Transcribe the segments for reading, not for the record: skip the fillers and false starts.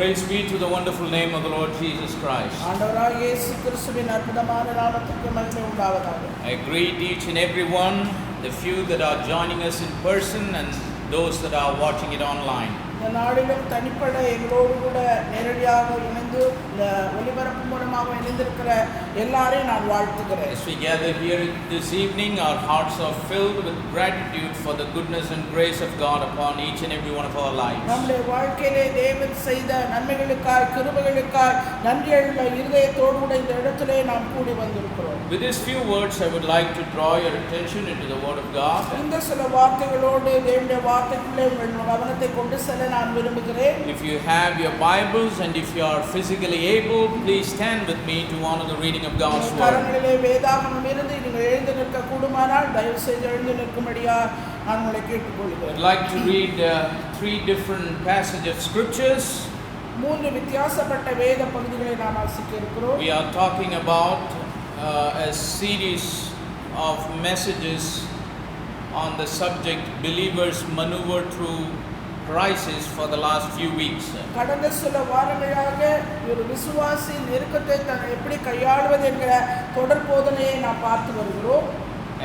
Praise be to the wonderful name of the Lord Jesus Christ. I greet each and every one, the few that are joining us in person and those that are watching it online. As we gather here this evening, our hearts are filled with gratitude for the goodness and grace of God upon each and every one of our lives. With these few words, I would like to draw your attention into the Word of God. If you have your Bibles and if you are physically able, please stand with me to honor the reading of God's Word. I'd like to read three different passages of scriptures. We are talking about a series of messages on the subject believers maneuver through crisis for the last few weeks.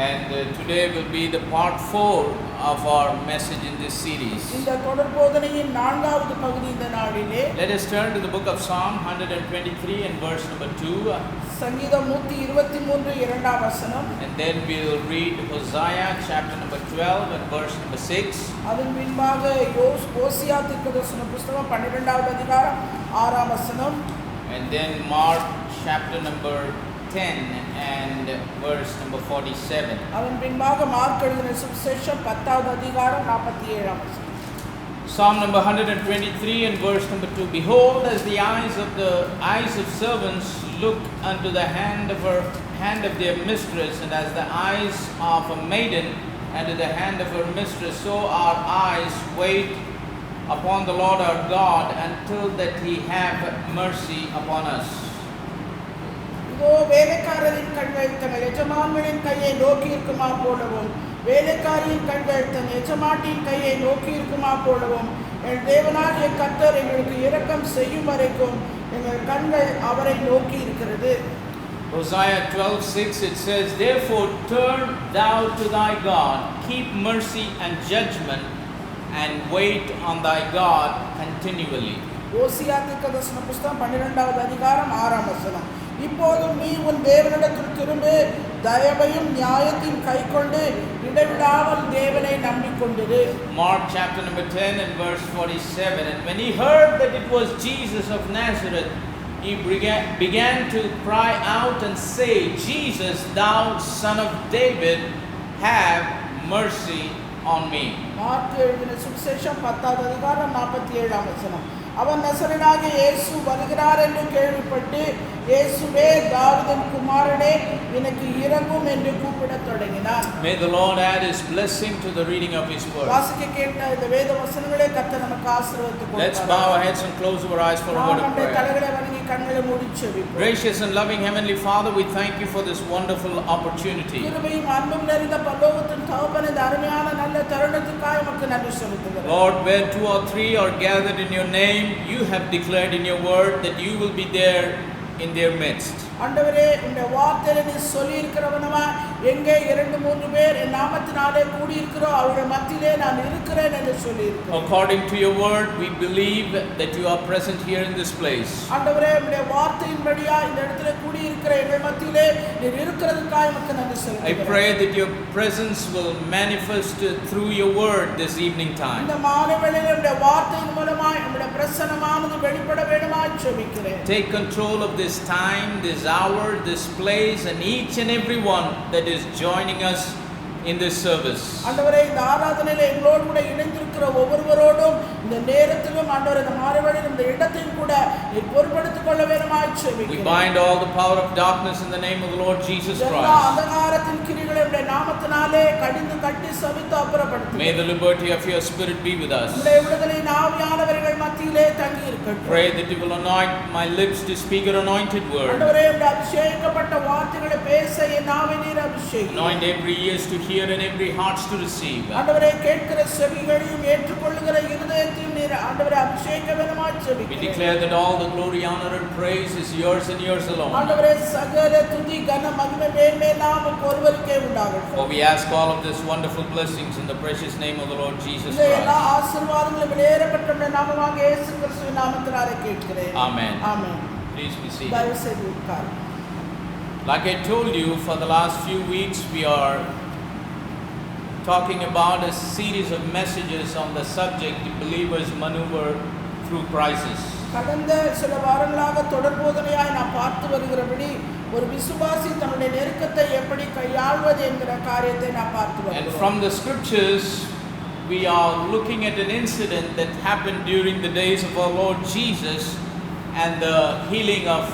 And today will be the part 4 of our message in this series. Let us turn to the book of Psalm 123 and verse number 2. And then we'll read Hosea chapter number 12 and verse number 6. And then Mark chapter number 10 and verse number 47. Psalm number 123 and verse number 2. Behold, as the eyes of servants look unto the hand of their mistress, and as the eyes of a maiden unto the hand of her mistress, so our eyes wait upon the Lord our God until that He have mercy upon us. வேலைக்காரரின் கண்கள் தங்கள் எஜமான்களின் கையை நோக்கி இருக்குமா போலவும் வேலைக்காரியின் கண்கள் தன் எஜமாட்டின் கையை நோக்கி இருக்குமா போலவும் என் தேவனாகிய கர்த்தர் எங்களுக்கு இரக்கம் செய்யும் வரைக்கும் எங்கள் கண்கள் அவரை நோக்கி இருக்கிறது. Hosea 12:6 it says, therefore turn thou to thy God, keep mercy and judgment, and wait on thy God continually. ஓசியா தீர்க்கதரிசன புத்தகம் 12வது அதிகாரம் 6ஆம் வசனம். இப்போதும் நீ உன் தேவனிடத்தில் திரும்பி தயவையும் நியாயத்தையும் கைக்கொண்டு இடைவிடாமல் தேவனை நம்பிக்கொண்டிரு. Mark chapter number 10 and verse 47. And when he heard that it was Jesus of Nazareth, he began to cry out and say, Jesus, thou son of David, have mercy on me. Mark எழுதின சுவிசேஷம் 10வது அதிகாரம் 47ஆம் வசனம். அவன் நசரேயனாகிய இயேசு வருகிறார் என்று கேள்விப்பட்டு இயேசுவே தாவீதின் குமாரனே எனக்கு இரங்கும் என்று கூப்பிடத் தொடங்கினார். May the Lord add his blessing to the reading of his word. வாசிக்க கேட்ட இந்த வேத வசனங்களை கர்த்தர் நமக்கு ஆசீர்வதித்து கொடுப்பார். Let's bow our heads and close our eyes for a word of prayer. தலைகளை வணங்கி கண்களை மூடி ஜெபிப்போம். Gracious and loving heavenly Father, we thank you for this wonderful opportunity. கிருபையும் அன்பும் நிறைந்த பரலோகத்தின் தகப்பனே, இந்த அருமையான நல்ல தருணத்துக்காக உமக்கு நன்றி செலுத்துகிறோம். Lord, where 2 or 3 are gathered in your name, you have declared in your word that you will be there in their midst. ஆண்டவரே, இந்த வார்த்தையை நீ சொல்லி இருக்கிறவனமா எங்கே 2-3 பேர் என் நாமத்தினாலே கூடி இருக்கிறோ அவருடைய மத்தியிலே நான் இருக்கிறேன் என்று சொல்லி இருக்கிறீர். According to your word, we believe that you are present here in this place. ஆண்டவரே, உம்முடைய வார்த்தையின்படியா இந்த இடத்திலே கூடி இருக்கிற எங்கள் மத்தியிலே நீர் இருக்கிறதுக்காக உமக்கு நன்றி செலுத்துகிறேன். I pray that your presence will manifest through your word this evening time. இந்த மாலை வேளையிலே உம்முடைய வார்த்தையின் மூலமாய் உம்முடைய பிரசன்னமானது வெளிப்பட வேண்டுமாய் ஜெபிக்கிறேன். Take control of this time, this hour, this place, and each and every one that is joining us in this service. ஆண்டவரே, இந்த ஆராதனையிலே எங்களோடு கூட இணைந்திருக்கிற ஒவ்வொருவரோடும் இந்த நேரத்திலும் ஆண்டவரே இந்த மாறுவேளையில் இந்த இடத்தையும் கூட நீர் பொறுப்படுத்திக் கொள்ள வேண்டுமாய் ஜெபிக்கிறேன். We bind all the power of darkness in the name of the Lord Jesus எல்லா Christ. அந்தகாரத்தின் கிரியைகளை உம்முடைய நாமத்தினாலே கடிந்து கட்டி சபித்து அப்புறப்படுத்துகிறேன். May the liberty of your spirit be with us. உம்முடைய விடுதலையின் ஆவியானவர்கள் மத்தியிலே தங்கி இருக்கட்டும். Pray that you will anoint my lips to speak your anointed word. ஆண்டவரே, உம்முடைய அபிஷேகிக்கப்பட்ட வார்த்தைகளை பேச என் நாவை நீர் அபிஷேகியும். Anoint every ears to hear ear and every heart to receive. ஆண்டவரே கேட்கிற செவிகளையும் ஏற்றுக்கொள்ளுகிற இருதயத்தையும் நீர் ஆண்டவரே அபிஷேக வேணுமாய் We ஜெபிக்கிறேன். declare that all the glory, honor and praise is yours and yours alone. ஆண்டவரே சகல துதி கன மகிமை மேன்மை நாமம் ஒருவருக்கே உண்டாகட்டும். For we ask all of this wonderful blessings in the precious name of the Lord Jesus இந்த எல்லா Christ. ஆசீர்வாதங்களும் வெளியேறப்பட்ட நாமமாக இயேசு கிறிஸ்துவின் நாமத்தினாலே கேட்கிறேன். Amen. Amen. Please be seated. தயவு செய்து உட்காருங்கள். Like I told you, for the last few weeks we are talking about a series of messages on the subject believers maneuver through crisis. கடந்த சில வாரங்களாக தொடர்போதனையாய் நாம் பார்த்து வருகிறபடி ஒரு விசுவாசி தன்னுடைய நெருக்கத்தை எப்படி கையாள்வது என்கிற காரியத்தை நாம் பார்த்து And வருகிறோம். from the scriptures we are looking at an incident that happened during the days of our Lord Jesus and the healing of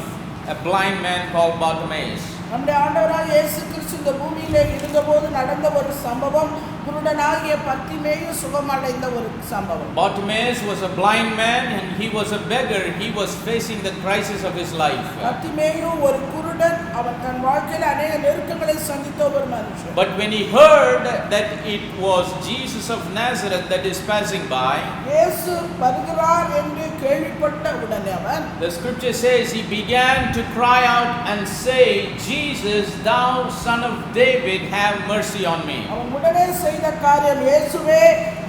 a blind man called Bartimaeus. நம்முடைய ஆண்டவராகிய இயேசு கிறிஸ்து இந்த பூமியிலே இருந்தபோது நடந்த ஒரு சம்பவம், குருடனாகிய பர்த்திமேயு சுகமடைந்த ஒரு சம்பவம். Bartimaeus was a blind man and he was a beggar. He was facing the crisis of his life. Bartimaeus ஒரு குருடன், அவன் தன் வாழ்க்கையில் அநேக நெருக்கங்களை சந்தித்த ஒரு மனுஷன். But when he heard that it was Jesus of Nazareth that is passing by, இயேசு வருகிறார் என்று கேள்விப்பட்ட உடனே அவன், the scripture says he began to cry out and say, Jesus, thou son of David, have mercy on me. அவன் உடனே செய்த காரியம், இயேசுவே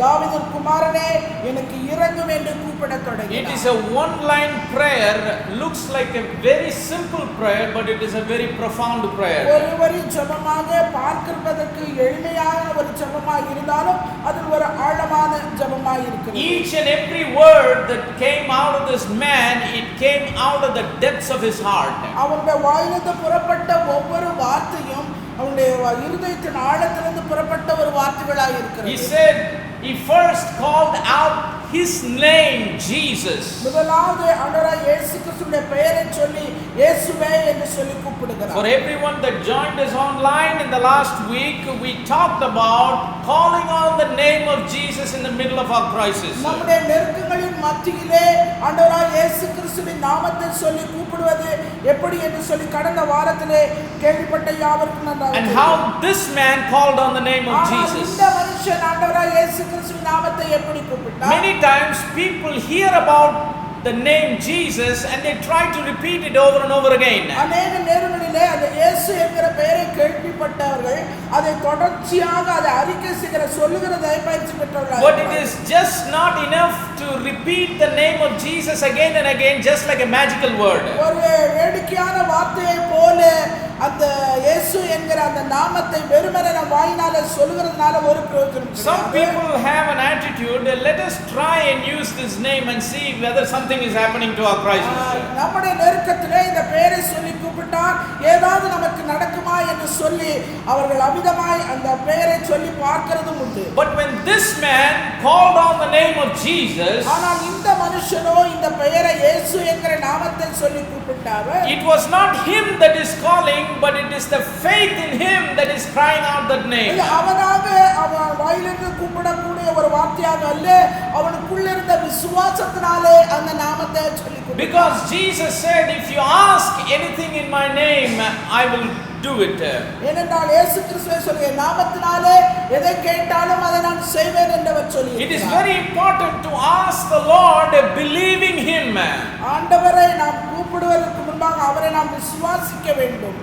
தாவீதின் குமாரனே எனக்கு இரங்கும் என்று கூப்பிடத் It தொடங்கினான். is a one-line prayer, looks like a very simple prayer, but it is a very profound prayer. ஒரு வரி ஜெபமாக பார்க்கிறதற்கு எளிமையான ஒரு ஜெபமாக இருந்தாலும் அது ஒரு ஆழமான ஜெபமாக இருக்கிறது. Each and every word that came out of this man, it came out of the depths of his heart. அவனுடைய வாயிலிருந்து புறப்பட்ட ஒவ்வொரு வார்த்தையும் அவனுடைய இருதயத்தின் ஆழத்திலிருந்து புறப்பட்ட ஒரு வார்த்தைகளாக He இருக்கிறது. said, he first called out his name, Jesus. முதலாவது ஆண்டவராகிய இயேசு கிறிஸ்துவின் பெயரை சொல்லி இயேசுவே என்று சொல்லி கூப்பிடுகிறார். For everyone that joined us online in the last week, we talked about calling on the name of Jesus in the middle of our crisis. நம்முடைய நெருக்கங்களின் மத்தியிலே ஆண்டவராகிய இயேசு கிறிஸ்துவின் நாமத்தை சொல்லி கூப்பிடுவது எப்படி என்று சொல்லி கடந்த வாரத்திலே கேள்விப்பட்ட யாவருக்கும் நன்றாக And தெரியும். how this man called on the name of ஆனால் Jesus. இந்த மனுஷன் ஆண்டவராகிய இயேசு கிறிஸ்துவின் நாமத்தை எப்படி கூப்பிட்டார்? Many times people hear about the name Jesus and they try to repeat it over and over again. அநேக நேரங்களிலே அந்த இயேசு என்கிற பெயரை கேள்விப்பட்டவர்கள் அதை தொடர்ச்சியாக அதை அறிக்கை செய்கிற சொல்லுகிறதை பயிற்சி பெற்றவர்கள். But it is just not enough to repeat the name of Jesus again and again just like a magical word. ஒரு வேடிக்கையான வார்த்தையை போல அந்த இயேசு என்கிற அந்த நாமத்தை வெறுமனே நம் வாயினால சொல்லுகிறதுனால ஒரு பிரயோஜனம் கிடையாது. Some people have an attitude, let us try and use this name and see whether something is happening to our crisis. நம்முடைய நெருக்கத்திலே இந்த பெயரை சொல்லி கூப்பிட்டால் ஏதாவது நமக்கு நடக்குமா என்று சொல்லி அவர்கள் அமிதமாய் அந்த பெயரை சொல்லி பார்க்கிறதும் உண்டு. But when this man called on the name of Jesus, ஆனால் இந்த மனுஷனோ இந்த பெயரை இயேசு என்கிற நாமத்தை சொல்லி கூப்பிட்டார். it was not him that is calling, but it is the faith in him that is crying out that name. இது அவனாக அவன் வாயிலிருந்து கூப்பிடக்கூடிய ஒரு வார்த்தையாக அல்ல, அவனுக்குள்ள இருந்த விசுவாசத்தினாலே அந்த நாமத்தை சொல்லி கூப்பிட்டார். Because Jesus said, if you ask anything in my name, I will do it. ஏனென்றால் இயேசு கிறிஸ்துவை சொல்லுகிற நாமத்தினாலே எதை கேட்டாலும் அதை நான் செய்வேன் என்று அவர் It is சொல்லியிருக்கிறார். very important to ask the Lord believing him. ஆண்டவரை நாம் கூப்பிடுவதற்கு முன்பாக அவரை நாம் விசுவாசிக்க வேண்டும்.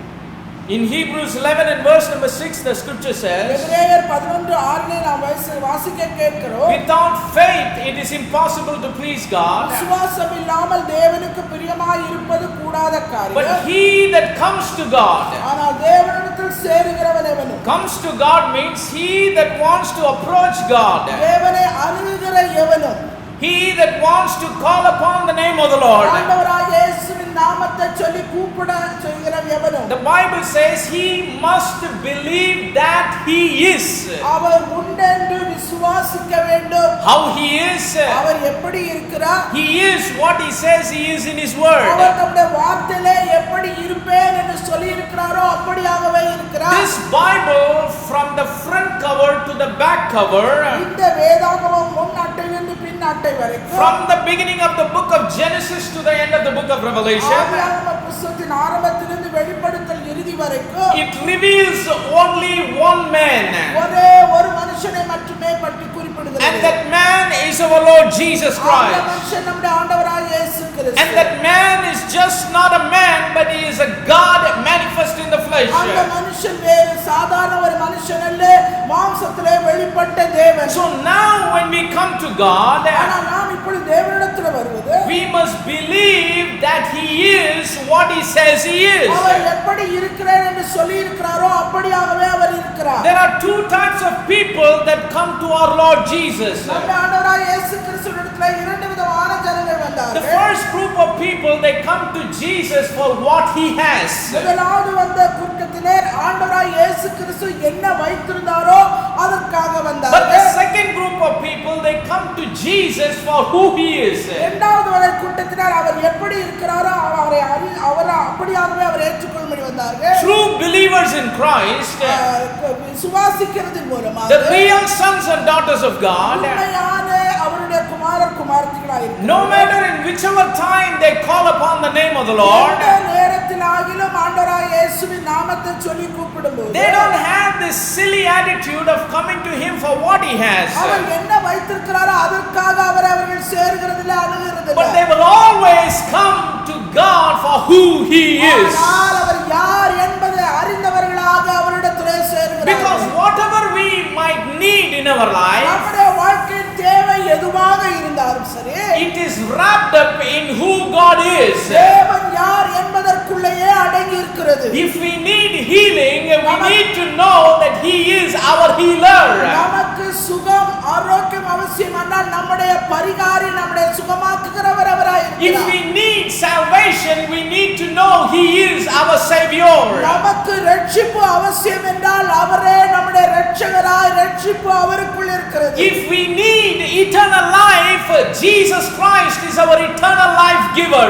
In Hebrews 11 and verse number 6, the scripture says, எபிரேயர் 11:6 நாம் வாசிக்க கேட்கிறோம். without faith it is impossible to please God. விசுவாசம் இல்லாமல் தேவனுக்கு பிரியமாய் இருப்பது கூடாத But காரியம். he that comes to God, ஆனால் தேவனிடத்தில் சேருகிறவன் எவனும், comes to God means he that wants to approach God. தேவனை அணுகுகிற எவனும், He that wants to call upon the name of the Lord. ஆண்டவராகிய இயேசுவின் நாமத்தை சொல்லி கூப்பிட செய்கிற எவனும், The Bible says he must believe that he is. அவர் உண்டென்று விசுவாசிக்க வேண்டும். How he is. அவர் எப்படி இருக்கிறார்? He is what he says he is in his word. அவர் நம்முடைய வார்த்தையிலே எப்படி இருப்பேன் என்று சொல்லி இருக்கிறாரோ அப்படியாகவே இருக்கிறார். This Bible from the front cover to the back cover, இந்த வேதாகமம் முன் அட்டையிலிருந்து பின் அட்டை வரைக்கும், from the beginning of the book of Genesis to the end of the book of Revelation, ஆதியாகம புத்தகத்தின் ஆரம்பத்திலிருந்து வெளிப்படுத்தல் இறுதி இறுதி வரைக்கும் it reveals only one man. ஒரே ஒரு மனுஷனை மட்டுமே பற்றி குறிப்பிடுகிறது. And that man is our Lord Jesus அந்த Christ. மனுஷன் நம்முடைய ஆண்டவராகிய இயேசு கிறிஸ்து. And that man is just not a man, but he is a God manifest in the flesh. அந்த மனுஷன் வேறு சாதாரண ஒரு மனுஷன் அல்ல, மாம்சத்திலே வெளிப்பட்ட தேவன். So now when we come to God, ஆனால் நாம் இப்பொழுது தேவனிடத்தில் வருவது, we must believe that he is what he says he is. அவர் எப்படி இருக்கிறார் என்று சொல்லி இருக்கிறாரோ அப்படியாகவே அவர் இருக்கிறார். There are two types of people that come to our Lord Jesus. நம்முடைய ஆண்டவராகிய இயேசு கிறிஸ்துவிடத்தில் இரண்டு விதமான ஜனங்கள் The வந்தார்கள். first group of people, they come to Jesus for what he has. முதலாவது வந்த கூட்டத்தினர் ஆண்டவராகிய இயேசு கிறிஸ்து என்ன வைத்திருந்தாரோ அதற்காக But the வந்தார்கள். second group of people, they come to Jesus for who he is. இரண்டாவது வரை கூட்டத்தினர் அவர் எப்படி இருக்கிறாரோ அவரை அப்படியாகவே அவர் ஏற்றுக்கொள்ளும்படி வந்தார்கள். True believers in Christ, விசுவாசிக்கிறதன் மூலமாக the real sons and daughters of God, உண்மையான அவருடைய குமாரர் குமாரத்திகளாய் no matter in whichever time they call upon the name of the Lord, எந்த நேரத்திலாகிலும் ஆண்டவராகிய இயேசுவின் நாமத்தை சொல்லி கூப்பிடும்போது they don't have this silly attitude of coming to him for what he has. அவர் என்ன வைத்திருக்கிறாரோ அதற்காக அவர்கள் சேர்கிறதில்லை, அணுகிறதில்லை. But they will always come to God for who he is. ஆனால் அவர் யார் என்பதை அறிந்தவர்களாக அவரிடத்திலே சேர்கிறார்கள். Because whatever we might need in our life, நம்முடைய வாழ்க்கையின் தேவை எதுவாக இருந்தாலும் சரி, it is wrapped up in who God is. தேவன் யார் என்பதற்குள்ளேயே அடங்கி இருக்கிறது. If we need healing, we need to know that he is our healer. நமக்கு சுகம் ஆரோக்கியம் அவசியம் ஆனால் நம்முடைய பரிகாரி நம்முடைய சுகமாக்குகிறவர் அவராய் If இருக்கிறார். we need salvation, we need to know he is our savior. நமக்கு ரட்சிப்பு அவசியம் என்றால் அவரே நம்முடைய இரட்சகராய், ரட்சிப்பு அவருக்குள் இருக்கிறது. If we need eternal life, Jesus Christ is our eternal life giver.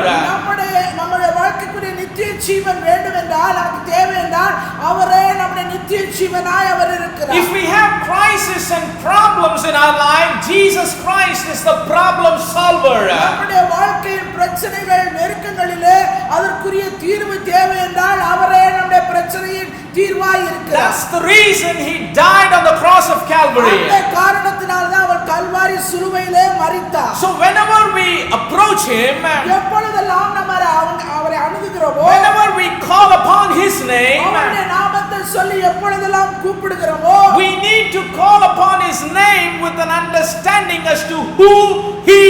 நம்முடைய வாழ்க்கைக்குரிய நித்திய ஜீவன் வேண்டும் என்றால், நமக்கு தேவை என்றால் அவரே நம்முடைய நித்திய ஜீவனாய் அவர் இருக்கிறார். If we have crisis and problems in our life, Jesus Christ is the problem solver. நம்முடைய வாழ்க்கையின் பிரச்சனைகள் நெருக்கங்களிலே அதற்குரிய தீர்வு தேவை என்றால் அவரே நம்முடைய பிரச்சனையின் தீர்வாய் இருக்கிறார். That's the reason he died on the cross of Calvary. அந்த காரணத்தினால தான் அவர் கல்வாரி சிலுவையிலே மரித்தார். So whenever we approach him, எப்பொழுதெல்லாம் நம்ம அவரை அணுகுகிறோமோ, whenever we call upon his name, அவருடைய நாமத்தை சொல்லி எப்பொழுதெல்லாம் கூப்பிடுகிறோமோ, we need to call upon his name with an understanding as to who he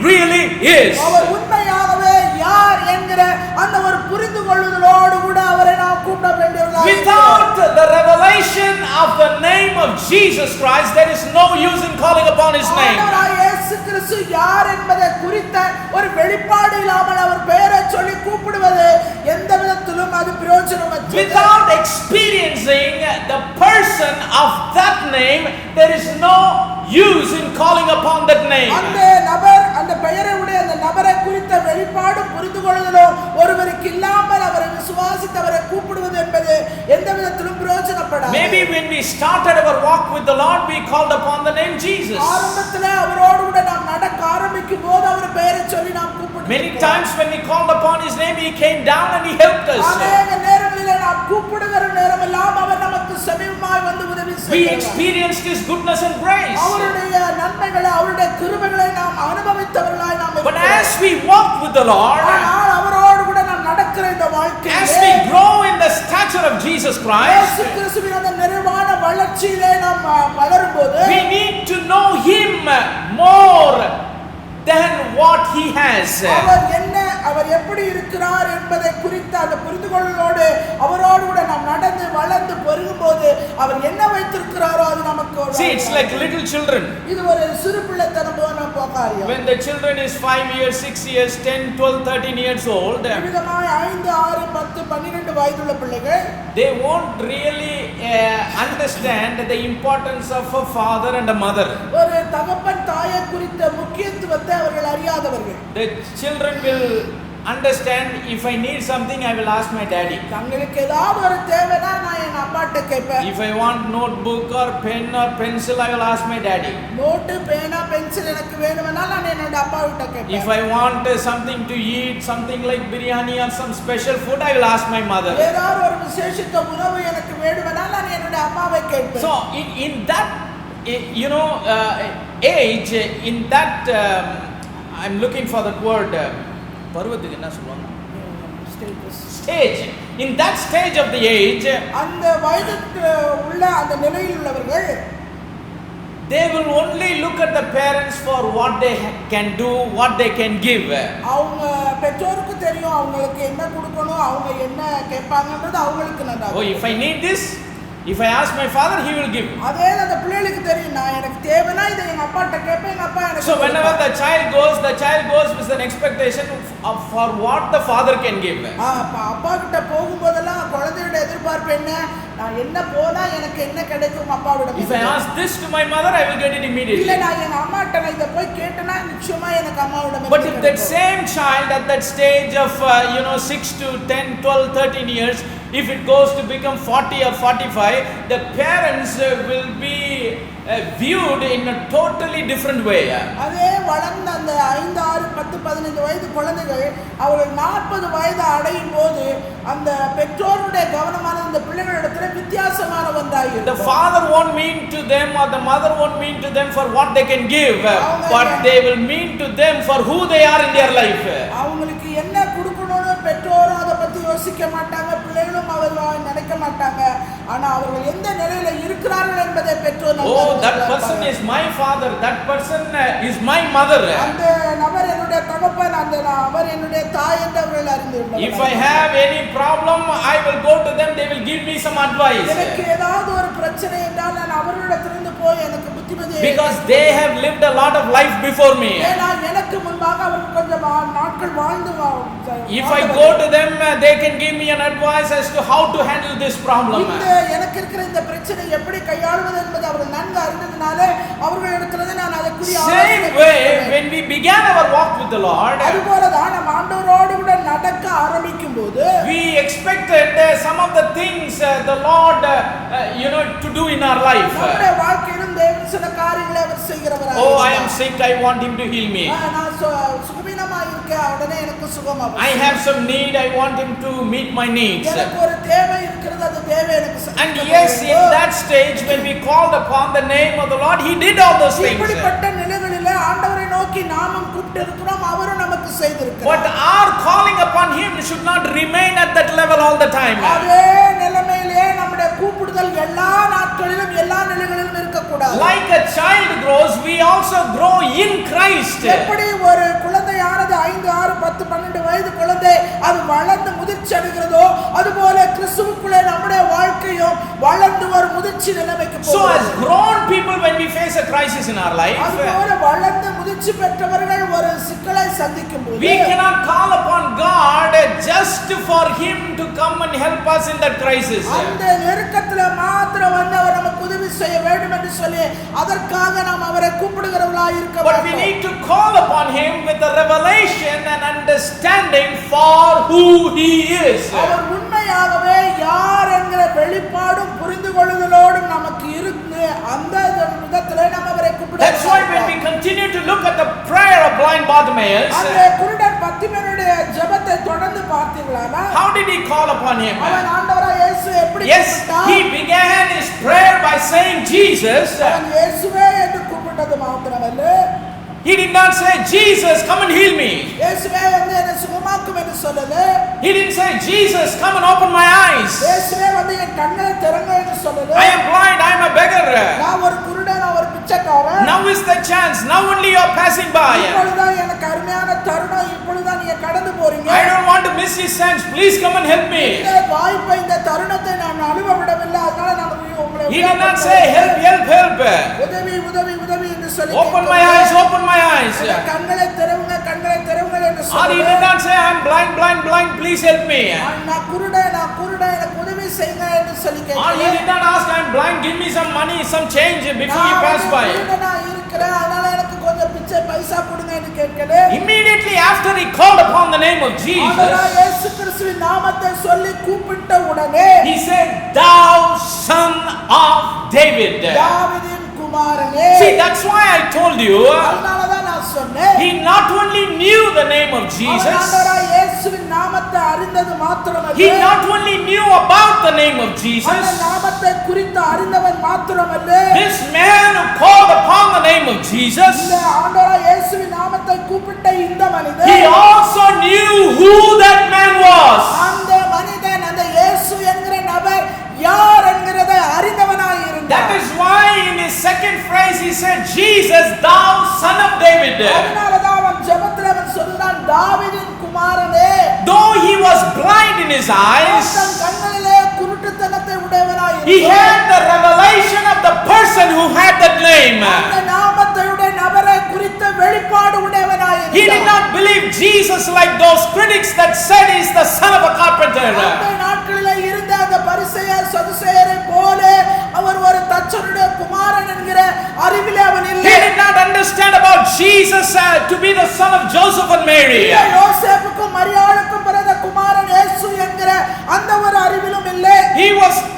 really is. அவர் உண்மையாகவே யார் என்கிற அந்த ஒரு புரிந்து கொள்ளுதலோடு கூட அவரை நாம் கூப்பிட வேண்டியவர்களாக இருக்கிறோம். Without the revelation of the name of Jesus Christ, there is no use in calling upon his name. ஆண்டவராகிய இயேசு கிறிஸ்து யார் என்பதை குறித்த ஒரு வெளிப்பாடு இல்லாமல் அவர் பெயரை சொல்லி கூப்பிடுவது எந்த விதத்திலும் அது பிரயோஜனமற்றது. Without experiencing the person of that name, there is no use in calling upon that name. அந்த நபர், அந்த பெயரை உடைய அந்த நபரை குறித்த வெளிப்பாடு புரிந்து கொள்ளுதலும் ஒருவருக்கு இல்லாமல் அவரை விசுவாசித்து அவரை கூப்பிடுவது என்பது எந்த விதத்திலும் பிரயோஜனப்படாது. Maybe when we started our walk with the Lord, we called upon the name Jesus. ஆரம்பத்திலே அவரோடு கூட நாம் நடக்க ஆரம்பிக்கும் போது அவர் பெயரை சொல்லி நாம் கூப்பிடுவோம். Many times when we called upon his name, he came down and he helped us. அநேக நேரங்களிலே நாம் கூப்பிடுகிற நேரமெல்லாம் அவர் நமக்கு சமீபமாய் வந்து உதவி We செய்கிறார். experienced his goodness and grace. அவருடைய நன்மைகளை, அவருடைய கிருபைகளை நாம் அனுபவித்தவர்களாய் நாம் But இருக்கிறோம். as we walk with the Lord, ஆனால் அவரோடு கூட நாம் நடக்கிற இந்த வாழ்க்கையிலே, as we grow in the stature of Jesus Christ, இயேசு கிறிஸ்துவின் அந்த நிறைவான வளர்ச்சியிலே நாம் வளரும்போது we need to know him more than what he has. அவர் எப்படி இருக்கிறார் என்பதை குறித்த அந்த புரிந்து கொள்ளலோடு அவரோடு கூட நாம் நடந்து வளர்ந்து பெருகும்போது அவர் என்ன வைத்திருக்கிறாரோ அது நமக்கு ஒரு See, it's like little children. இது ஒரு சிறு பிள்ளைத்தனம் போன காரியம். When the children is 5 years, 6 years, 10, 12, 13 years old, விதமாய் 5, 6, 10, 12 வயதுள்ள பிள்ளைகள் they won't really understand the importance of a father and a mother. ஒரு தகப்பன் தாயை குறித்த முக்கியத்துவத்தை அவர்கள் அறியாதவர்கள். The children will understand, if I need something, I will ask my daddy. தங்களுக்கு ஏதாவது ஒரு தேவைனா நான் என் அப்பா அம்மாட்ட கேட்பேன். If I want notebook or pen or pencil, I will ask my daddy. Note பேனா பென்சில் எனக்கு வேணும்னா நான் என்னோட அப்பா கிட்ட கேட்பேன். If I want something to eat, something like biryani or some special food, I will ask my mother. ஏதாவது ஒரு விசேஷித்த உணவு எனக்கு வேணும்னா நான் என்னோட அம்மாவை கேட்பேன். So in that age, in that I'm looking for that word, பருவத்துக்கு என்ன சொல்லுவாங்க? Stage. In that stage of the age, அந்த வயதுக்கு உள்ள அந்த நிலையில் உள்ளவர்கள் they will only look at the parents for what they can do, what they can give. அவங்க பெற்றோருக்கு தெரியும் அவங்களுக்கு என்ன கொடுக்கணும், அவங்க என்ன கேட்பாங்கன்றது அவங்களுக்கு நல்லா. Oh, if I need this, if I ask my father, he will give. அதே அந்த பிள்ளைகளுக்கு தெரியும் நான் எனக்கு தேவைனா இதை எங்க அப்பாட்ட கேட்பேன், எங்க அப்பா எனக்கு. So whenever the child goes with an expectation of for what the father can give. அப்பா கிட்ட போகும்போதெல்லாம் குழந்தையோட எதிர்பார்ப்பு என்ன, நான் என்ன போனா எனக்கு என்ன கிடைக்கும் அப்பாவிடம். If I ask this to my mother, I will get it immediately. இல்ல நான் எங்க அம்மாட்ட நான் இத போய் கேட்டனா நிச்சயமா எனக்கு அம்மாவிடம். But if that same child at that stage of 6 to 10, 12, 13 years, if it goes to become 40 or 45, the parents will be viewed in a totally different way. அதே வளர்ந்த அந்த 5, 6, 10, 15 வயது குழந்தைகள் அவர்கள் 40 வயது அடையும் போது அந்த பெற்றோருடைய கவனமான அந்த பிள்ளைகளிடத்துல வித்தியாசமான ஒன்றாயிருக்கும். The father won't mean to them or the mother won't mean to them for what they can give, but they will mean to them for who they are in their life. அவங்களுக்கு என்ன கொடுக்கணும்னு பெற்றோரும் அதை பத்தி யோசிக்க மாட்டாங்க, பிள்ளைகளும் அவர்கள் நினைக்க மாட்டாங்க. ஆனா அவர்கள் எந்த நிலையில இருக்கிறார்கள் என்பதை பெற்றோர் Oh, that person is my father, that person is my mother. அந்த நபர் என்னுடைய தகப்பன், அந்த அவர் என்னுடைய தாய் என்று அவர்கள் அறிந்து கொள்வார்கள். If I have any problem, I will go to them, they will give me some advice. எனக்கு ஏதாவது ஒரு பிரச்சனை என்றால் நான் அவர்களிடத்திலிருந்து போய் எனக்கு புத்திமதி, because they have lived a lot of life before me. ஏன்னா எனக்கு முன்பாக அவர்கள் கொஞ்சம் நாட்கள் வாழ்ந்து. If I go to them, they can give me an advice as to how to handle this problem. எனக்கு இருக்கிற இந்த பிரச்சனை எப்படி கையாளுவது என்பது அவர்கள் நன்கு அறிந்ததனால அவர்களிடத்திலிருந்து நான் அதற்குரிய Same way, when we began our walk with the Lord, அதுபோலதான் நாம் ஆண்டவரோடு கூட நடக்க ஆரம்பிக்கும் போது we expected some of the things the Lord to do in our life. நம்முடைய வாழ்க்கையிலும் தேவன் சில காரியங்களை அவர் செய்கிறவராக. Oh, I am sick, I want him to heal me. நான் சுகவீனமா இருக்கேன், உடனே எனக்கு சுகமாகும். I have some need, I want him to meet my needs. எனக்கு ஒரு தேவை இருக்கிறது, அது தேவை எனக்கு. And yes, in that stage when we called upon the name of the Lord, he did all those things. இப்படிப்பட்ட நிலைகளிலே ஆண்டவரை நோக்கி நாமும் கூப்பிட்டு இருக்கிறோம், அவரும் நமக்கு செய்திருக்கிறார். But our calling upon him should not remain at that level all the time. அதே நிலைமையிலே நம்முடைய கூப்பிடுதல் எல்லா நாட்களிலும் எல்லா நிலைகளிலும் இருக்க கூடாது. Like a child grows, we also grow in Christ. எப்படி ஒரு குழந்தையானது 5, 6, 10, 12 வயது குழந்தை அது வளர்ந்து முதிர்ச்சி அடைகிறதோ அதுபோல கிறிஸ்துவுக்குள்ளே நம்முடைய வாழ்க்கையும் வளர்ந்து ஒரு முதிர்ச்சி நிலைமைக்கு போகும். So as grown people, when we face a crisis in our life, அதுபோல வளர்ந்து முதிர்ச்சி பெற்றவர்கள் ஒரு சிக்கலை சந்திக்கும் போது we cannot call upon God just for him to come and help us in that crisis. அந்த நெருக்கத்துல மாத்திரம் வந்து அவர் நமக்கு உதவி செய்ய வேண்டும் என்று சொல்லி அதற்காக நாம் அவரை கூப்பிடுகிறவர்களாய் இருக்க வேண்டும். But we need to call upon him with a revelation and understanding for who he is. அவர் உண்மையாகவே யார் என்கிற வெளிப்பாடும் புரிந்து கொள்ளுதலோடும் நமக்கு இருந்து அந்த விதத்திலே நாம் அவரை கூப்பிடுகிறோம். That's why when we continue to look at the prayer of blind Bartimaeus, அந்த குருடன் பத்திமேனுடைய ஜெபத்தை தொடர்ந்து பார்த்தீர்களா? how did he call upon him? அவன் ஆண்டவராய் இயேசு எப்படி Yes, கூப்பிட்டான்? he began his prayer by saying Jesus. அவன் இயேசுவே என்று கூப்பிட்டது மாத்திரமல்ல, He did not say, Jesus, come and heal me. இயேசுவே வந்து என்னை சுகமாக்கும் என்று சொல்லல. He didn't say, Jesus, come and open my eyes. இயேசுவே வந்து என் கண்ணை திறங்க என்று சொல்லல. I am blind, I am a beggar. நான் ஒரு குருடன், நான் ஒரு பிச்சைக்காரன். Now is the chance, now only you are passing by. இப்பொழுதுதான் எனக்கு அருமையான தருணம், இப்பொழுதுதான் நீங்க கடந்து போறீங்க. I don't want to miss this chance, please come and help me. இந்த வாய்ப்பை, இந்த தருணத்தை நான் அனுபவ விடவில்லை, அதனால நான் உங்களை He did not say, help, help, help. உதவி உதவி உதவி என்று சொல்லி Open my eyes, open my eyes. கண்களை திறவுங்க, கண்களை திறவுங்க என்று Or he சொல்லி. did not say, I am blind, blind, blind, please help me. நான் குருடன், எனக்கு உதவி செய்யுங்க என்று சொல்லி Or கேட்கிறேன். he did not ask, I am blind, give me some money, some change before you pass by. நான் இருக்கிறேன், அதனால எனக்கு கொஞ்சம் பிச்சை பைசா கொடுங்கன்னு கேட்கல. Immediately after he called upon the name of ஆண்டவராகிய Jesus, இயேசு கிறிஸ்துவின் நாமத்தை சொல்லி கூப்பிட்ட உடனே he said, "Thou son of David." தாவீதின் குமாரனே. See, that's why I told you, அதனாலதான் நான் சொன்னேன். he not only knew the name of அவன் Jesus, ஆண்டவராகிய இயேசுவின் நாமத்தை அறிந்தது மாத்திரமல்ல, he not only knew about the name of அந்த Jesus, நாமத்தை குறித்து அறிந்தவன் மாத்திரமல்ல, this man who called upon the name of Jesus, இந்த ஆண்டவராகிய இயேசுவின் நாமத்தை கூப்பிட்ட இந்த he மனிதன் also knew who that man was. அந்த மனிதன் அந்த இயேசு என்கிற நபர் யார் என்கிறதை அறிந்தவனாய் இருந்தான். That is why in his second phrase he said, "Jesus, thou son of David." அதனாலதான் அவன் ஜெபத்தில் அவன் சொல்றான், தாவீதின் குமாரனே. Though he was blind in his eyes, தன் கண்களிலே குருட்டுத்தனத்தை உடையவனாய் he இருந்தான். had the revelation of the person who had that name. அந்த நாமத்தையுடைய நபரை குறித்த வெளிப்பாடு உடையவனாய் He did இருந்தான். not believe Jesus like those critics that said he's the son of a carpenter. அந்த நாட்களிலே இருந்த அந்த பரிசேயர் சதுசேயரை போல அவர் ஒரு தச்சனுடைய குமாரன் என்கிற அறிவிலே அவன் He இல்லை. did not understand about Jesus to be the son of Joseph and Mary. யோசேப்புக்கும் மரியாளுக்கும் பிறந்த குமாரன் இயேசு என்கிற அந்த ஒரு அறிவிலும் இல்லை.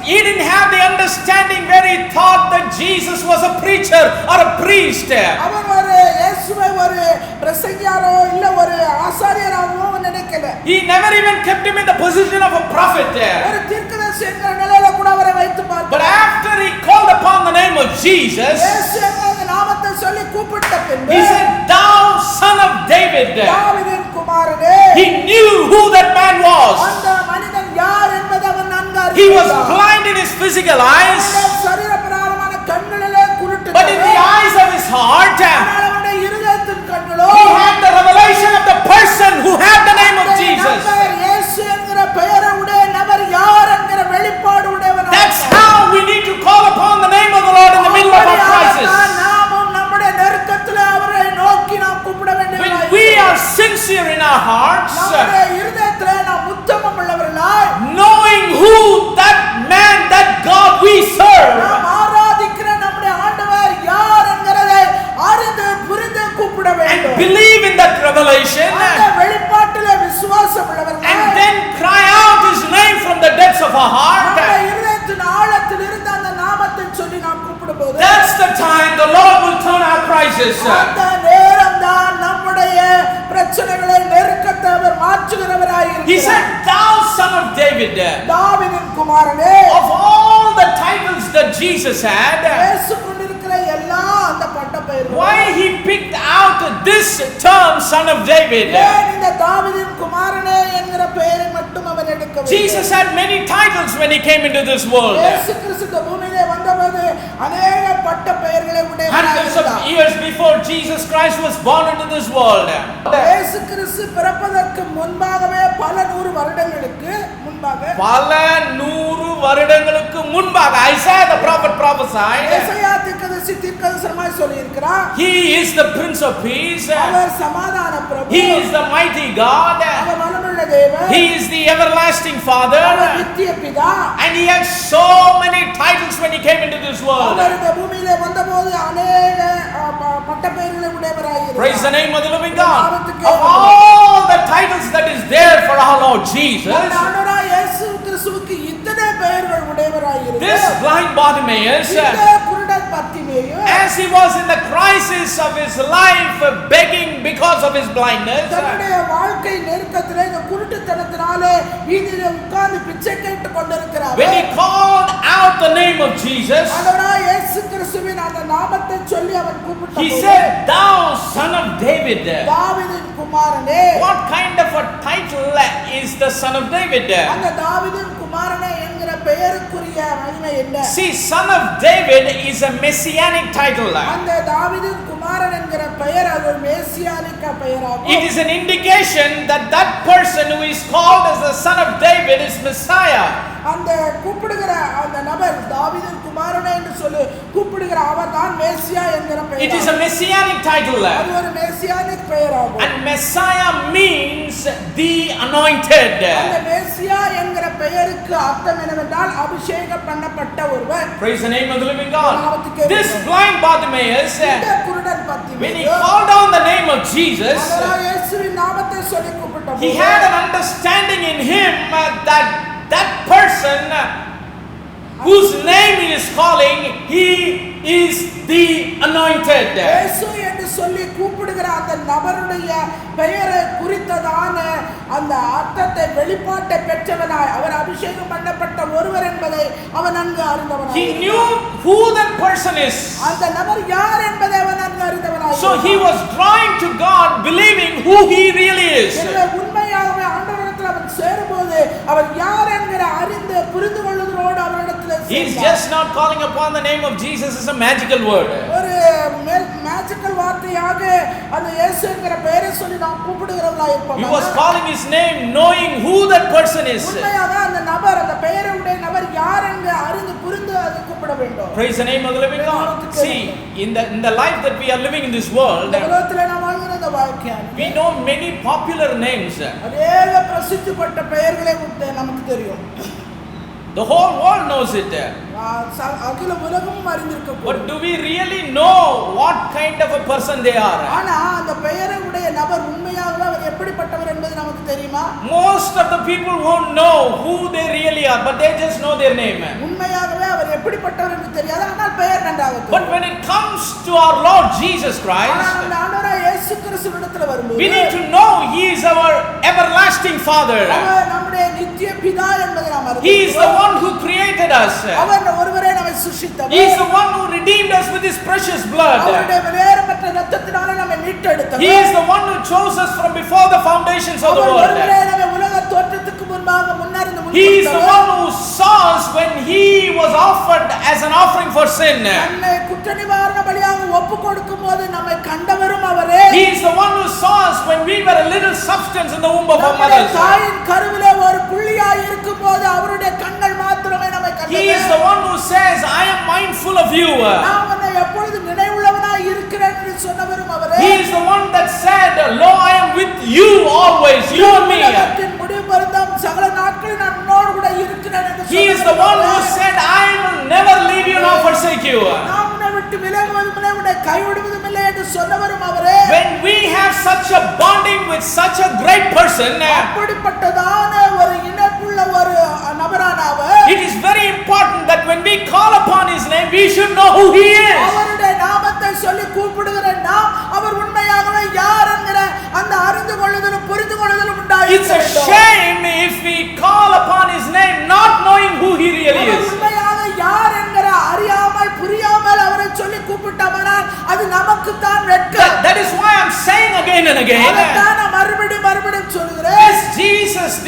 He didn't have the understanding where he thought that Jesus was a preacher or a priest. அவன் ஒரு இயேசுவை ஒரு பிரசங்கியாரோ இல்ல ஒரு ஆசாரியராகவோ நினைக்கல. He never even kept him in the position of a prophet. ஒரு தீர்க்கதரிசி என்கிற நிலையில கூட அவரை வைத்து பார்த்தார். But after he called upon the name of Jesus, இயேசு என்கிற நாமத்தை சொல்லி கூப்பிட்ட பின்பு he said, "Thou son of David." தாவீதின் குமாரனே. He knew who that man was. அந்த மனிதன் யார் என்பதை அவன் நன்கு He was அறிந்திருந்தான். blind in his physical eyes, அவனுடைய சரீரபிரகாரமான கண்களிலே குருட்டு. but in the eyes of his heart, ஆனால் அவனுடைய இருதயத்தின் கண்களோ he had the revelation of the person who had the name of Jesus. நபர் இயேசு என்கிற பெயரை உடைய நபர் யார் என்கிற வெளிப்பாடு உடையவனாக That's இருந்தான். how we need to call upon the name of the Lord in the middle of our crisis. நாமும் நம்முடைய நெருக்கத்திலே அவரை நோக்கி நாம் கூப்பிட When வேண்டியவர்களாய் we are sincere in our hearts, நம்முடைய இருதயத்திலே நாம் உத்தமம் உள்ளவர்களாய் knowing who that man, that God we serve, நாம் ஆராதிக்கிற நம்முடைய ஆண்டவர் யார் என்கிறதை அறிந்து புரிந்து கூப்பிட and வேண்டும். believe in that revelation, அந்த வெளிப்பாட்டிலே விசுவாசம் உள்ளவர்களாய் and then cry out his name from the depths of our நம்முடைய heart, இருதயத்தின் ஆழத்தில் இருந்து அந்த நாமத்தை சொல்லி நாம் கூப்பிடும்போது that's the time the Lord will turn our crisis. அந்த நேரம் தான் நம்முடைய பிரச்சனைகளை நெருக்கத்தை அவர் மாற்றுகிறவராய் He said, இருக்கிறார். "Thou son of David." தாவீதின் குமாரனே. Of all the titles that Jesus had, இயேசு கொண்டிருக்கிற எல்லா அந்த பட்டப்பெயர்களும் why he picked out this term, son of David? ஏன் இந்த தாவீதின் குமாரனே என்கிற பெயரை மட்டும் அவன் எடுக்கவில்லை? Jesus had many titles when he came into this world. இயேசு கிறிஸ்து இந்த பூமியிலே வந்தபோது அநேக பட்டப்பெயர்களை உடையவராய் Hundreds of இருந்தார். years before Jesus Christ was born into this world, இயேசு கிறிஸ்து பிறப்பதற்கு முன்பாகவே பல நூறு வருடங்களுக்கு முன்பாக பல நூறு வருடங்களுக்கு முன்பாக Isaiah the prophet prophesied, ஏசாயா தீர்க்கதரிசி தீர்க்கதரிசனமாய் சொல்லியிருக்கிறார். he is the Prince of Peace, அவர் சமாதான பிரபு. he is the mighty God, அவர் வல்லமையுள்ள தேவன். he is the everlasting Father, அவர் நித்திய பிதா. and he had so many titles when he came into this world. அவர் இந்த பூமியிலே வந்தபோது அநேக பட்டப்பெயர்களை உடையவராய் Praise the இருந்தார். name of the living God. Of all the titles that is there for our Lord Jesus, நம் ஆண்டவராய் இயேசு கிறிஸ்துவுக்கு இத்தனை பெயர்கள் உடையவராய் this இருந்தார். blind Bartimaeus, இந்த குருடன் பத்திமேயு as he was in the crisis of his life, begging because of his blindness, தன்னுடைய வாழ்க்கை நெருக்கத்திலே இந்த குருட்டுத்தனத்தினாலே வீதியிலே உட்கார்ந்து பிச்சை கேட்டுக் கொண்டிருக்கிறார். when he called out the name of Jesus, ஆண்டவராய் இயேசு கிறிஸ்துவின் அந்த நாமத்தை சொல்லி அவன் கூப்பிட்ட he போது, said, "Thou son of David." தாவீதின் குமாரனே. What kind of a title is the son of David? அந்த தாவீதின் குமாரனே என்கிற பெயருக்குரிய மகிமை என்ன? See, son of David is a messianic title. அந்த தாவீதின் குமாரன் என்கிற பெயர் அது ஒரு மேசியானிக்க பெயராகும். It is an indication that that person who is called as the son of David is Messiah. அந்த கூப்பிடுகிற அந்த நபர் தாவீதின் குமாரனே என்று சொல்லி கூப்பிடுகிற அவர் தான் மேசியா என்கிற பெயர். It is a messianic title. அது ஒரு மேசியானிக் பெயராகும். And Messiah means the anointed. அந்த மேசியா என்கிற பெயருக்கு அர்த்தம் என்னவென்றால் அபிஷேகம் பண்ணப்பட்ட ஒருவர். Praise the name of the living God. This blind Bartimaeus, இந்த குருடன் when he பத்திமேயு called on the name of Jesus, ஆண்டவராகிய இயேசுவின் நாமத்தை சொல்லி கூப்பிட்டபோது he had an understanding in him that that person whose name he is calling, he is the anointed. இயேசு என்று சொல்லி கூப்பிடுகிற அந்த நபருடைய பெயரை குறித்ததான அந்த அர்த்தத்தை வெளிப்பாட்டை பெற்றவனாய் அவர் அபிஷேகம் பண்ணப்பட்ட ஒருவர் என்பதை அவன் நன்கு அறிந்தவனாய் He knew who that person is. அந்த நபர் யார் என்பதை அவன் நன்கு அறிந்தவனாய் So he was drawing to God, believing who he really is. எனவே உண்மையாகவே ஆண்டவரிடத்தில் அவன் சேரும்போது அவர் யார் என்கிற அறிந்து புரிந்து கொள்வதோடு அவரிடத்தில் He is just not calling upon the name of Jesus as a magical word. ஒரு மேஜிக்கல் வார்த்தையாக அந்த இயேசு என்கிற பெயரை சொல்லி நாம் கூப்பிடுகிறவர்களாய் இருப்போம். He was calling his name knowing who that person is. உண்மையாக அந்த நபர் அந்த பெயருடைய நபர் யார் என்று அறிந்து புரிந்து அதை கூப்பிட வேண்டும். Praise the name of the living God. See, in the life that we are living in this world, இந்த உலகத்திலே நாம் வாழ்கிற இந்த வாழ்க்கையானது we know many popular names. அநேக பிரசித்தி பெற்ற பெயர்களை நமக்கு தெரியும். The whole world knows it. அகில உலகமும் அறிந்திருக்கும். But do we really know what kind of a person they are? ஆனா அந்த பெயரை உடைய நபர் உண்மையாகவே அவர் எப்படிப்பட்டவர் என்பது நமக்கு தெரியுமா? Most of the people won't know who they really are, but they just know their name. உண்மையாகவே அவர் எப்படிப்பட்டவர் என்று தெரியாது, ஆனால் பெயர் நன்றாக தெரியும். But when it comes to our Lord Jesus Christ, அந்த ஆண்டவராகிய இயேசு கிறிஸ்துவிடத்தில் வரும்போது we need to know he is our everlasting Father. அவர் நம்முடைய நித்திய பிதா என்பதை நாம் அறிந்து He is the one who created us. அவர் ஒருவரே நம்மை சிருஷ்டித்தவர். He is the one who redeemed us with his precious blood. அவருடைய விலையேறப்பட்ட இரத்தத்தினாலே நம்மை மீட்டெடுத்தவர். He is the one who chose us from before the foundations of the our world. ஒருவரே நம்மை உலக தோற்றத்துக்கு முன்பாக முன்னறிந்து He is the one who saw us when he was offered as an offering for sin. நம்மை குற்ற நிவாரண பலியாக ஒப்பு கொடுக்கும்போது நம்மை கண்டவரும் அவரே. He is the one who saw us when we were a little substance in the womb of our mothers. தாயின் கருவிலே ஒரு புள்ளியாய் இருக்கும்போது அவருடைய கண்கள் மாத்திரமே நம்மை கண்டது. He is the one who says, I am mindful of you. நான் உன்னை எப்பொழுது நினைவுள்ளவனாய் இருக்கிறேன் என்று சொன்னவரும் அவரே. He is the one that said, Lo, I am with you always, you and me. உலகத்தின் முடிவு பர்யந்தம் சகல நாட்களில் நான் உன்னோடு கூட இருக்கிறேன் என்று He is the one who said, I will never leave you nor forsake you. நான் உன்னை விட்டு விலகுவதும் இல்லை, உன்னை கைவிடுவதும் இல்லை என்று சொன்னவரும் அவரே. When we have such a bonding with such a great person, அப்படிப்பட்டதான ஒரு இணைப்புள்ள ஒரு நபரான அவர், it is very important that when we call upon his name, we should know who he is. அவருடைய நாமத்தை சொல்லி கூப்பிடுகிற நாம் அவர் உண்மையாகவே யார் என்கிற அந்த அறிந்து கொள்ளுதலும் புரிந்து கொள்ளுதலும் It's a shame if we call upon his name not knowing who he really is. உண்மையாக யார் என்கிற அறியாமல் புரியாமல் அவரை சொல்லி கூப்பிட்டோமானால் அது நமக்கு தான் வெட்கம். That is why I'm saying again and again, அதான் நான் மறுபடியும் சொல்கிறேன்.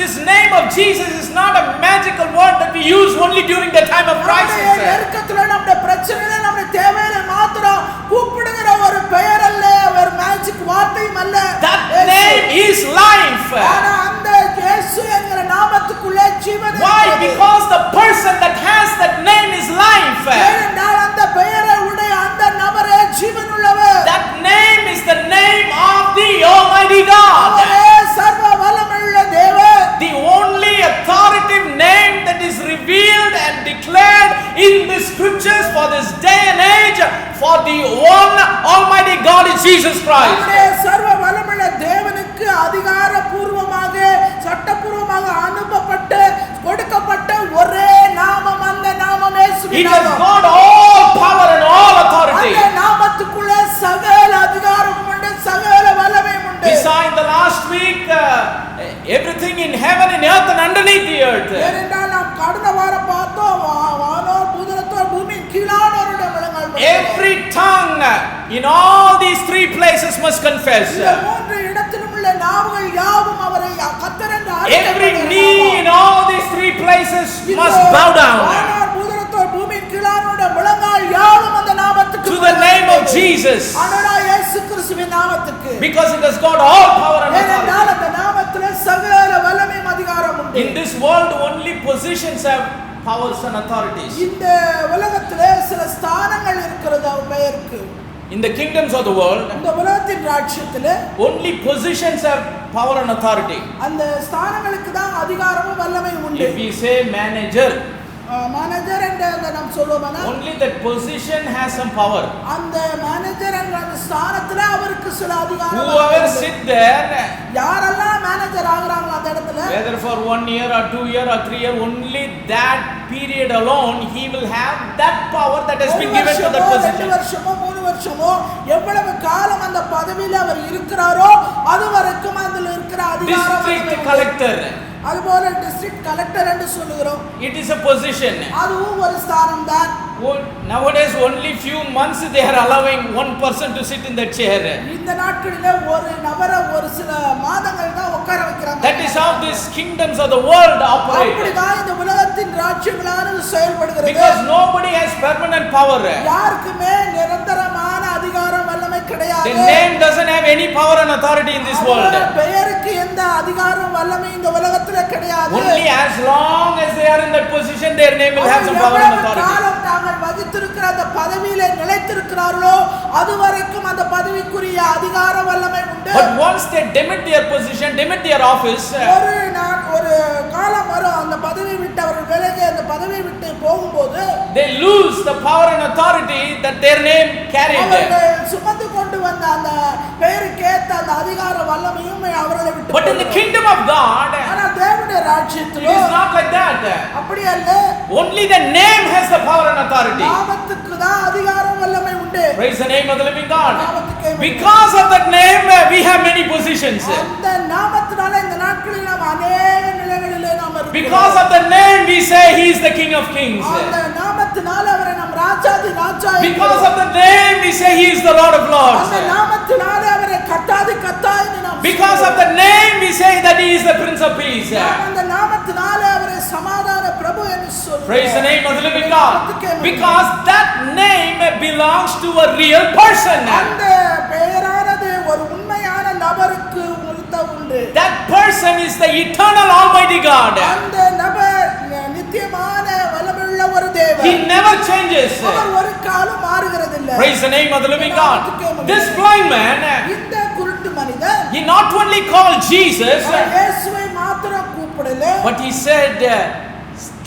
this name of Jesus is not a magical word that we use only during the time of crisis. நெருக்கத்துல நம்முடைய பிரச்சனையில நம்முடைய தேவையில மாத்திரம் கூப்பிடுகிற ஒரு பெயர் அல்ல, ஒரு மேஜிக் வார்த்தையும் அல்ல. That name is life. ஆனா அந்த இயேசு என்கிற நாமத்துக்குள்ளே ஜீவன். Why? Because the person that has that name is life. ஏனென்றால் அந்த பெயரை உடைய அந்த நபரே ஜீவன் உள்ளவர். That name is the name of the Almighty God. அவரே சர்வ வல்லமையுள்ள தேவன். The only authoritative name that is revealed and declared in the scriptures for this day and age for the one Almighty God is Jesus Christ. அவரே சர்வ வல்லமையுள்ள தேவனுக்கு அதிகாரபூர்வமாக சட்டபூர்வமாக அனுப்பப்பட்டு கொடுக்கப்பட்ட ஒரே நாமம் அந்த நாமம் இயேசுவின் It has நாமம். got all power and all authority. அந்த நாமத்துக்குள்ளே சகல அதிகாரமும் உண்டு, சகல வல்லமையும் உண்டு. We saw in the last week everything in heaven and earth and underneath the earth. ஏனென்றால் நாம் கடந்த வாரம் பார்த்தோம் வானோர் பூதலத்தோர் பூமியின் கீழானோருடைய முழங்கால் படியிலே. Every tongue in all these three places must confess. இந்த மூன்று இடத்திலும் உள்ள நாவுகள் யாவும் அவரை கர்த்தர் என்று Every அறிக்கையிடுகிற knee நாமம். in all these three places இந்த must bow down வானோர் பூதலத்தோர் பூமியின் கீழானோருடைய முழங்கால் யாவும் அந்த நாமத்துக்கு to the name of Jesus, ஆண்டவராகிய இயேசு கிறிஸ்துவின் நாமத்துக்கு. because it has got all power and ஏனென்றால் authority. அந்த நாமத்திலே சகல வல்லமையும் அதிகாரம் உண்டு. In this world only positions have powers and authorities. இந்த உலகத்திலே சில ஸ்தானங்கள் இருக்கிறது அவர் பெயருக்கு. In the kingdoms of the world இந்த உலகத்தின் ராஜ்யத்திலே only positions have power and authority. அந்த ஸ்தானங்களுக்கு தான் அதிகாரமும் வல்லமையும் உண்டு. If we say manager, manager என்று நாம் சொல்லுவோம்னா only that position has some power. அந்த மேனேஜர் என்ற அந்த ஸ்தானத்துல அவருக்கு சில அதிகாரம் Whoever sit there, யாரெல்லாம் மேனேஜர் ஆகுறாங்களோ அந்த இடத்துல, whether for 1 year or 2 year or 3 year, only that period alone he will have that power that has been given to that position. 2 வருஷமோ 3 வருஷமோ எவ்வளவு காலம் அந்த பதவியில அவர் இருக்கிறாரோ அது வரைக்கும் அதில் இருக்கிற அதிகாரம். District collector, அதுபோல டிஸ்ட்ரிக்ட் கலெக்டர் என்று சொல்லுகிறோம். it is a position. அதுவும் ஒரு ஸ்தானம் தான். Nowadays only few months they are allowing one person to sit in that chair. இந்த நாட்களிலே ஒரு நபரை ஒரு சில மாதங்கள் தான் உட்கார வைக்கிறாங்க. That is how these kingdoms of the world operate. அப்படிதான் இந்த உலகத்தின் ராஜ்யங்களானது செயல்படுகிறது. Because nobody has permanent power. யாருக்குமே நிரந்தரமான அதிகாரம் வல்லமை கிடையாது. The name doesn't have any power and authority in this world. பெயருக்கு எந்த அதிகாரம் வல்லமை இந்த உலகத்திலே கிடையாது. Only as long as they are in that position their name will have some power and authority. வகித்திருக்கிற அந்த பதவியிலே நிலைத்திருக்கிறார்களோ அது வரைக்கும் அந்த பதவிக்குரிய அதிகார வல்லமை உண்டு. But once they demit their position, demit their office, ஒரு காலம் வரும் அந்த பதவி விட்டு அவர்கள் விலகி அந்த பதவி விட்டு போகும்போது they lose the power and authority that their name carried. அவர்கள் சுமந்து கொண்டு வந்த அந்த பெயருக்கேற்ற அந்த அதிகார வல்லமையும் அவர்களை விட்டு. But in the kingdom of God, ஆனா தேவனுடைய ராஜ்யத்திலே it is not like that. அப்படி அல்ல. Only the name has the power and authority. நாமத்துக்கு தான் அதிகாரம் வல்லமை உண்டு. Praise the name of the living God. Because of that name we have many positions. அந்த நாமத்தினால இந்த நாட்களில் நாம் अनेक நிலைகளிலே நாம் இருக்கிறோம். Because of the name we say he is the King of Kings. அந்த நாமத்தினால அவரை நாம் ராஜாதி ராஜா. Because of the name we say he is the Lord of Lords. அந்த நாமத்தினால அவரை கர்த்தாதி கர்த்தா என்று நாம். Because of the name we say that he is the Prince of Peace. அந்த நாமத்தினால அவரை சமாதான பிரபு என்று சொல்லுகிறோம். Praise the name of the living God. Because that name belongs to a real person. அந்த பெயரானது ஒரு உண்மையான நபருக்கு உண்டு. That person is the eternal almighty God. அந்த நபர் நித்தியமான வல்லமையுள்ள ஒரு தேவன். He never changes. அவர் ஒரு காலம் மாறுகிறதில்லை. Praise the name of the living God. This blind man, இந்த குருட்டு மனிதன், he not only called Jesus, இயேசுவை மாத்திரம் கூப்பிடல, but he said,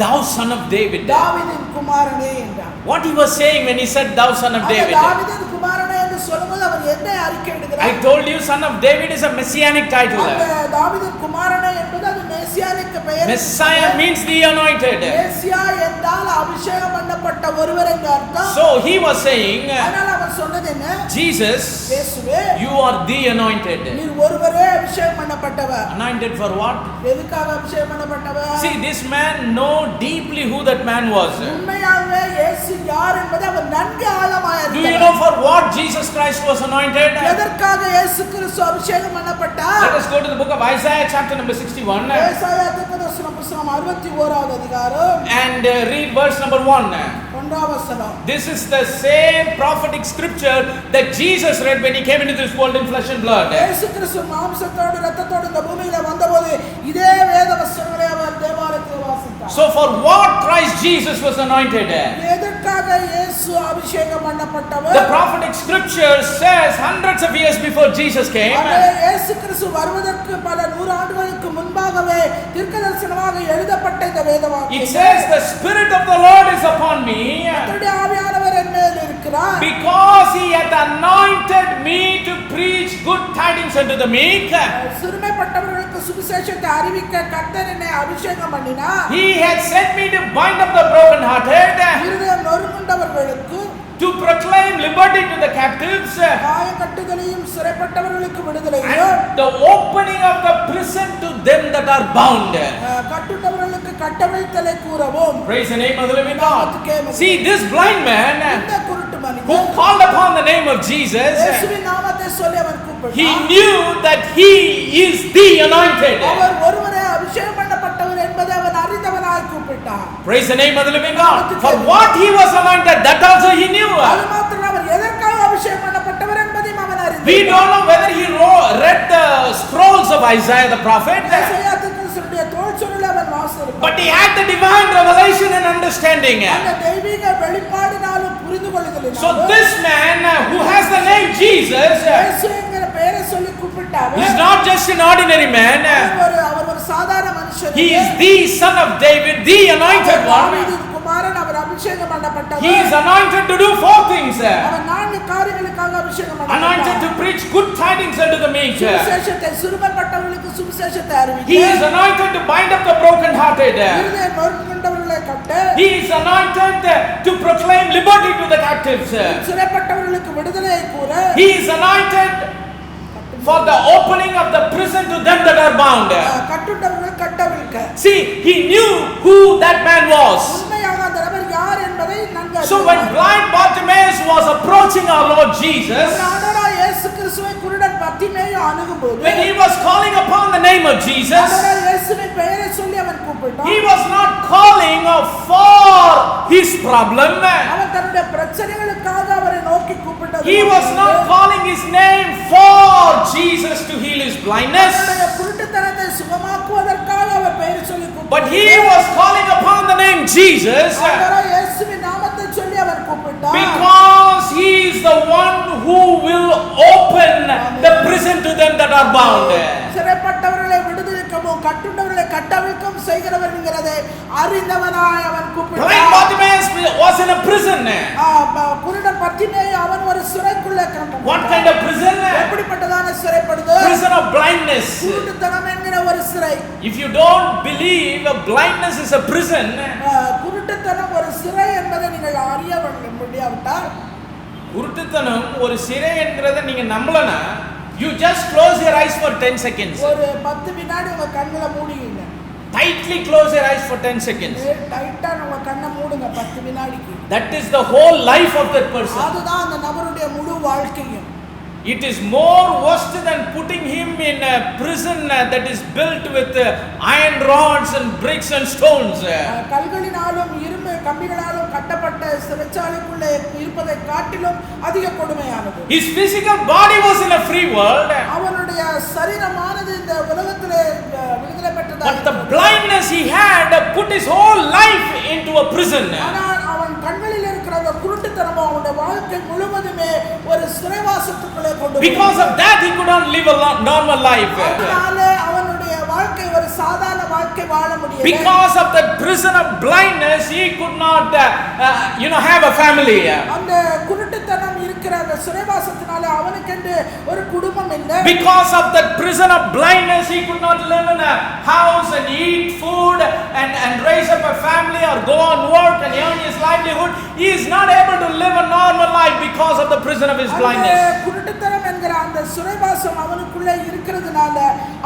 thou son of David. தாவீதின் குமாரனே என்றார். What he was saying when he said thou son of David? தாவீதின் குமாரனே என்று சொல்லும்போது அவர் என்ன அறிக்கையிடுகிறார்? I told you son of David is a messianic title. அந்த தாவீதின் குமாரனே என்பது அது மெசியானிக் பெயர். Messiah means the anointed. மெசியா என்றால் அபிஷேகம் பண்ணப்பட்ட ஒருவர் என்று அர்த்தம். So he was saying, அதனால அவர் சொன்னது என்ன? Jesus, இயேசுவே, you are the anointed. நீர் ஒருவரே அபிஷேகம் பண்ணப்பட்டவர். Anointed for what? எதுக்காக அபிஷேகம் பண்ணப்பட்டவர்? See, this man know deeply who that man was. உண்மையாகவே இயேசு யார் என்பதை அவர் நன்கு ஆழமாய் அறிந்தார். Do you know for what Jesus Christ was anointed? எதற்காக இயேசு கிறிஸ்து அபிஷேகம் பண்ணப்பட்டார்? Let us go to the book of Isaiah chapter number 61. ஏசாயா தீர்க்கதரிசன புத்தகம் 61வது அதிகாரம் And read verse number 1. 1வது வசனம். This is the same prophetic scripture that Jesus read when he came into this world in flesh and blood. இயேசு கிறிஸ்து மாம்சத்தோடு இரத்தத்தோடு இந்த பூமியில வந்தபோது இதே வேத வசனங்களை அவர் தேவாலயத்தில் வாசித்தார். So for what Christ Jesus was anointed? எதற்காக இயேசு அபிஷேகம் பண்ணப்பட்டவர்? The prophetic scripture says hundreds of years before Jesus came. இயேசு கிறிஸ்து வருவதற்கு பல நூறு ஆண்டுகளுக்கு முன்பாகவே தீர்க்கதரிசனமாக எழுதப்பட்ட இந்த வேத வாக்கியம். It says the spirit of the Lord is upon me. கர்த்தருடைய ஆவியானவர் என் மேல் இருக்கிறார். Because he hath anointed me to preach good tidings unto the meek. சிறுமைப்பட்டவர்களுக்கு சுவிசேஷத்தை அறிவிக்க கர்த்தர் என்னை அபிஷேகம் பண்ணினார். He hath sent me to bind up the brokenhearted. இருதயம் நொறுங்குண்டவர்களுக்கு to proclaim liberty to the captives. காயக்கட்டுகளையும் சிறைப்பட்டவர்களுக்கு விடுதலையும். And the opening of the prison to them that are bound. கட்டுண்டவர்களுக்கு கட்டவிழ்த்தலை கூறவும். Praise the name of the living God. See, this blind man இந்த குருட்டு மனிதன் who called upon the name of Jesus, இயேசுவின் நாமத்தை சொல்லி அவன் கூப்பிட்டான். he knew that he is the anointed. அவர் ஒருவரே அபிஷேகம் பண்ணப்பட்டவர் என்பதை அவன் அறிந்தவனாய் கூப்பிட்டான். Praise the name of the living God. For what he was anointed, that also he knew. அது மாத்திரம் அவர் எதற்காக அபிஷேகம் பண்ணப்பட்டவர் என்பதையும் அவன் அறிந்தார். We don't know whether he read the scrolls of Isaiah the prophet. ஏசாயா தீர்க்கதரிசியுடைய தோல்சுருளை அவன் வாசித்தார். But he had the divine revelation and understanding. அந்த தெய்வீக வெளிப்பாடினாலும் புரிந்து கொள்ளுதலினாலும். So this man who has the name Jesus, இயேசு என்கிற பெயரை சொல்லி கூப்பிட்டார். he is not just an ordinary man. அவர் ஒரு சாதாரண மனுஷன். He is the son of David, the anointed one. தாவீதின் குமாரன், அவர் அபிஷேகம் பண்ணப்பட்டவர். He is anointed to do 4 things. அவர் 4 காரியங்களுக்காக அபிஷேகம் பண்ணப்பட்டார். Anointed to preach good tidings unto the meek. சுவிசேஷத்தை சிறுமைப்பட்டவர்களுக்கு சுவிசேஷத்தை அறிவிக்க. He is anointed to bind up the broken hearted. இருதயம் நொறுங்குண்டவர்களை கட்ட. He is anointed to proclaim liberty to the captives. சிறைப்பட்டவர்களுக்கு விடுதலையை கூற. He is anointed for the opening of the prison to them that are bound. கட்டுண்டவர்களை கட்டவிழ்க்க. See, he knew who that man was. உண்மையாக அந்த நபர் யார் என்பதை நன்கு அறிந்தார். So when blind Bartimaeus was approaching our Lord Jesus, ஆண்டவராய் இயேசு கிறிஸ்துவை குருடன் பர்த்திமேயு அணுகும்போது, when he was calling upon the name of Jesus, ஆண்டவராய் இயேசுவின் பெயரை சொல்லி அவன் கூப்பிட்டான். he was not calling for his problem. அவன் தன்னுடைய பிரச்சனைகளுக்காக அவரை நோக்கி கூப்பிட்டது. He was not calling his name for Jesus to heal his blindness. அவனுடைய குருட்டுத்தனத்தை சுகமாக்குவதற்காக அவர் பெயரை சொல்லி கூப்பிட்டார். But he was calling upon the name Jesus ஆண்டவராய் இயேசுவின் நாமத்தை சொல்லி அவர் கூப்பிட்டார். because he is the one who will open the prison to them that are bound. சிறைப்பட்டவர்களை விடுதலைக்கவும் கட்டுண்டவர்களை கட்டவிழ்க்கவும் செய்கிறவர் என்கிறதை அறிந்தவனாய் அவன் Blind கூப்பிட்டான். Bartimaeus was in a prison. குருடன் பர்த்திமேயு அவன் ஒரு சிறைக்குள்ளே கிடந்தான். What kind of prison? எப்படிப்பட்டதான சிறைப்படுதல்? Prison of blindness. குருட்டுத்தனம் என்கிற ஒரு சிறை. If you don't believe blindness is a prison, குருட்டுத்தனம் ஒரு சிறை என்பதை நீங்கள் அறிய முடியாவிட்டால், குருட்டுத்தனம் ஒரு சிறை என்கிறத நீங்க நம்பலனா, you just close your eyes for 10 seconds. ஒரு 10 வினாடி உங்க கண்களை மூடுவீங்க. Tightly close your eyes for 10 seconds. டைட்டா உங்க கண்ணை மூடுங்க 10 வினாடிக்கு. That is the whole life of that person. அதுதான் அந்த நபருடைய முழு வாழ்க்கையும். It is more worse than putting him in a prison that is built with iron rods and bricks and stones. கல்களினாலும் இரும்பு கம்பிகளாலும் கட்டப்பட்ட சிறைச்சாலைக்குள்ளே இருப்பதை காட்டிலும் அதிக கொடுமையானது. His physical body was in a free world. அவனுடைய சரீரமானது இந்த உலகத்திலே விடுதலை பெற்றதா. But the blindness he had put his whole life into a prison. ஆனால் அவன் கண்களில் இருக்கிற அந்த குருட்டுத்தனமோ அவனுடைய வாழ்க்கை முழுவதுமே ஒரு சிறைவாசத்துக்குள்ளே கொண்டு போய். Because of that he could not live a normal life. அதனால அவனுடைய வாழ்க்கை ஒரு சாதாரண வாழ்க்கை வாழ முடியல. Because of the prison of blindness he could not have a family. அந்த குருட்டுத்தனம் இருக்கிற அந்த சிறைவாசத்தினால அவனுக்கு ஒரு குடும்பம் இல்லை. Because of that prison of blindness he could not live in a house and eat food and raise up a family or go on work and earn his livelihood. He is not able to live a normal life because of the prison of his blindness. குருட்டுத்தனம் என்கிற அந்த சிறைவாசம் அவனுக்குள்ளே இருக்கிறதுனால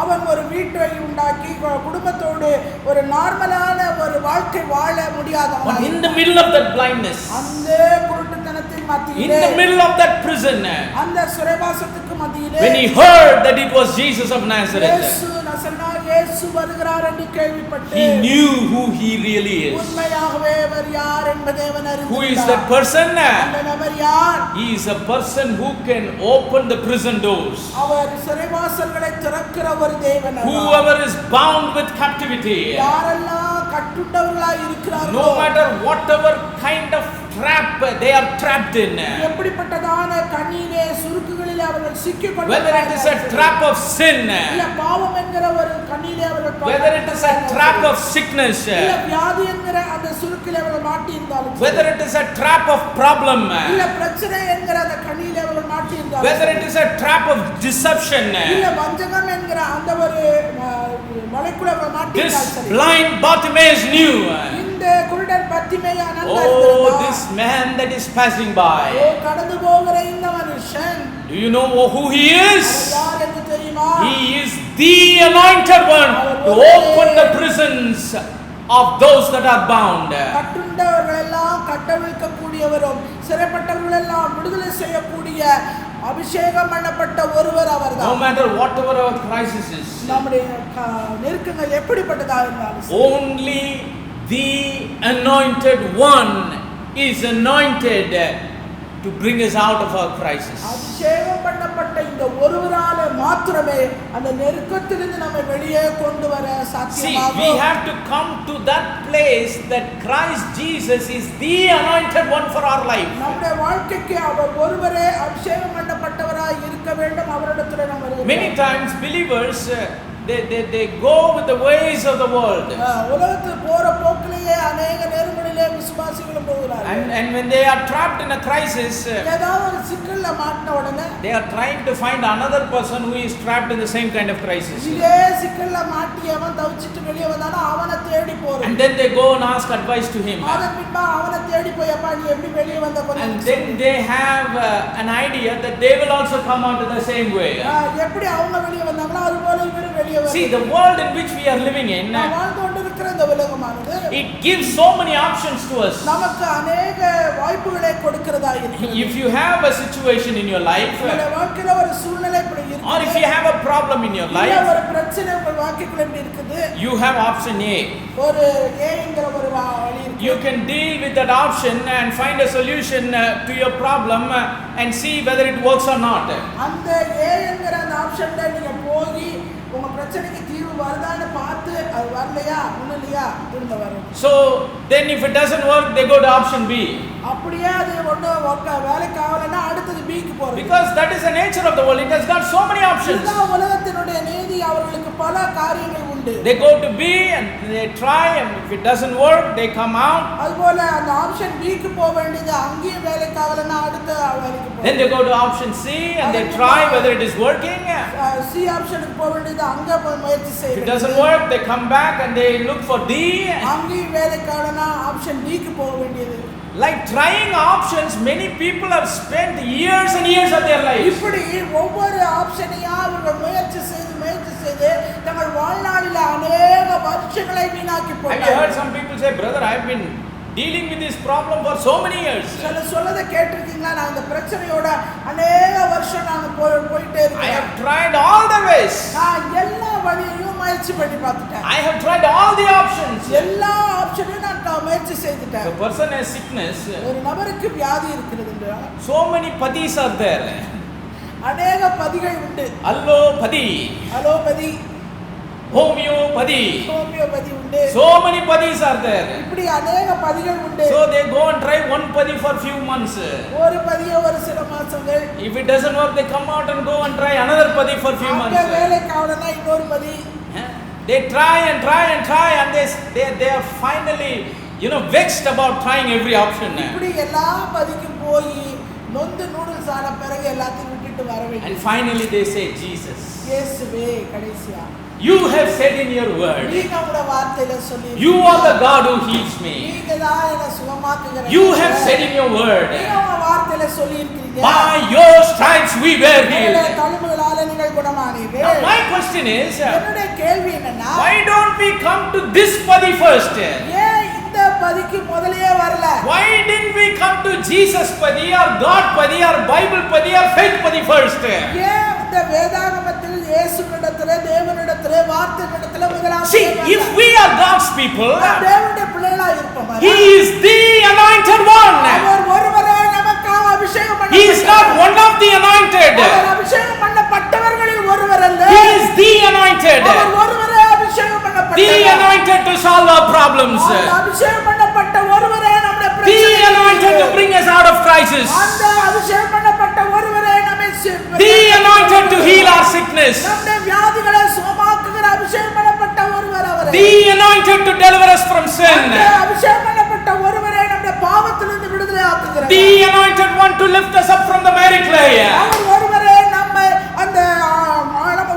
அவன் ஒரு வீட்டை உண்டாக்கி குடும்பத்தோடு ஒரு நார்மலான ஒரு வாழ்க்கை வாழ முடியாதவன். But in the middle of that blindness, அந்த குருட்டுத்தனத்தின் மத்தியிலே, in the middle of that prison, அந்த சிறைவாசத்துக்கு மத்தியிலே, when he heard that it was Jesus of Nazareth, இயேசு நசரேயனான இயேசு வருகிறார் என்று கேள்விப்பட்டு, he knew who he really is. உண்மையாகவே அவர் யார் என்பதை அவன் அறிந்தார். Who is that person? அந்த நபர் யார்? He is a person who can open the prison doors. அவர் சிறைவாசல்களை திறக்கிற ஒரு தேவன். Whoever is bound with captivity, யாரெல்லாம் கட்டுண்டவர்களாய் இருக்கிறார்களோ, no matter whatever kind of trap they are trapped in, எப்படிப்பட்டதான கண்ணியிலே சுருக்குகளிலே அவர்கள் சிக்கிக்கொண்டு, whether it is a trap of sin, இல்ல பாவம் என்கிற ஒரு கண்ணியிலே அவர்கள், whether it is a trap of sickness, இல்ல வியாதி என்கிற அந்த சுருக்கிலே அவர்கள் மாட்டி இருந்தாலும், whether it is a trap of problem, இல்ல பிரச்சனை என்கிற அந்த கண்ணியிலே அவர்கள் மாட்டி இருந்தாலும், whether it is a trap of deception, இல்ல வஞ்சகம் என்கிற அந்த ஒரு வலைக்குள்ள அவர்கள் மாட்டி this இருந்தாலும், blind Bartimaeus knew, இந்த குருடன் Bartimaeus oh, this man that is passing by, கடந்து போகிற இந்த மனுஷன், do you know who he is? யார் என்று தெரியுமா? He is the anointed one to open the prisons of those that are bound. கட்டுண்டவர்கள் எல்லாம் கட்டவிழ்க்க கூடியவரும் சிறைப்பட்டவர்கள் எல்லாம் விடுதலை செய்யக்கூடிய அபிஷேகம் பண்ணப்பட்ட ஒருவர் அவர்தான். No matter whatever our crisis is, நம்முடைய நெருக்கங்கள் எப்படிப்பட்டதா இருந்தாலும், only the anointed one is anointed to bring us out of our crisis. அபிஷேகம் பண்ணப்பட்ட இந்த ஒருவரால மாத்திரமே அந்த நெருக்கத்திலிருந்து நம்மை வெளியே கொண்டு வர சாத்தியமாகும். See, we have to come to that place that Christ Jesus is the anointed one for our life. நம்முடைய வாழ்க்கைக்கு அவர் ஒருவரே அபிஷேகம் பண்ணப்பட்டவராய் இருக்க வேண்டும். அவரிடத்தில் நாம் வருகிறோம். Many times believers they go with the ways of the world. உலகத்து போற போக்கிலேயே அநேக நேரங்களிலே விசுவாசிகளும் போகிறார்கள். And when they are trapped in a crisis, ஏதாவது ஒரு சிக்கல்ல மாட்டின உடனே they are trying to find another person who is trapped in the same kind of crisis. இதே சிக்கல்ல மாட்டியவன் தவிச்சிட்டு வெளியே வந்தானா அவனை தேடி போறான். And then they go and ask advice to him. அதன் பின்பு அவனை தேடி போய் அப்பா நீ எப்படி வெளியே வந்த போற? And then they have an idea that they will also come out in the same way. எப்படி அவங்க வெளியே வந்தாங்களோ அதுபோல இவரும் வெளியே வர. See, the world in which we are living in, வாழ்ந்து கொண்டிருக்கிற இந்த உலகமானது it gives so many options to us. நமக்கு अनेक வாய்ப்புகளை கொடுக்கிறதா இருக்கு. If you have a situation in your life, உங்க வாழ்க்கையில ஒரு சூழ்நிலை இப்படி இருக்கு, or if you have a problem in your life, ஒரு பிரச்சனை உங்க வாழ்க்கைக்குள்ள இப்படி இருக்குது, you have option A. ஒரு ஏங்கிற ஒரு வழி இருக்கு. You can deal with that option and find a solution to your problem and see whether it works or not. அந்த ஏங்கிற அந்த ஆப்ஷன்ல நீங்க போய் உங்க பிரச்சனைக்கு தீர்வு வருதான்னு பார்த்து அது வரலையா முன்னலையா திரும்ப வரும். So then if it doesn't work, they go to option B. அப்படியே அது ஒண்ணு வேலைக்கு ஆகலன்னா அடுத்தது B க்கு போறது. Because that is the nature of the world. It has got so many options. இந்த உலகத்தினுடைய நீதி அவர்களுக்கு பல காரியங்கள் உண்டு. They go to B and they try, and if it doesn't work, they come out. அதுபோல அந்த ஆப்ஷன் B க்கு போக வேண்டியது அங்கேயும் வேலைக்கு ஆகலன்னா அடுத்த வேலைக்கு போறது. Then they go to option C and they try whether it is working. C ஆப்ஷனுக்கு போக வேண்டியது அங்க போய் முயற்சி செய்யறது. If it doesn't work, they come back and they look for D. அங்கேயும் வேலைக்கு ஆகலன்னா ஆப்ஷன் D க்கு போக வேண்டியது. Like trying options, many people have spent years and years of their life. இப்படி ஒவ்வொரு ஆப்ஷனையும் அவர்கள் முயற்சி செய்து தங்கள் வாழ்நாளில் अनेक வருஷங்களை வீணாக்கி போட்டார்கள். Have you heard some people say, brother, I have been dealing with this problem for so many years. சில சொல்லத கேட்டிருக்கீங்களா? நான் இந்த பிரச்சனையோட अनेक வருஷம் நான் போயிட்டே இருக்கேன். I have tried all the ways. நான் எல்லா வழியையும் முயற்சி பண்ணி பார்த்துட்டேன். I have tried all the options. எல்லா ஆப்ஷனையும் நான் முயற்சி செய்துட்டேன். The person has sickness. ஒரு நபருக்கு வியாதி இருக்கிறது என்றால் So many padis are there. अनेक பதிகள் உண்டு. Allopathy, அலோபதி, homeopathy, ஹோமியோபதி உண்டு. so many padis are there. இப்படி अनेक பதிகள் உண்டு. So they go and try one padi for few months. ஒரு பதிய ஒரு சில மாசங்கள். If it doesn't work, they come out and go and try another padi for few months. அங்க வேலைக்கு ஆகலன்னா இன்னொரு பதி. They try and they are finally, vexed about trying every option. இப்படி எல்லா பதிக்கும் போய் நொந்து நூடுல்ஸ் ஆன பிறகு எல்லாத்தையும் விட்டுட்டு வர வேண்டும். And finally they say, Jesus, இயேசுவே கடைசியா you have said in your word, நீங்க உங்க வார்த்தையில சொல்லி, you are the God who heals me. நீங்க தான் என்ன சுகமாக்குகிறீங்க. You have said in your word, நீங்க உங்க வார்த்தையில சொல்லி இருக்கீங்க, by your stripes we were healed. தழும்புகளால நீங்கள் குணமானீர்கள். Now my question is, என்னுடைய கேள்வி என்னன்னா, why don't we come to this padi first? ஏன் இந்த பதிக்கு முதல்லயே வரல? Why didn't we come to Jesus padi or God padi or Bible padi or faith padi first? ஏன் இந்த வேதாகமத்தில் இயேசுவிடத்திலே தேவனிடத்திலே வார்த்தையிடத்திலே முதலாவது See, if we are God's people, தேவனுடைய பிள்ளைகளா இருப்போம். He is the anointed one. அவர் ஒருவரே நமக்காக அபிஷேகம் He is not one of the anointed. அவர் அபிஷேகம் பண்ணப்பட்டவர்களில் ஒருவர் அல்ல. He is the anointed. அவர் ஒருவரே அபிஷேகம் The பண்ணப்பட்டவர். anointed to solve our problems. அந்த அபிஷேகம் பண்ணப்பட்ட ஒருவரே நம்முடைய The பிரச்சனைகளை anointed to bring us out of crisis. அந்த அபிஷேகம் பண்ணப்பட்ட ஒருவரே நம்மை The anointed to heal our sickness. நம்முடைய வியாதிகளை சுகமாக்குகிற அபிஷேகம் பண்ணப்பட்ட ஒருவர் அவரே. The anointed to deliver us from sin. அந்த அபிஷேகம் பண்ணப்பட்ட ஒருவரே நம்முடைய பாவத்திலிருந்து விடுதலை ஆக்குகிறார். The anointed one to lift us up from the miry clay. அவர் ஒருவரே நம்மை அந்த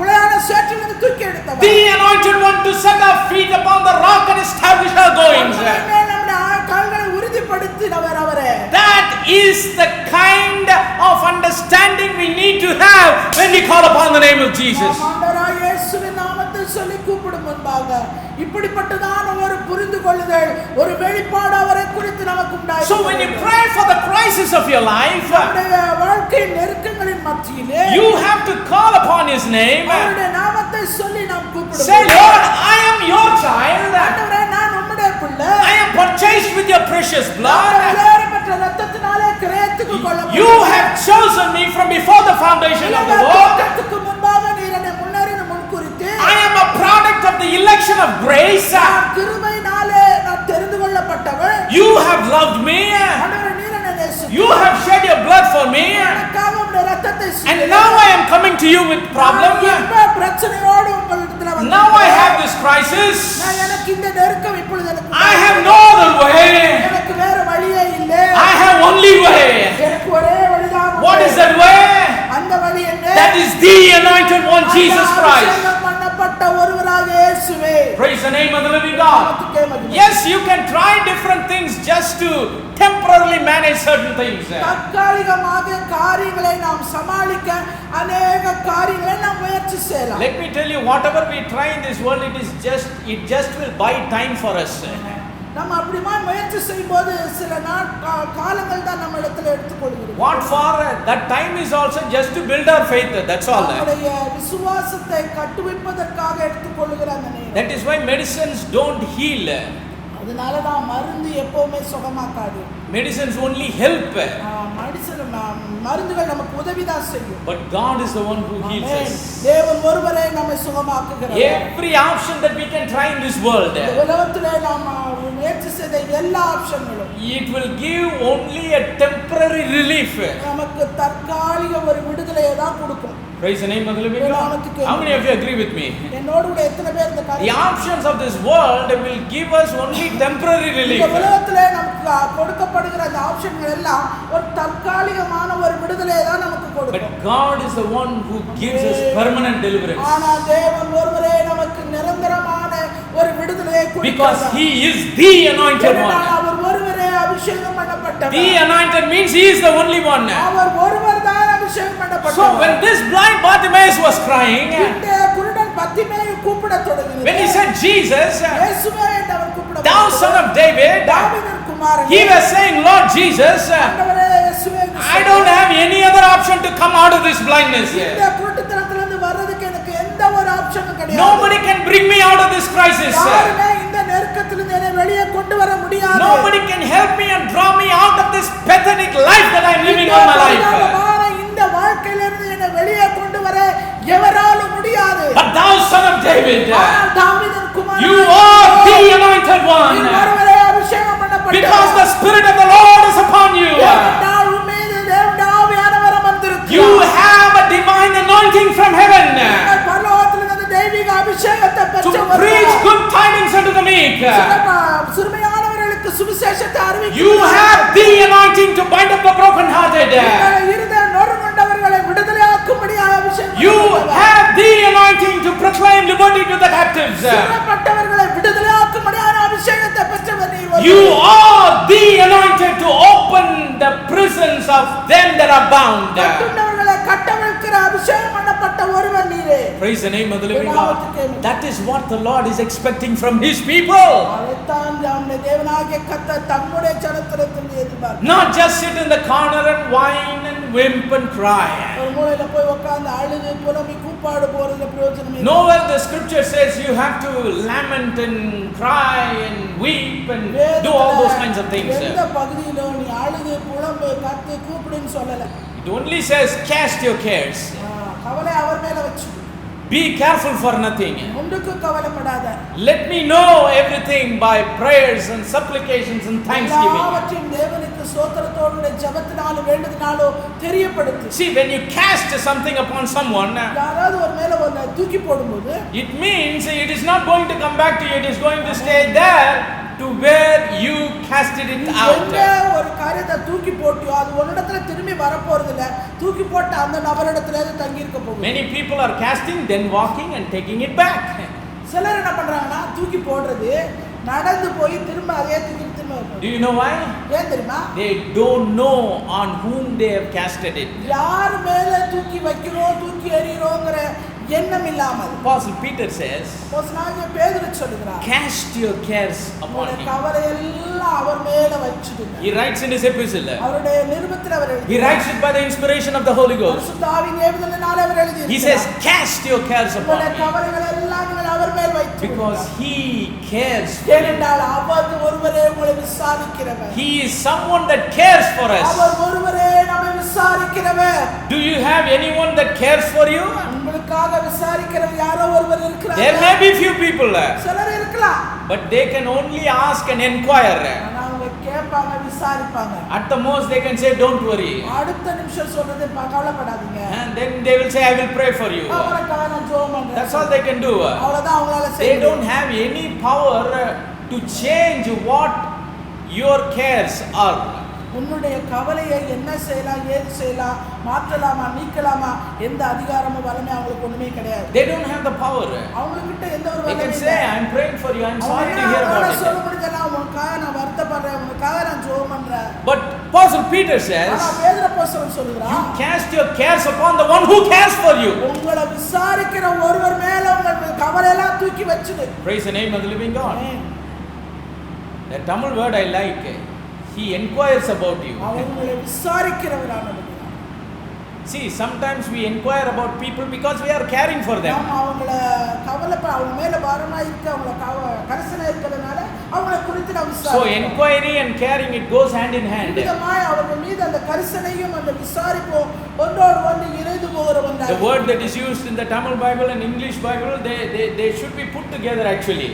உளையான சேற்றிலிருந்து தூக்கி எடுத்தவர். The anointed one to set our feet upon the rock and establish our goings. நம்முடைய கால்களை உறுதிப்படுத்தினவர் அவரே. That is the kind of understanding we need to have when we call upon the name of Jesus. ஆண்டவராகிய இயேசுவின் நாமத்தை சொல்லி கூப்பிடும் முன்பாக இப்படிப்பட்டதான ஒரு புரிந்து கொள்ளுதல், ஒரு வெளிப்பாடு அவரை குறித்து நமக்கு உண்டாயிற்று. So when you pray for the crisis of your life, நம்முடைய வாழ்க்கை நெருக்கங்களின் மத்தியிலே you have to call upon His name. அவருடைய நாமத்தை சொல்லி நாம் கூப்பிடுவோம். Say, Lord, I am your child. ஆண்டவரே, நான் உம்முடைய பிள்ளை. I am purchased with your precious blood. விலையேறப்பட்ட இரத்தத்தினாலே கிரயத்துக்கு கொள்ளப்பட்டேன். You have chosen me from before the foundation of the world. உலகத்துக்கு முன்பாக நீர் என்னை முன்னறிந்து முன்குறித்து, I am a product of the election of grace. கிருபையினாலே நான் தெரிந்து கொள்ளப்பட்டவன். You have loved me. ஆண்டவரே, நீர் என்னை நேசித்தீர். You have shed your blood for me. எனக்காக உம்முடைய இரத்தத்தை And சிந்தினீர். now I am coming to you with problem. இப்ப பிரச்சனையோடு உங்களிடத்தில் வந்து Now I have this crisis. எனக்கு இந்த நெருக்கம் இப்பொழுது எனக்கு I have no other way. எனக்கு வேற வழியே இல்லை. I have only way. எனக்கு ஒரே வழிதான் உண்டு. What is that way? அந்த வழி என்ன? That is the anointed one, Jesus Christ. அபிஷேகம் பண்ணப்பட்ட ஒருவராக இயேசுவே. Praise the name of the living God. Yes, you can try different things just to temporarily manage certain things. தற்காலிகமாக காரியங்களை நாம் சமாளிக்க அநேக காரியங்களை நாம் முயற்சி செய்யலாம். Let me tell you, whatever we try in this world, it just will buy time for us. நம்ம அப்படிமா முயற்சி செய்யும்போது சில காலங்கள் தான் நம்ம இடத்துல எடுத்துக்கொள்கிறது. What for? That time is also just to build our faith. That's all. நம்முடைய விசுவாசத்தை கட்டுவிப்பதற்காக எடுத்துக்கொள்கிற அந்த நேரம். That is why medicines don't heal. அதனால தான் மருந்து எப்பவுமே சுகமாக்காது. Medicines only help. மருந்துகள் நமக்கு உதவிதான் செய்யும். But God is the one who heals us. தேவன் ஒருவரே நம்மை சுகமாக்குகிறார். Every option that we can try in this world, உலகத்திலே நாம் முயற்சி செய்த எல்லா ஆப்ஷன்களும், it will give only a temporary relief. நமக்கு தற்காலிக ஒரு விடுதலையை தான் கொடுக்கும். Praise the name of the living God. How many of you agree with me? என்னோடு கூட எத்தனை பேர் இந்த The options of this world will give us only temporary relief. இந்த உலகத்திலே நமக்கு கொடுக்கப்படுகிற அந்த ஆப்ஷன்கள் எல்லாம் ஒரு தற்காலிகமான ஒரு விடுதலையை தான் நமக்கு கொடுக்கும். But God is the one who gives us permanent deliverance. ஆனால் தேவன் ஒருவரே நமக்கு நிரந்தரமான ஒரு விடுதலையை கொடுக்கிறார். Because he is the anointed one. அவர் ஒருவரே அபிஷேகம் பண்ணப்பட்டவர். The anointed means he is the only one. அவர் ஒருவர் தான் அபிஷேகம் பண்ணப்பட்டவர். So when this blind Bartimaeus was crying, இந்த குருடன் பத்திமேயு கூப்பிடத் தொடங்கினார். when he said, Jesus, இயேசுவே என்று அவர் கூப்பிட்டார். thou son of David, தாவீதின் குமாரனே, he was saying, Lord Jesus, ஆண்டவரே இயேசுவே, I don't have any other option to come out of this blindness. இந்த குருட்டுத்தனத்திலிருந்து வர்றதுக்கு எனக்கு எந்த ஒரு ஆப்ஷனும் கிடையாது. Nobody can bring me out of this crisis. யாருமே இந்த நெருக்கத்திலிருந்து என்னை வெளியே கொண்டு வர முடியாது. Nobody can help me and draw me out of this pathetic life that I am living all my life. இந்த வாழ்க்கையிலிருந்து என்னை வெளியே கொண்டு வர எவராலும் முடியாது. But thou son of David, தாவீதின் குமாரனே, you are the anointed one. நீ ஒருவரே அபிஷேகம் பண்ணப்பட்டவர். Because the Spirit of the Lord is upon you. You have a divine anointing from heaven to preach good tidings unto the meek. You have the anointing to bind up the brokenhearted. You have the anointing to proclaim liberty to the captives. You are the anointed to open the prisons of them that are bound. Praise the name of the living God. That is what the Lord is expecting from his people. Not just sit in the corner and whine and wimp and cry. Nowhere the scripture says you have to lament and cry and weep and do all those kinds of things. It only says cast your cares. Be careful for nothing. Let me know everything by prayers and supplications and thanksgiving. See, when you cast something upon someone, it means it is not going to come back to you. It is going to stay there to where you casted it out. ஒரு காரியத்தை தூக்கி போட்டியோ அது ஒன்னிடத்துல திரும்பி வர போறது இல்ல. தூக்கி போட்ட அந்த நபரிடத்திலே அது தங்கி இருக்க போகுது. Many people are casting, then walking and taking it back. சிலர் என்ன பண்றாங்கன்னா தூக்கி போடுறது, நடந்து போய் திரும்ப அதே தூக்கி திரும்ப. Do you know why? ஏன் தெரியுமா? They don't know on whom they have casted it. யார் மேல தூக்கி வைக்கிறோம், தூக்கி எறிறோம்ங்கற எண்ணம் இல்லாமல். Apostle Peter says, அப்போஸ்தலனாகிய பேதுரு சொல்கிறார், cast your cares upon him. கவலை எல்லாம் அவர் மேல வச்சிடுங்க. He writes in his epistle. அவருடைய நிருபத்தில் அவர் எழுதினார். He writes it by the inspiration of the Holy Ghost. பரிசுத்த ஆவியின் ஏவுதலினாலே அவர் எழுதினார். He says, cast your cares upon him. கவலைகள் எல்லாம் நீங்கள் அவர் மேல் வைத்து. Because he cares. ஏனென்றால் அவர் ஒருவரே உங்களை விசாரிக்கிறவர். He is someone that cares for us. அவர் ஒருவரே நம்மை விசாரிக்கிறவர். Do you have anyone that cares for you? உங்களுக்காக விசாரிக்கிறவர் யாரோ ஒருவர் இருக்கிறார். There may be few people, சிலர் இருக்கலாம். but they can only ask and inquire. ஆனா அவங்க கேட்பாங்க, விசாரிப்பாங்க. At the most they can say, don't worry. அடுத்த நிமிஷம் சொல்றது கவலைப்படாதீங்க. And then they will say, I will pray for you. அவங்களுக்காக நான் ஜெபம் பண்றேன். That's all they can do. அவ்வளவுதான் அவங்களால செய்ய. They don't have any power to change what your cares are. உன்னுடைய கவலையை என்ன செய்யலாம், ஏது செய்யலாம், மாற்றலாமா, நீக்கலாமா, எந்த அதிகாரமும் வல்லமை அவங்களுக்கு ஒண்ணுமே கிடையாது. They don't have the power. அவங்ககிட்ட எந்த ஒரு They வல்லமையும் can இல்லை. say, I'm praying for you, I'm sorry to hear about சொல்ல it. முடியல, உனக்காக நான் வருத்தப்படுறேன், உனக்காக நான் ஜெபம் பண்றேன். But Apostle Peter says, ஆனா பேதுரு அப்போஸ்தலன் சொல்றான், you cast your cares upon the one who cares for you. உங்களை விசாரிக்கிற ஒருவர் மேல உங்கள் கவலை எல்லாம் தூக்கி வச்சிடு. Praise the name of the living God. The Tamil word I like. He inquires about you. அவங்களை விசாரிக்கிறவரானவர். See, sometimes we inquire about people because we are caring for them. நாம அவங்கள கவலைப்பட, அவங்க மேல பாரமா இருக்க, அவங்கள கரிசனை இருக்கிறதுனால அவங்கள குறித்து நாம் விசாரிக்கிறோம். So inquiry and caring, it goes hand in hand. விதமாய் அவர்கள் மீது அந்த கரிசனையும் அந்த விசாரிப்பும் ஒன்றோடு ஒன்று இணைந்து போகிற ஒன்றாக. The word that is used in the Tamil Bible and English Bible, they should be put together actually.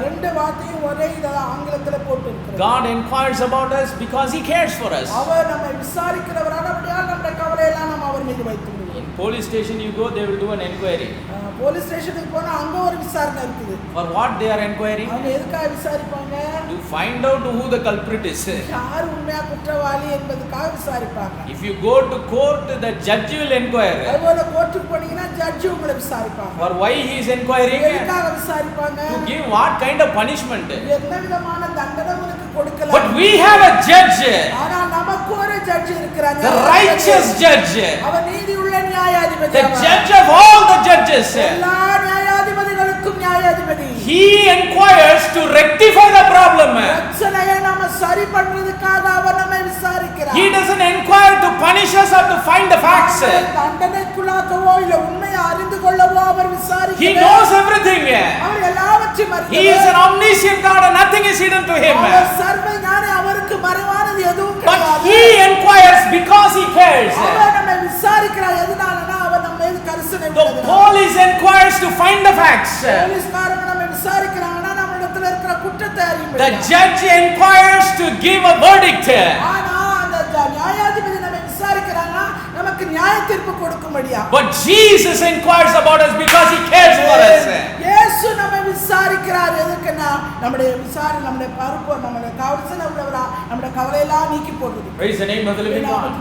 ரெண்டு வார்த்தையும் ஒரே ஆங்கிலத்துல போட்டு இருக்கிறது. God inquires about us because he cares for us. அவர் நம்மை விசாரிக்கிறவரானபடியால் நம்முடைய கவலை எல்லாம் நாம் அவர் மீது வைத்து விடுவோம். In police station you go, they will do an inquiry. Police ஸ்டேஷனுக்கு போனா அங்க ஒரு விசாரணை இருக்குது. For what they are inquiring? அவங்க எதுக்காக விசாரிப்பாங்க? To find out who the culprit is. யார் உண்மையா குற்றவாளி என்பதுக்காக விசாரிப்பாங்க. If you go to court, the judge will inquire. அதுபோல கோர்ட்டுக்கு போனீங்கன்னா ஜட்ஜ் உங்களை விசாரிப்பாங்க. For why he is inquiring? எதுக்காக விசாரிப்பாங்க? To give what kind of punishment? என்ன விதமான தண்டனை உனக்கு கொடுக்கலாம்? But we have a judge. ஆனா நமக்கு ஒரு ஜட்ஜ் இருக்கிறாங்க. The righteous judge. அவர் நீதியுள்ள நியாயாதிபதி. The judge of all the judges. எல்லா நியாயாதிபதிகளுக்கும் நியாயாதிபதி. He inquires to rectify the problem. பிரச்சனையை நாம சரி பண்றதுக்காக அவர் நம்மை விசாரிக்கிறார். He doesn't inquire to punish us or to find the facts. தண்டனைக்குள்ளாக்கவோ இல்ல உண்மையை அறிந்து கொள்ளவோ அவர் விசாரிக்கிறார். He knows everything. அவர் எல்லாவற்றையும் அறிந்தவர். He is an omniscient God and nothing is hidden to him. அவர் சர்வ ஞானி, அவருக்கு மறைவானது எதுவும் But கிடையாது. he inquires because he cares. அவர் நம்மை விசாரிக்கிறார். எதனாலனா அவர் நம்ம மீது கரிசனை The உள்ளவராக. police inquires to find the facts. போலீஸ்காரங்க நம்மை விசாரிக்கிறாங்கன்னா நம்மிடத்துல இருக்கிற குற்றத்தை The அறியும்படியா. judge inquires to give a verdict. ஆனா அந்த நியாயாதிபதி நம்மை விசாரிக்கிறாங்கன்னா நமக்கு நியாய தீர்ப்பு கொடுக்கும்படியா. But Jesus inquires about us because he cares for us. இயேசு நம்மை விசாரிக்கிறார். எதுக்குன்னா நம்முடைய விசாரணை, நம்முடைய பருப்பு, நம்முடைய கரிசனை உள்ளவரா, நம்முடைய கவலையெல்லாம் நீக்கி போடுறது. Praise the name of the living God.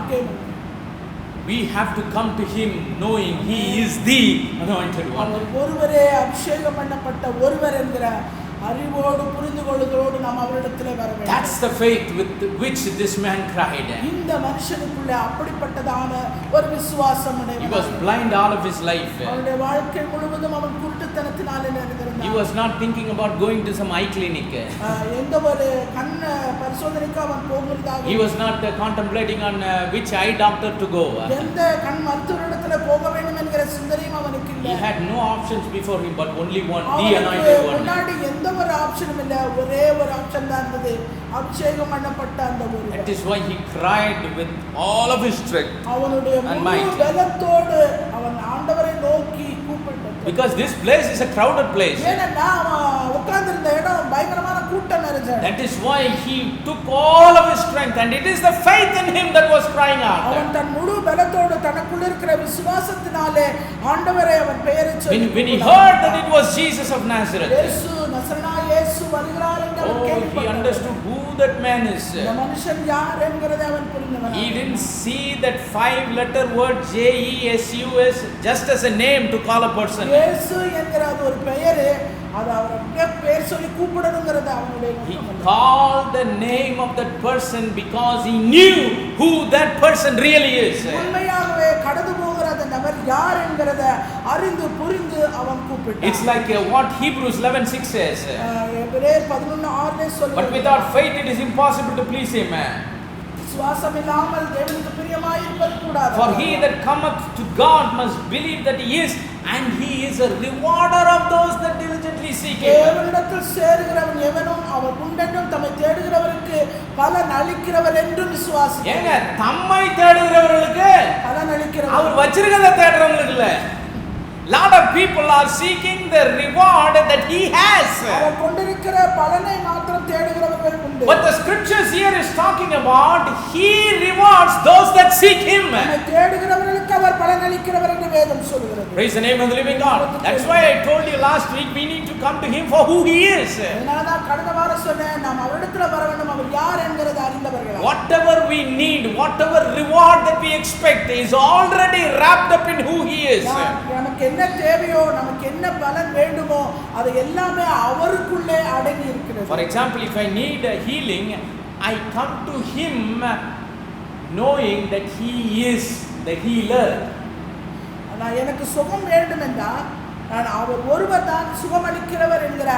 We have to come to him knowing he is the anointed one. அவர் ஒருவரே அபிஷேகம் பண்ணப்பட்ட ஒருவர் என்கிற அறிவோடு புரிந்து கொள்ளுதலோடு நாம் அவரிடத்திலே வர வேண்டும். That's the faith with which this man cried. இந்த மனுஷனுக்குள்ள அப்படிப்பட்டதான ஒரு விசுவாசம் He உடையவன். was blind all of his life. அவனுடைய வாழ்க்கை முழுவதும் அவன் குருட்டுத்தனத்தினாலே நிறைந்திருந்தான். He was not thinking about going to some eye clinic. எந்த ஒரு கண் பரிசோதனைக்கு அவன் போகிறதாக. He was not contemplating on which eye doctor to go. எந்த கண் மருத்துவரிடத்திலே போக வேண்டும் என்கிற சிந்தனையும் அவனுக்கு இல்லை. He had no options before him but only one, the அவனுக்கு anointed one. முன்னாடி எந்த ஒரு ஆப்ஷனும் இல்லை, ஒரே ஒரு ஆப்ஷன் தான் இருந்தது, அபிஷேகம் பண்ணப்பட்ட அந்த ஒரு. That is why he cried with all of his strength. அவனுடைய முழு பலத்தோடு அவன் ஆண்டவரை நோக்கி கூப்பிட்டான். Because this place is a crowded place. ஏன்னா அவன் உட்கார்ந்திருந்த இடம் பயங்கரமான கூட்டம் நிறைஞ்ச. That is why he took all of his strength and it is the faith in him that was crying out. அவன் தன் முழு பலத்தோடு தனக்குள்ள இருக்கிற விசுவாசத்தினாலே ஆண்டவரை அவன் பெயரை சொல்லி. When he heard that it was Jesus of Nazareth. இயேசு நசரேனாய இயேசு வருகிறார் என்று அவன் கேள்விப்பட்டான். He understood who that man is. இந்த மனுஷன் யார் என்கிறதை அவன் புரிந்தவன். He didn't see that 5-letter word Jesus just as a name to call a person. இயேசு என்கிற அது ஒரு பெயர், அது அவருடைய பெயர் சொல்லி கூப்பிடணும்ங்கிறது அவனுடைய He நோக்கம். called the name of that person because he knew who that person really is. உண்மையாகவே கடந்து போகிற அந்த நபர் யார் என்கிறதை அறிந்து புரிந்து அவன் கூப்பிட்டான். It's like what Hebrews 11:6 says. எபிரேயர் 11:6 சொல்லுது. But without faith it is impossible to please him. விசுவாசம் இல்லாமல் தேவனுக்கு பிரியமாய் இருப்பது கூடாது. For he that cometh to God must believe that he is, and he is a rewarder of those that diligently seek him. தேவனிடத்தில் சேருகிறவன் எவனும் அவர் உண்டென்றும் தம்மை தேடுகிறவருக்கு பலன் அளிக்கிறவர் என்றும் விசுவாசி. ஏங்க தம்மை தேடுகிறவர்களுக்கு பலன் அளிக்கிறவர். அவர் வச்சிருக்கிறத தேடுறவங்களுக்கு இல்ல. Lot of people are seeking the reward that he has. அவர் கொண்டிருக்கிற பலனை மாத்திரம் தேடுகிறவர்கள் உண்டு. But the scriptures here is talking about he rewards those that seek him. தம்மை தேடுகிறவர்களுக்கு அவர் பலனளிக்கிறவர் என்று வேதம் சொல்கிறது. Praise the name of the living God. That's why I told you last week we need to come to him for who he is. அதனாலதான் கடந்த வாரம் சொன்னேன், நாம் அவரிடத்துல வர வேண்டும், அவர் யார் என்கிறதை அறிந்தவர்களா. Whatever we need, whatever reward that we expect is already wrapped up in who he is. நமக்கு என்ன தேவையோ, நமக்கு என்ன பலன் வேண்டுமோ அது எல்லாமே அவருக்குள்ளே அடங்கி இருக்கிறது. For example, if I need a healing, I come to him knowing that he is the healer. நான் எனக்கு சுகம் வேண்டும் என்றால் நான் அவர் ஒருவர் தான் சுகமளிக்கிறவர் என்கிற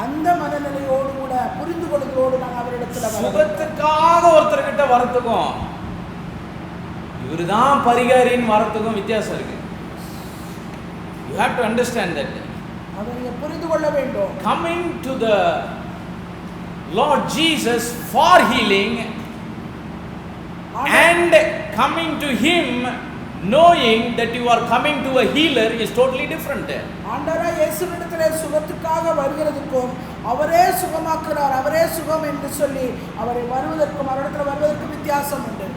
அந்த மனநிலையோடு கூட புரிந்து கொள்வதோடு நான் அவரிடத்துல சுகத்துக்காக ஒருத்தர்கிட்ட வரத்துக்கும் இவருதான் பரிகாரின்னு வரத்துக்கும் வித்தியாசம் இருக்கு. You have to understand that. அதை நீங்க புரிந்து கொள்ள வேண்டும். Coming to the Lord Jesus for healing and coming to him knowing that you are coming to a healer is totally different. ஆண்டவராகிய இயேசுவிடத்திலே சுகத்துக்காக வருகிறதுக்கும் அவரே சுகமாக்குறார், அவரே சுகம் என்று சொல்லி அவரை வருவதற்கும் அவரிடத்தில் வருவதற்கும் வித்தியாசம் உண்டு.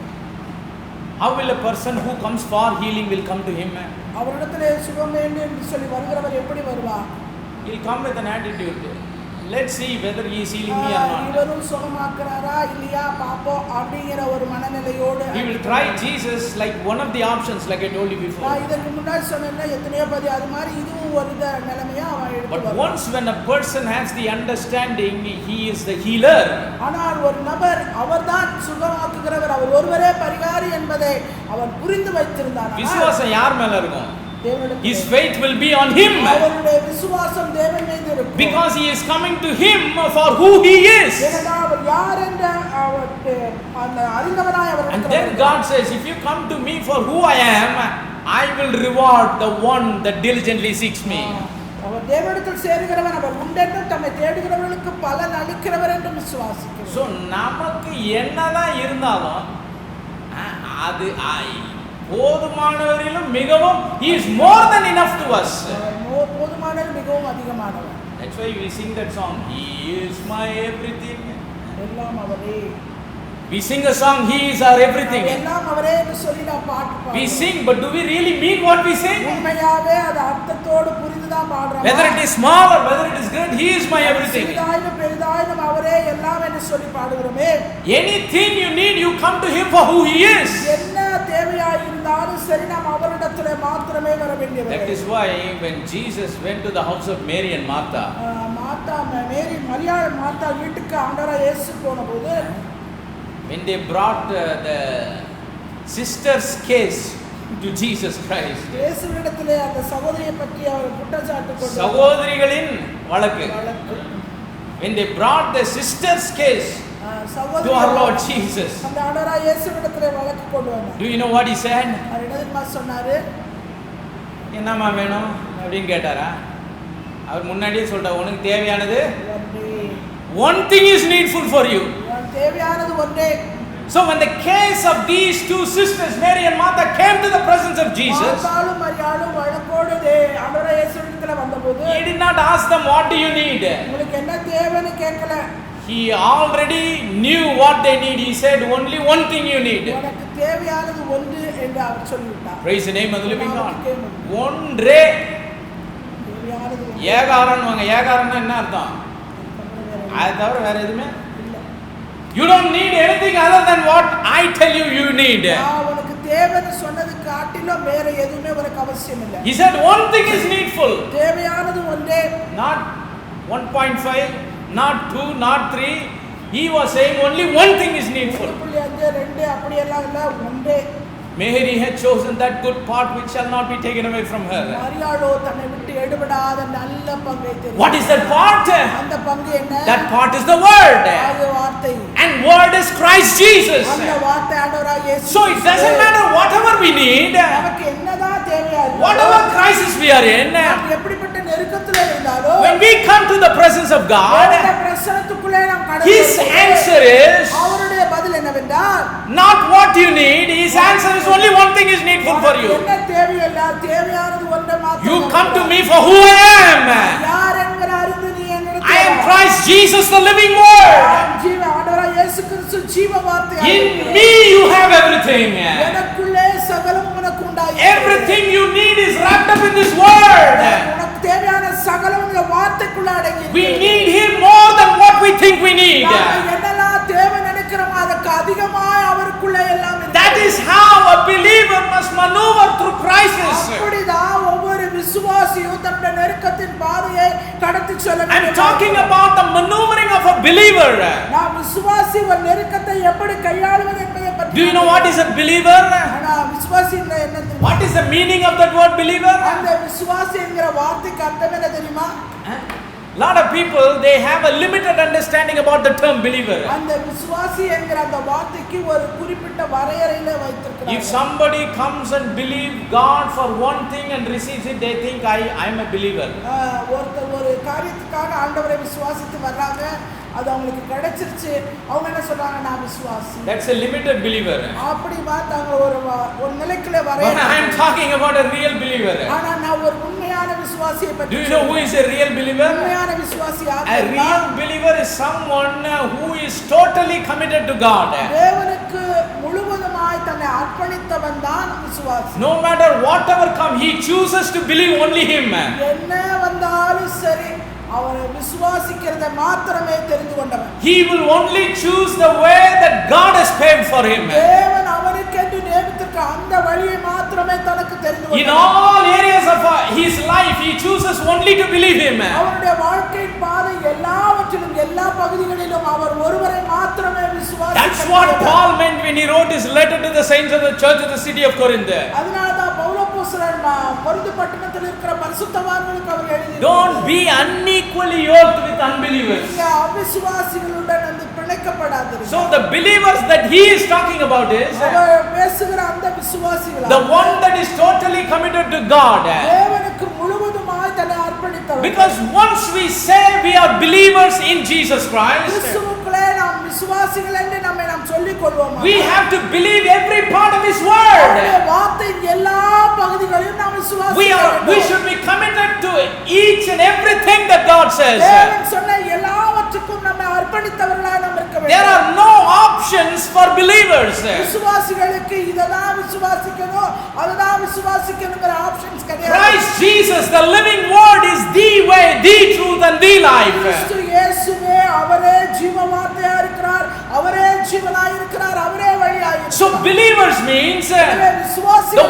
How will a person who comes for healing will come to him? அவரிடத்திலே சுகம் வேண்டும் என்று சொல்லி வருகிறவர் எப்படி வருவார்? He will come with an attitude. Let's see whether he is healing me or not. இவரும் சுகமாக்குறாரா இல்லையா பாப்போம் அப்படிங்கிற ஒரு மனநிலையோடு he will try Jesus like one of the options, like I told you before. நான் இதற்கு முன்னாடி சொன்னேன் எத்தனையோ பதி அது மாதிரி இதுவும் ஒரு நிலைமையா அவன் எடுத்து But once when a person has the understanding he is the healer, ஆனால் ஒரு நபர் அவர்தான் சுகமாக்குகிறவர், அவர் ஒருவரே பரிகாரி என்பதை அவர் புரிந்து வைத்திருந்தார். விசுவாசம் யார் மேல இருக்கும்? His faith will be on him. அவருடைய விசுவாசம் தேவன் மீது இருக்கும். Because he is coming to him for who he is. ஏனென்றால் அவர் யார் என்ற அந்த அறிந்தவராய் அவர் And then God says, if you come to me for who I am, I will reward the one that diligently seeks me. அவர் தேவனிடத்தில் சேருகிறவன் அவர் உண்டென்றும் தம்மை தேடுகிறவர்களுக்கு பலன் அளிக்கிறவர் என்று விசுவாசிக்கிறோம். So நமக்கு என்னதான் இருந்தாலும் அது போதுமானவரிலும் மிகவும் he is more than enough to us. போதுமானவர் மிகவும் அதிகமானவர். That's why we sing that song, he is my everything. எல்லாம் அவரே. We sing a song, he is our everything. எல்லாம் அவரே என்று சொல்லி நாம் பாட்டு பாடுறோம். We sing, but do we really mean what we sing? உண்மையாவே அது அர்த்தத்தோடு புரிந்து தான் பாடுறோம். Whether it is small or whether it is great, he is my everything. சிறிதாயினும் பெரிதாயினும் அவரே எல்லாம் என்று சொல்லி பாடுகிறோமே. Anything you need, you come to him for who he is. என்ன தேவையாய் இருந்தாலும் சரி நாம் அவரிடத்திலே மாத்திரமே வர வேண்டியவர். That is why when Jesus went to the house of Mary and Martha, மேரி மரியாள் மார்த்தா வீட்டுக்கு ஆண்டவராகிய இயேசு போனபோது when they brought the sister's case to Jesus Christ, இயேசுவிடத்திலே அந்த சகோதரியை பற்றி அவர் குற்றச்சாட்டு கொண்டு சகோதரிகளின் வழக்கு, when they brought the sister's case to our Lord Jesus, அந்த ஆண்டவராகிய இயேசுவிடத்திலே வழக்கு கொண்டு வந்தார். do you know what he said? அவர் என்ன சொன்னாரு? என்னம்மா வேணும் அப்படின்னு கேட்டாரா? அவர் முன்னாடியே சொல்லிட்டார், உனக்கு தேவையானது one thing is needful for you. தேவையானது ஒன்றே. So when the case of these two sisters, Mary and Martha, came to the presence of Jesus, மார்த்தாளும் மரியாளும் வழக்கோடு ஆண்டவராகிய இயேசுவிடத்திலே வந்தபோது he did not ask them, what do you need? உங்களுக்கு என்ன தேவைன்னு கேட்கல. He already knew what they need. He said, only one thing you need. உனக்கு தேவையானது ஒன்று என்று அவர் சொல்லிவிட்டார். Praise the name of the living God. ஒன்றே. ஏகாரன்வாங்க. ஏகாரன்னா என்ன அர்த்தம்? அது தவிர வேற எதுவுமே you don't need anything other than what I tell you you need. உனக்கு தேவைன்னு சொன்னது காட்டிலும் வேற எதுவுமே உனக்கு அவசியம் இல்லை. He said one thing is needful. தேவையானது ஒன்றே. Not 1.5, not 2, not 3. He was saying only one thing is needful. 1.5 அப்படி எல்லாம் இல்ல, ஒன்றே. Mary had chosen that good part which shall not be taken away from her. மரியாளோ தன்னை விட்டு எடுபடாத நல்ல பங்கை தெரிந்து. What is that part? அந்த பங்கு என்ன? That part is the word. அது வார்த்தை. And word is Christ Jesus. அந்த வார்த்தை ஆண்டவராகிய இயேசு. So it doesn't matter whatever we need. நமக்கு என்னதான் தேவையா இருந்தாலும், whatever crisis we are in, நாம் எப்படிப்பட்ட நெருக்கத்திலே இருந்தாலும், when we come to the presence of God, அந்த பிரசன்னத்துக்குள்ளே நாம் கடந்து His answer is அவருடைய பதில் என்னவென்றால், not what you need. His answer is only one thing is needful for you. என்ன தேவையில்லை, தேவையானது ஒன்றே மாத்திரம். You come to me for who I am. யார் என்கிற அறிந்து நீ என்னிடத்தில் I am Christ Jesus, the living word. ஜீவ ஆண்டவராகிய இயேசு கிறிஸ்து ஜீவ வார்த்தை. In me you have everything. எனக்குள்ளே சகலம் உனக்கு உண்டாயிருக்கிறது. இருக்கிறது. Everything you need is wrapped up in this word. உனக்கு தேவையான சகலம் இந்த வார்த்தைக்குள்ள அடங்கி We இருக்கிறது. need Him more than what we think we need. நாம் என்னெல்லாம் தேவை நினைக்கிறோமோ அதுக்கு அதிகமாய் அவருக்குள்ள எல்லாம் இருக்கிறது. That is how a believer must maneuver through crisis. அப்படிதான் ஒவ்வொரு விசுவாசியும் தன்னுடைய நெருக்கத்தின் பாதையை கடந்து செல்ல வேண்டும். I'm talking about the maneuvering of a believer. நாம் விசுவாசி ஒரு நெருக்கத்தை எப்படி கையாளுவது என்பதை பற்றி. Do you know what is a believer? ஆனா விசுவாசி என்ன தெரியுமா? What is the meaning of that word believer? அந்த விசுவாசி என்கிற வார்த்தைக்கு அர்த்தம் என்ன தெரியுமா? Lot of people, they have a limited understanding about the term believer. அந்த விசுவாசி என்கிற அந்த வார்த்தைக்கு ஒரு குறிப்பிட்ட வரையறையில வைத்திருக்கிறாங்க. If somebody comes and believe God for one thing and receives it, they think I am a believer. ஒருத்தர் ஒரு காரியத்துக்காக ஆண்டவரை விசுவாசித்து வர்றாங்க, அது அவங்களுக்கு கிடைச்சிருச்சு, அவங்க என்ன சொல்றாங்க, நான் விசுவாசி. That's a limited believer. அப்படி பார்த்தாங்க ஒரு நிலைக்குள்ள But வரையறை. I am talking about a real believer. ஆனா நான் ஒரு உண்மையான விசுவாசியை பற்றி. Do you know who is a real believer? உண்மையான விசுவாசி யார்? A real believer is someone who is totally committed to God. தேவனுக்கு முழுவதுமாய் தன்னை அர்ப்பணித்தவன் தான் விசுவாசி. No matter whatever come, he chooses to believe only Him. என்ன வந்தாலும் சரி அவரை விசுவாசிக்கிறத மாத்திரமே தெரிந்து கொண்டவன். He will only choose the way that God has paved for him. தேவன் அவனுக்கென்று நியமித்திருக்கிற அந்த வழியை மாத்திரமே தனக்கு தெரிந்து கொண்டவன். In all areas of his life, he chooses only to believe Him. அவருடைய வாழ்க்கையின் பாதை எல்லாவற்றிலும் எல்லா பகுதிகளிலும் அவர் ஒருவரை மாத்திரமே விசுவாசிக்கிறார். That's what Paul meant when he wrote his letter to the saints of the church of the city of Corinth. அதனாலதான் பவுலப்போஸ்தலன் Corinth பட்டணத்தில் இருக்கிற பரிசுத்தவான்களுக்கு அவர் எழுதினார். Don't be unequally yoked with unbelievers. நீங்க அவிசுவாசிகளுடன் வந்து பிணைக்கப்படாதீர்கள். So the believers that he is talking about is அவர் பேசுகிற அந்த விசுவாசிகள் the one that is totally committed to God. தேவனுக்கு முழுவதுமாய் தன்னை அர்ப்பணித்தவர். Because once we say we are believers in Jesus Christ, கிறிஸ்துவுக்குள்ளே நாம் விசுவாசிகள் என்று நம்மை நாம் சொல்லிக் கொள்வோம். we have to believe every part of His word. அவருடைய வார்த்தையின் எல்லா பகுதிகளையும் நாம் விசுவாசிக்க வேண்டும். We should be committed to each and everything that God says. தேவன் சொன்ன எல்லாவற்றுக்கும் நம்மை அர்ப்பணித்தவர்களாய் நாம் இருக்க வேண்டும். There are no options for believers. விசுவாசிகளுக்கு இததான் விசுவாசிக்கணும் அததான் விசுவாசிக்கணும்ங்கற ஆப்ஷன்ஸ் கிடையாது. Christ Jesus, the living word, is the way, the truth and the life. கிறிஸ்து இயேசுவே அவரே ஜீவ வார்த்தையா இருக்கிறார், அவரே ஜீவனாய் இருக்கிறார், அவரே வழியாய் இருக்கிறார். So believers means the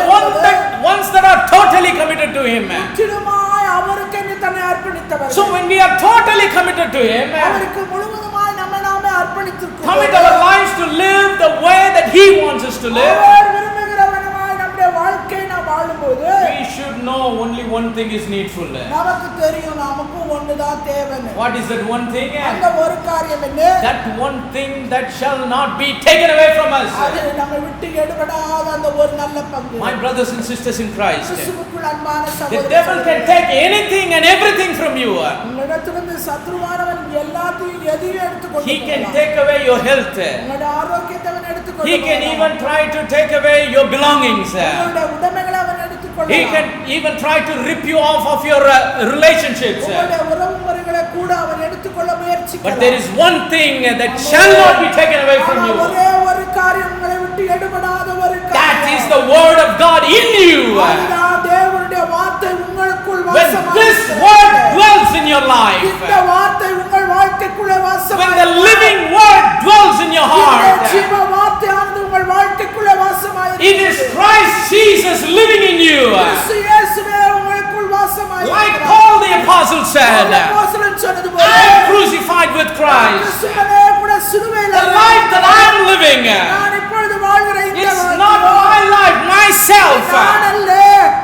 ones that are totally committed to Him. முற்றிலுமாய் அவருக்கென்று தன்னை அர்ப்பணித்தவர்கள். So when we are totally committed to Him, அவருக்கு முழுவதுமாய் நம்மை நாமே அர்ப்பணித்திருக்கிறோம். commit our lives to live the way that He wants us to live. அவர் விரும்புகிறவனாய் நம்முடைய வாழ்க்கையை நாம் வாழும்போது We should know only one thing is needful. நமக்கு தெரியும் நமக்கு ஒண்ணுதான் தேவைன்னு. What is that one thing? அந்த ஒரு காரியம் என்ன? That one thing that shall not be taken away from us. அது நம்மை விட்டு எடுபடாத அந்த ஒரு நல்ல பங்கு. My brothers and sisters in Christ, கிறிஸ்துவுக்குள் அன்பான the சகோதரர்களே, devil can take anything and everything from you. உங்களிடத்திலிருந்து சத்ருவானவன் எல்லாத்தையும் எதையும் எடுத்துக்கொண்டு He can போகலாம். take away your health. உங்களுடைய ஆரோக்கியத்தை அவன் எடுத்துக்கொண்டு He can போகலாம். even try to take away your belongings. உங்களுடைய உடைமைகளை அவன் He எடுத்துக்கொள்ளலாம். can even try to rip you off of your relationships. உங்களுடைய உறவு முறைகளை கூட அவன் எடுத்துக்கொள்ள முயற்சிக்கலாம். But there is one thing that shall not be taken away from ஆனா you. ஒரே ஒரு காரியம் உங்களை விட்டு எடுபடாத ஒரு That காரியம். is the word of God in you. அதுதான் தேவனுடைய வார்த்தை உங்களுக்குள் When வாசமாய் this இருக்கிறது. word dwells in your life, இந்த வார்த்தை உங்கள் வாழ்க்கைக்குள்ளே வாசமாய் when the இருக்கிறது. living word dwells in your இந்த heart, ஜீவ வார்த்தையானது உங்கள் வாழ்க்கைக்குள்ளே வாசமாய் it is இருக்கிறது. Christ Jesus living in you. கிறிஸ்து இயேசுவே உங்களுக்குள் வாசமாய் Like இருக்கிறார். Paul the apostle said, அப்போஸ்தலன் சொன்னது போல I am crucified with Christ. கிறிஸ்துவே கூட சிலுவையில் The life that I am living, நான் இப்பொழுது வாழ்கிற இந்த it's வாழ்க்கை not my life, myself, நான் அல்ல,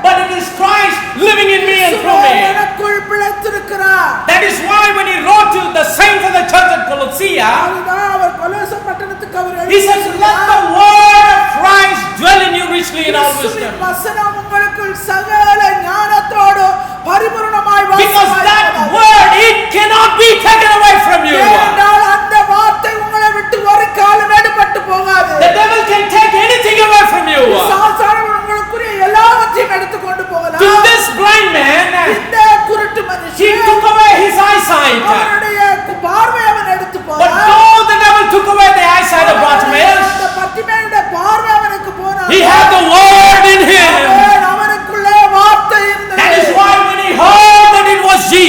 but it is Christ living in me and through கிறிஸ்துவே me. எனக்குள் பிழைத்திருக்கிறார். That is why when he wrote to the saints of the church at Colossae, அதுதான் அவர் கொலோசை பட்டணத்துக்கு அவர் he says, let the word of Christ dwell in you richly in all கிறிஸ்துவின் wisdom. வசனம் உங்களுக்குள் சகல ஞானத்தோடு பரிபூரணமாய் Because வாசமாய் that இருக்கிறது. word, it cannot be taken away from you. ஏனென்றால் அந்த வார்த்தை உங்களை விட்டு ஒரு காலம் எடுபட்டு போகாது. The devil can take anything away from you. சாத்தான் உங்களுக்குரிய எல்லாவற்றையும் எடுத்துக்கொண்டு போகலாம். To this blind man, இந்த குருட்டு he மனுஷன் took away his eyesight. அவனுடைய பார்வை அவன் எடுத்து But போனான். though the devil took away the eyesight of Bartimaeus, அந்த பத்திமேயுடைய பார்வை அவனுக்கு போனான். he had the word in him.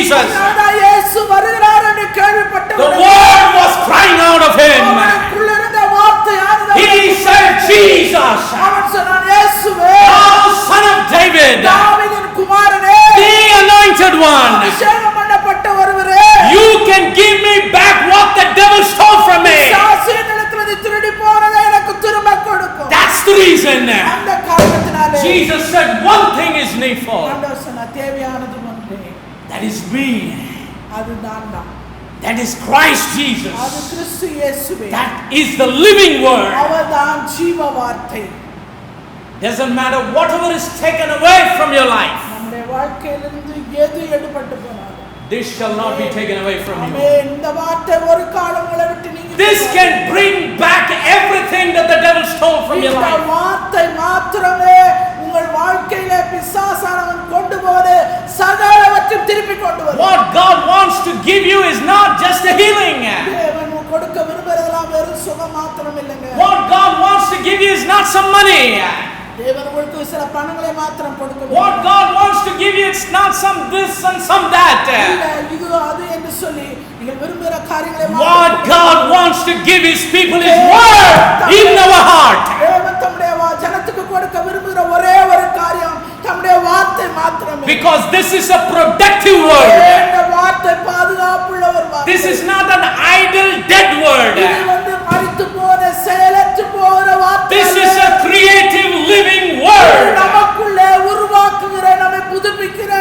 Jesus. இயேசு வருகிறார் என்று The கேள்விப்பட்டவுடனே word was crying out of him. அவனுக்குள்ள இருந்த வார்த்தையானது He said, Jesus, அவன் சொன்னான், இயேசுவே, thou son of David, தாவீதின் குமாரனே, the anointed one, அபிஷேகம் பண்ணப்பட்ட ஒருவரே, you can give me back what the devil stole from me. பிசாசினிடத்திலிருந்து திருடி போனதை எனக்கு திரும்ப கொடுக்கும். That's the reason. அந்த காரணத்தினாலே Jesus said, one thing is needful. ஆண்டவர் சொன்னார், தேவையானது ஒன்றே, That is me. அது நான் தான். That is Christ Jesus. அது கிறிஸ்து இயேசுவே. That is the living word. அவர்தான் ஜீவ வார்த்தை. Doesn't matter whatever is taken away from your life. நம்முடைய வாழ்க்கையிலிருந்து எது எடுபட்டு போனாலும் This shall not be taken away from you. ஆமென். இந்த வார்த்தை ஒரு காலம் உங்களை விட்டு நீங்கி This can bring back everything that the devil stole from your இந்த life. வார்த்தை மாத்திரமே உங்கள் வாழ்க்கையிலே பிசாசானவன் கொண்டு போவது சகலவற்றையும் திருப்பி கொண்டு வரும். What God wants to give you is not just a healing. தேவன் கொடுக்க விரும்புறதெல்லாம் வெறும் சுகம் மாத்திரம் இல்லைங்க. What God wants to give you is not some money. தேவன் உங்களுக்கு சில பணங்களை மாத்திரம் கொடுக்க What விரும்புகிறார். God wants to give you, it's not some this and some that. இல்ல, இது அது என்று சொல்லி நீங்கள் விரும்புகிற காரியங்களை What God wants to give His people is word in our heart. தேவன் தம்முடைய ஜனத்துக்கு கொடுக்க விரும்புகிற ஒரே ஒரு காரியம் தம்முடைய வார்த்தை மாத்திரமே. Because this is a productive word. இந்த வார்த்தை பாதுகாப்புள்ள ஒரு வார்த்தை. This is not an idle, dead word. இது மரித்து போன செயலற்று போகிற வார்த்தை. This is a creative, living word. நமக்குள்ளே உருவாக்குகிற, நம்மை புதுப்பிக்கிற,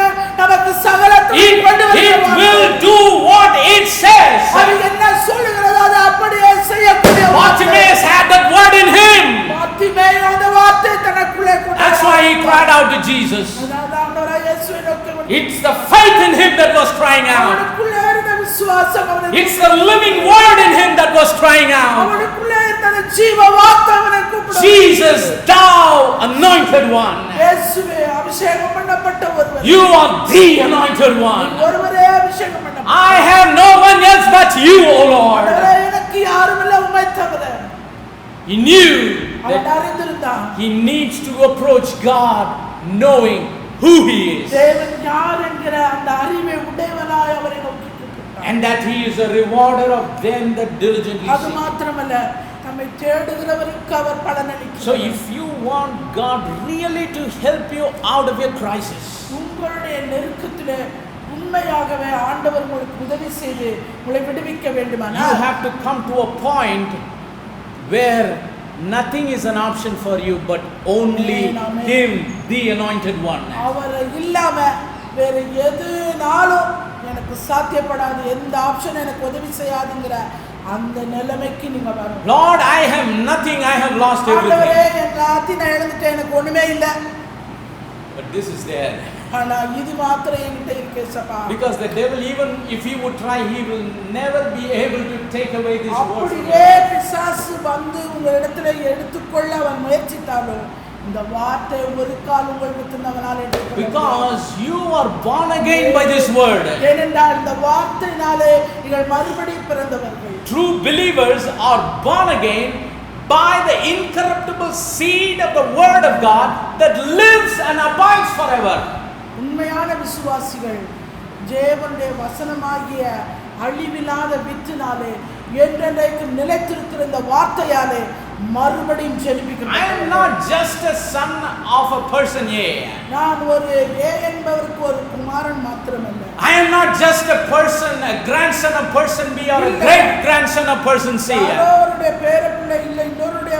நமக்கு சகலத்தையும் கொண்டு வருகிற It வார்த்தை. will do what it says. அது என்ன சொல்லுகிறதோ அதை அப்படியே செய்யக்கூடிய வார்த்தை. Bartimaeus had that word in him. பாத்திமேயு அந்த வார்த்தை தனக்குள்ளே கொண்டு That's why he cried out to Jesus. அதாவது ஆண்டவராகிய இயேசுவை நோக்கி வந்து It's the faith in him that was crying out. அவனுக்குள்ளே இருந்த விசுவாசம், அவனுக்கு It's the living word in him that was crying out. அவனுக்குள்ளே இருந்த ஜீவ வார்த்தை அவனை கூப்பிடுது. Jesus, thou anointed one. இயேசுவே, அபிஷேகம் பண்ணப்பட்ட ஒருவர். You are the anointed one. ஒருவரே அபிஷேகம் பண்ணப்பட்ட. I have no one else but you, O Lord. ஆண்டவரே, எனக்கு யாரும் இல்லை உம்மை தவிர. He knew அவன் that அறிந்திருந்தான் he needs to approach God knowing who he is. தேவன் யார் என்கிற அந்த அறிவை உடையவனாய் அவரை நோக்கி கூப்பிட்டான். And that he is a rewarder of them that diligently அது seek. மாத்திரமல்ல, நம்மை தேடுகிறவருக்கு அவர் பலனளிக்கிறார். So if you want God really to help you out of your crisis, உங்களுடைய நெருக்கத்திலே உண்மையாகவே ஆண்டவர் உங்களுக்கு உதவி செய்து உங்களை விடுவிக்க you வேண்டுமானால் have to come to a point where nothing is an option for you but only Amen. him, the anointed one. அவர் இல்லாம வேற எதுனாலும் எனக்கு சாத்தியப்படாது, எந்த ஆப்ஷன் எனக்கு உதவி செய்யாதுங்கிற அந்த நிலைமைக்கு நீங்க வரணும். Lord, I have nothing, I have lost ஆண்டவரே, everything. எல்லாத்தையும் நான் இழந்துட்டேன், எனக்கு ஒண்ணுமே இல்லை. But this is there. ஆனா இது மாத்திரம் என்கிட்ட இருக்கு சப்பா. Because the devil, even if he would try, he will never be able to take away this word from அப்படியே you. பிசாசு வந்து உங்க இடத்துல எடுத்துக்கொள்ள அவன் முயற்சித்தாலும் இந்த வார்த்தை ஒரு கால் உங்களுக்கு அவனால் எடுத்துக்கொள்ள முடியாது. Because you are born again by this word. ஏனென்றால் இந்த வார்த்தையினாலே நீங்கள் மறுபடியும் பிறந்தவர்கள். True believers are born again by the incorruptible seed of the word of God that lives and abides forever. உண்மையான விசுவாசிகள் தேவனுடைய வசனமாகிய அழிவில்லாத வித்தினாலே என்றென்றைக்கும் நிலைத்திருக்கிற இந்த வார்த்தையாலே மறுபடியும் ஜெனிப்பிக்கிறேன். I am not just a son of a person A. நான் ஒரு ஏ என்பவருக்கு ஒரு குமாரன் மாத்திரமல்ல. I am not just a person, a grandson of person B or a great grandson of person C. யாரோருடைய பேரப்பிள்ளை இல்லை, இன்னொருடைய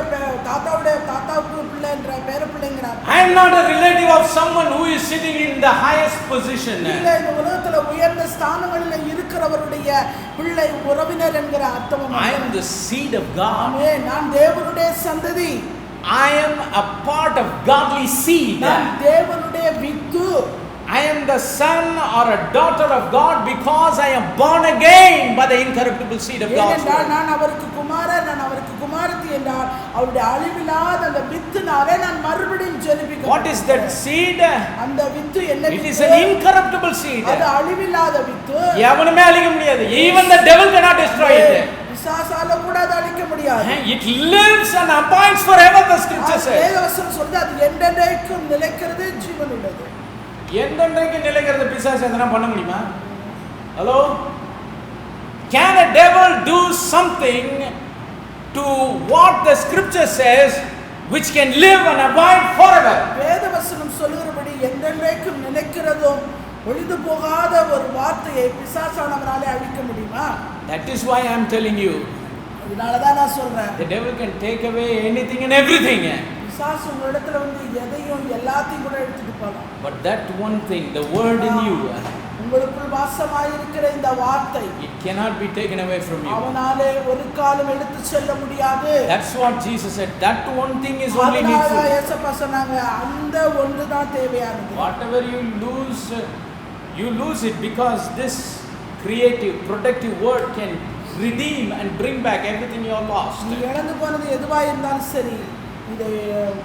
தாத்தாவுடைய தாத்தாவுக்கு பிள்ளை என்ற பேரப்பிள்ளைங்கிறார். I am not a relative of someone who is sitting in the highest position. இல்லை, இந்த உலகத்துல உயர்ந்த ஸ்தானங்களில் இருக்கிறவருடைய பிள்ளை உறவினர் என்கிற அர்த்தமும் I am the seed of God. ஆமென். நான் தேவனுடைய சந்ததி. I am a part of godly seed. நான் தேவனுடைய with. I am the son or a daughter of God because I am born again by the incorruptible seed of God's ஏனென்றால் word. நான் அவருக்கு குமாரன், நான் அவருக்கு குமாரத்தி என்றால் அவருடைய அழிவில்லாத அந்த வித்துனாலே நான் மறுபடியும் ஜெனிப்பிக்க. What is that seed? அந்த வித்து என்ன It is with? an incorruptible seed. அது அழிவில்லாத வித்து. எவனுமே அழிக்க முடியாது. Even the devil cannot destroy it. பிசாசால கூட அது அழிக்க முடியாது. It lives and abides forever, the scripture says. வேதவசனம் சொல்றது அது என்றென்றைக்கும் நிலைக்கிறது, ஜீவன் உள்ளது. எந்தெந்தைக்கு நிலைக்கிறது பிசாசு எதனா பண்ண முடியுமா? Hello? Can a devil do something to what the scripture says which can live and abide forever? வேதவசனம் சொல்லுகிறபடி என்றென்றைக்கும் நிலைக்கிறதும் ஒழிந்து போகாத ஒரு வார்த்தையை பிசாசானவனாலே அழிக்க முடியுமா? That is why I am telling you. இதனால தான் நான் சொல்றேன். The devil can take away anything and everything. பிசாசு உங்க இடத்துல வந்து எதையும் எல்லாத்தையும் கூட எடுத்துட்டு போகலாம். But that one thing, the word in you, உங்களுக்குள் வாசமாயிருக்கிற இந்த வார்த்தை, it cannot be taken away from you. அவனாலே ஒரு காலம் எடுத்து செல்ல முடியாது. That's what Jesus said. That one thing is only needful. இயேசப்பா சொன்னாங்க, அந்த ஒன்று தான் தேவையானது. Whatever you lose it, because this creative, productive word can redeem and bring back everything you have lost. நீ இழந்து போனது எதுவா இருந்தாலும் சரி, இதை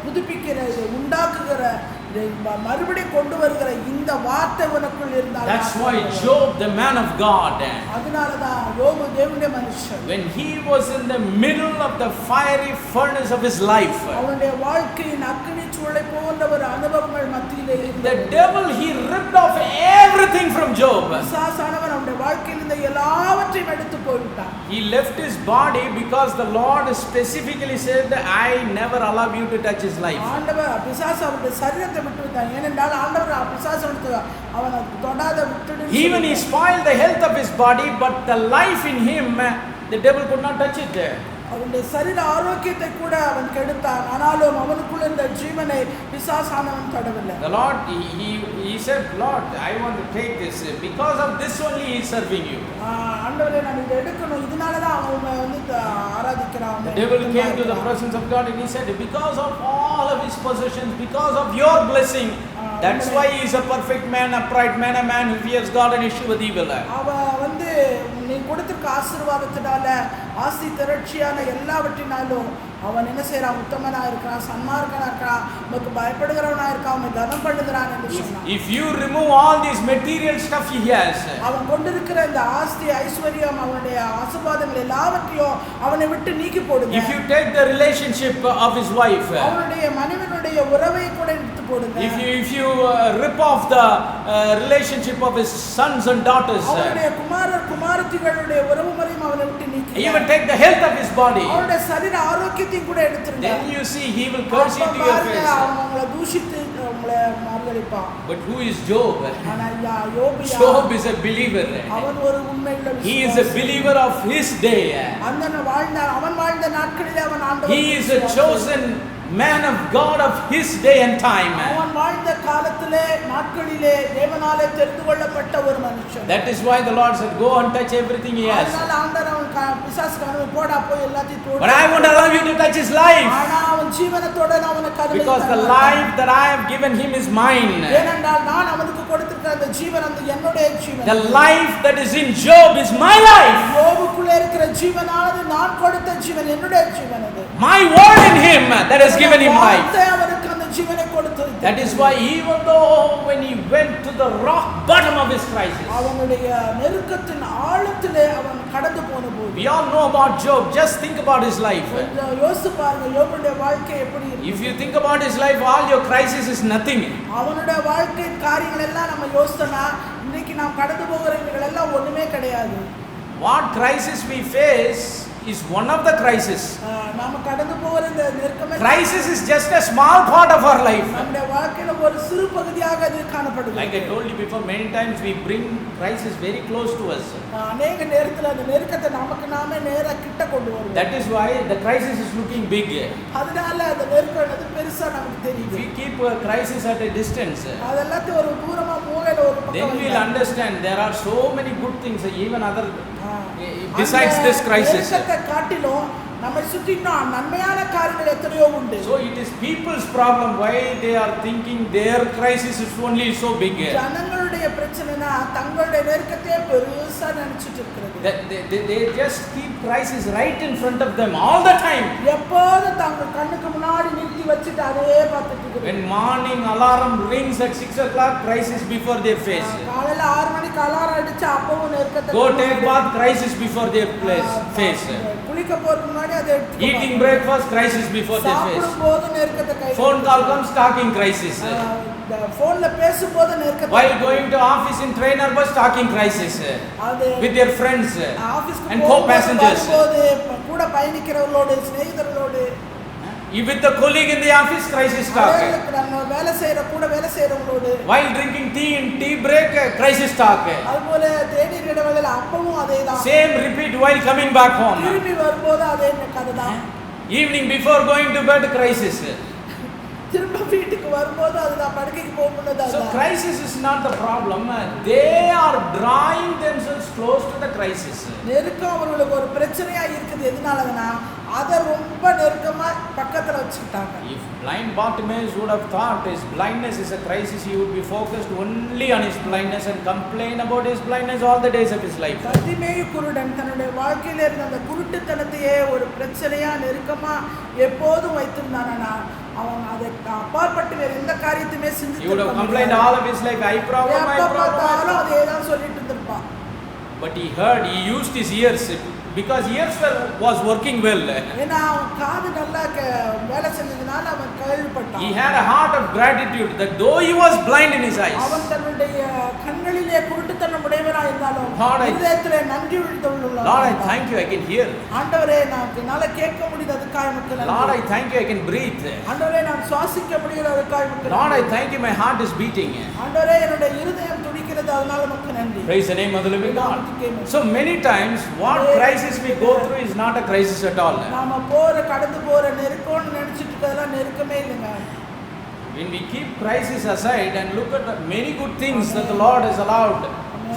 புதுப்பிக்கிற, இதை உண்டாக்குகிற, இதை மறுபடியும் கொண்டு வருகிற இந்த வார்த்தை உனக்குள் இருந்தால். That's why Job, the man of God, அதனாலதான் யோபு தேவனுடைய மனுஷன், when he was in the middle of the fiery furnace of his life, அவனுடைய வாழ்க்கையின் அக்கினி சூளை போன்ற ஒரு அனுபவங்கள் மத்தியிலே the devil, he ripped off everything from Job. பிசாசானவன் அவனுடைய வாழ்க்கையில் இருந்த எல்லாவற்றையும் எடுத்து போய்விட்டான். He left his body because the Lord specifically said, I never allow you to touch his life. ஆண்டவர் பிசாசு அவனுடைய சரீரத்தை விட்டு விட்டான். ஏனென்றால் ஆண்டவர் பிசாசு அவனை தொடாத விட்டுடு. Even he spoiled the health of his body, but the life in him, the devil could not touch it. அவனுடைய சரீர ஆரோக்கியத்தை கூட அவன் கெடுத்தான். ஆனாலும் அவனுக்குள்ள இந்த ஜீவனை பிசாசானவன் தொடவில்லை. The Lord, he said, Lord, I want to take this. Because of this only he is serving you. ஆண்டவரே, நான் இதை எடுக்கணும், இதனாலதான் அவன் வந்து ஆராதிக்கிறான். The devil came to the presence of God and he said, because of all of his possessions, because of your blessing, that's why he is a perfect man, upright man, a man who fears God and escheweth evil. அவன் வந்து நீ கொடுத்திருக்க ஆசீர்வாதத்தினால, ஆசி திரட்சியான எல்லாவற்றினாலும் அவன் என்ன செய்யறான்? உத்தமனா இருக்கான், சன்மார்க்கனா இருக்கான், உனக்கு பயப்படுகிறவனா இருக்கான், அவனை கனம் பண்ணுகிறான் என்று சொன்னான். If you remove all this material stuff he has, அவன் கொண்டிருக்கிற இந்த ஆஸ்தி ஐஸ்வர்யம், அவனுடைய ஆசீர்வாதங்கள் எல்லாவற்றையும் அவனை விட்டு நீக்கி போடுங்க. if you take the relationship of his wife, அவனுடைய மனைவியினுடைய உறவை கூட எடுத்து போடுங்க. if you rip off the relationship of his sons and daughters, அவனுடைய குமாரர் குமாரத்திகளுடைய உறவு முறையும் அவனை விட்டு நீக்கி, even take the health of his body, அவனுடைய சரீர ஆரோக்கியத்தையும் கூட எடுத்துருங்க. then you see he will curse you to your face. அவங்களை தூஷித்து உங்களை மறுதலிப்பான். But who is Job? ஆனா யோபு Job is a believer. அவன் ஒரு உண்மையுள்ள He is a believer of his day. அவன் வாழ்ந்த நாட்களிலே அவன் ஆண்டவரை, He is a chosen man of God of his day and time. அவன் வாழ்ந்த காலத்திலே நாட்களிலே தேவனாலே தெரிந்து கொள்ளப்பட்ட ஒரு மனுஷன். That is why the Lord said, go and touch everything he has. அதனால ஆண்டவர் அவன் பிசாசுக்கு போடா போய் எல்லாத்தையும் தொடு. But I won't allow you to touch his life. ஆனா அவன் ஜீவனத்தோட அவனுக்கு அருளை, Because the life that I have given him is mine. ஏனென்றால் நான் அவனுக்கு கொடுத்திருக்கிற அந்த ஜீவன் அந்த என்னுடைய ஜீவன். The life that is in Job is my life. யோபுக்குள்ள இருக்கிற ஜீவனானது நான் கொடுத்த ஜீவன், என்னுடைய ஜீவன் அது. My word in him that has given him life. அவனுக்கு அந்த ஜீவனை கொடுத்தது. That is why even though when he went to the rock bottom of his crisis, அவனுடைய நெருக்கத்தின் ஆழத்திலே அவன் கடந்து போனபோது, we all know about Job. Just think about his life. யோசித்து பாருங்க யோபுடைய வாழ்க்கை எப்படி இருக்கு. If you think about his life, all your crisis is nothing. அவனுடைய வாழ்க்கையின் காரியங்கள் எல்லாம் நம்ம யோசித்தோம்னா இன்னைக்கு நாம் கடந்து போகிறவர்கள் எல்லாம் ஒண்ணுமே கிடையாது. What crisis we face is one of the crisis. நாம கடந்து போகிற இந்த நெருக்கமே, crisis is just a small part of our life. நம்முடைய வாழ்க்கையில ஒரு சிறு பகுதியாக அது காணப்படுது. Like I told you before, many times we bring crisis very close to us. அநேக நேரத்துல அந்த நெருக்கத்தை நமக்கு நாமே நேரா கிட்ட கொண்டு வருவோம். That is why the crisis is looking big. அதனால அந்த நெருக்கத்தை பெருசா நமக்கு தெரியுது. We keep a crisis at a distance. அதெல்லாம் ஒரு தூரமா மூலையில ஒரு பக்கம், then we will understand there are so many good things, even other besides this crisis. காட்டிலும் நம்மை சுற்றி நன்மையான காரியங்கள் எத்தனையோ உண்டு. So it is people's problem why they are thinking their crisis is only so big. ஜனங்களுடைய பிரச்சனைனா தங்களுடைய நெருக்கத்தை பெருசா நினைச்சிட்டு இருக்கிறது. They just keep crisis right in front of them all the time. எப்போதும் தங்கள் கண்ணுக்கு முன்னாடி நிறுத்தி வச்சிட்டு அதே பார்த்துட்டு இருக்கிறது. When morning alarm rings at 6 o'clock, crisis before their face. காலையில 6 மணிக்கு அலாரம் அடிச்சா அப்பவும் நெருக்கத்தை. Go take bath, crisis before their face. குளிக்க போறதுக்கு முன்னாடி அதை எடுத்து, eating breakfast, crisis before their face. சாப்பிடும்போது நெருக்கத்தை கை, phone call comes, talking crisis. இந்த போன்ல பேசும்போது நெருக்கத்தை While going to office in train or bus, talking crisis with their friends ஆபீஸ்க்கு and co-passengers. போகும்போது கூட பயணிக்கிறவங்களோட சிநேகிதர்களோடு With the colleague in the office, crisis talk. நம்ம வேலை செய்யற கூட வேலை செய்யறவங்களோடு While drinking tea in tea break, crisis talk. அதுபோல தேநீர் இடைவேளையில அப்பவும் அதேதான். Same repeat while coming back home. திரும்பி வரும்போது அதே கதைதான். Evening before going to bed, crisis. திரும்ப வீட்டுக்கு வரும்போது அதுதான் படுக்கைக்கு போகும்போது So crisis is not the problem. They are drawing themselves close to the crisis. நெருக்கம் அவங்களுக்கு ஒரு பிரச்சனையா இருக்குது. எதனாலனா அத ரொம்ப நெருக்கமா பக்கத்துல வச்சிட்டாங்க. If blind Bartimaeus would have thought his blindness is a crisis, he would be focused only on his blindness and complain about his blindness all the days of his life. Bartimaeus குருடன் தன்னுடைய வாழ்க்கையில இருந்த அந்த குருட்டுத்தனத்தையே ஒரு பிரச்சனையா நெருக்கமா எப்போதும் வைத்திருந்தானா அவன் அதை அப்பாற்பட்டு வேற எந்த காரியத்தையுமே சிந்தித்து He would have complained all of his life, I problem. அதேதான் சொல்லிட்டு இருந்திருப்பான். But he heard, he used his ears because ears was working well. ஏனா காது நல்லா வேலை செஞ்சதுனால அவன் கேள்விப்பட்டான். He had a heart of gratitude that though he was blind in his eyes, அவன் தன்னுடைய கண்களிலே குருட்டுத்தனம் உடையவனாய் இருந்தாலும் இதயத்திலே நன்றி உள்ளவனாய். Lord, I thank you, I can hear. ஆண்டவரே நான் என்னால கேட்க முடியுது அதுக்காக உமக்கு நன்றி. Lord, I thank you, I can breathe. ஆண்டவரே நான் சுவாசிக்க முடியுது அதுக்காக உமக்கு நன்றி. Lord, I thank you, my heart is beating. ஆண்டவரே என்னுடைய இருதயம் துடிக்கிறது அதனால உமக்கு நன்றி. Praise the name of the living God. So many times what crisis we go through is not a crisis at all. நாம போற கடந்து போற நெருக்கம்னு நினைச்சிட்டு இருக்கதெல்லாம் நெருக்கமே இல்லங்க. When we keep crisis aside and look at the many good things that the Lord has allowed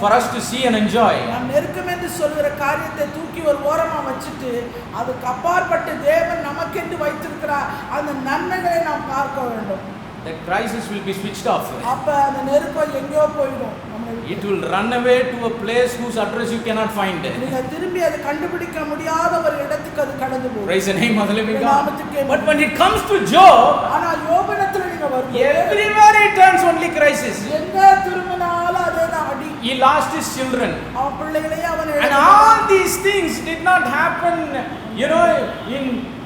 for us to see and enjoy, நாம் நெருக்கம் என்று சொல்கிற காரியத்தை தூக்கி ஒரு ஓரமா வச்சிட்டு அதுக்கு அப்பாற்பட்டு தேவன் நமக்கென்று வைத்திருக்கிற அந்த நன்மைகளை நாம் பார்க்க வேண்டும். that crisis will be switched off. அப்ப அந்த நெருக்கம் எங்கேயோ போயிடும். It will run away to a place whose address you cannot find. நீங்க திரும்பி அதை கண்டுபிடிக்க முடியாத ஒரு இடத்துக்கு அது கடந்து போகும். Praise the name of the living God. But when it comes to Job, ஆனா யோபனிடத்துல நீங்க வரும்போது everywhere it turns only crisis. எங்க திரும்பினாலும் அதேதான் அடி. He lost his children. அவன் பிள்ளைகளையே அவன் And all these things did not happen, in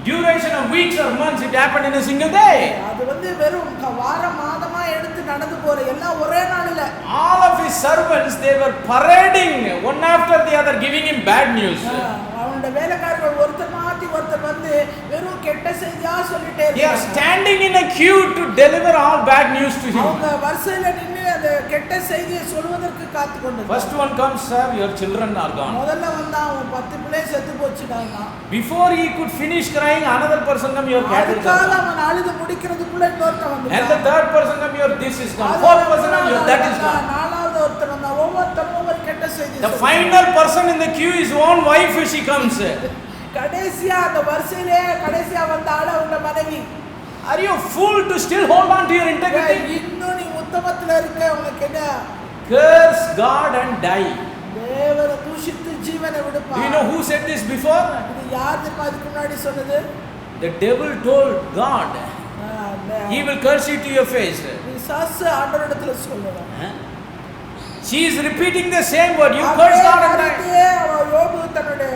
duration of weeks or months. It happened in a single day. அது வந்து வெறும் வாரம் மாதமா எடுத்து நடந்து போற எல்லாம் ஒரே நாள்ல. All of his servants, they were parading one after the other, giving him bad news. அவனுடைய வேலைக்காரர்கள் ஒருத்தர் மாத்தி ஒருத்தர் வந்து வெறும் கெட்ட செய்தியா சொல்லிட்டே இருக்காங்க. They are standing in a queue to deliver all bad news to him. அவங்க வரிசையில நின்னு அந்த கெட்ட செய்தியை சொல்வதற்கு காத்து கொண்டிருந்தாங்க. First one comes, sir, your children are gone. முதல்ல வந்தா அவன் 10 பிள்ளை செத்து போச்சுடாங்க. Before he could finish crying, another person come, your cattle is gone. அவன் அழுது முடிக்கிறதுக்குள்ள இன்னொருத்தன் வந்தான். And the third person come, your this is gone. Fourth person come, your that is gone. நாலாவது ஒருத்தன் வந்தா ஒவ்வொருத்தரும் ஒவ்வொரு கெட்ட செய்தி. The final person in the queue is own wife as she comes. கடைசியா அந்த வரிசையிலே கடைசியா வந்த ஆளு அவங்க மனைவி. Are you a fool to still hold on to your integrity? இன்னும் நீ உத்தமத்துல இருக்க உனக்கு என்ன? Curse God and die. தேவனை தூஷித்து ஜீவனை விடுப்பா. Do you know who said this before? இது யார் தெரியுமா இதுக்கு முன்னாடி சொன்னது? The devil told God, he will curse you to your face. பிசாசு ஆண்டவரிடத்துல சொல்லுவான். She is repeating the same word. You curse God and die. யோபு தன்னுடைய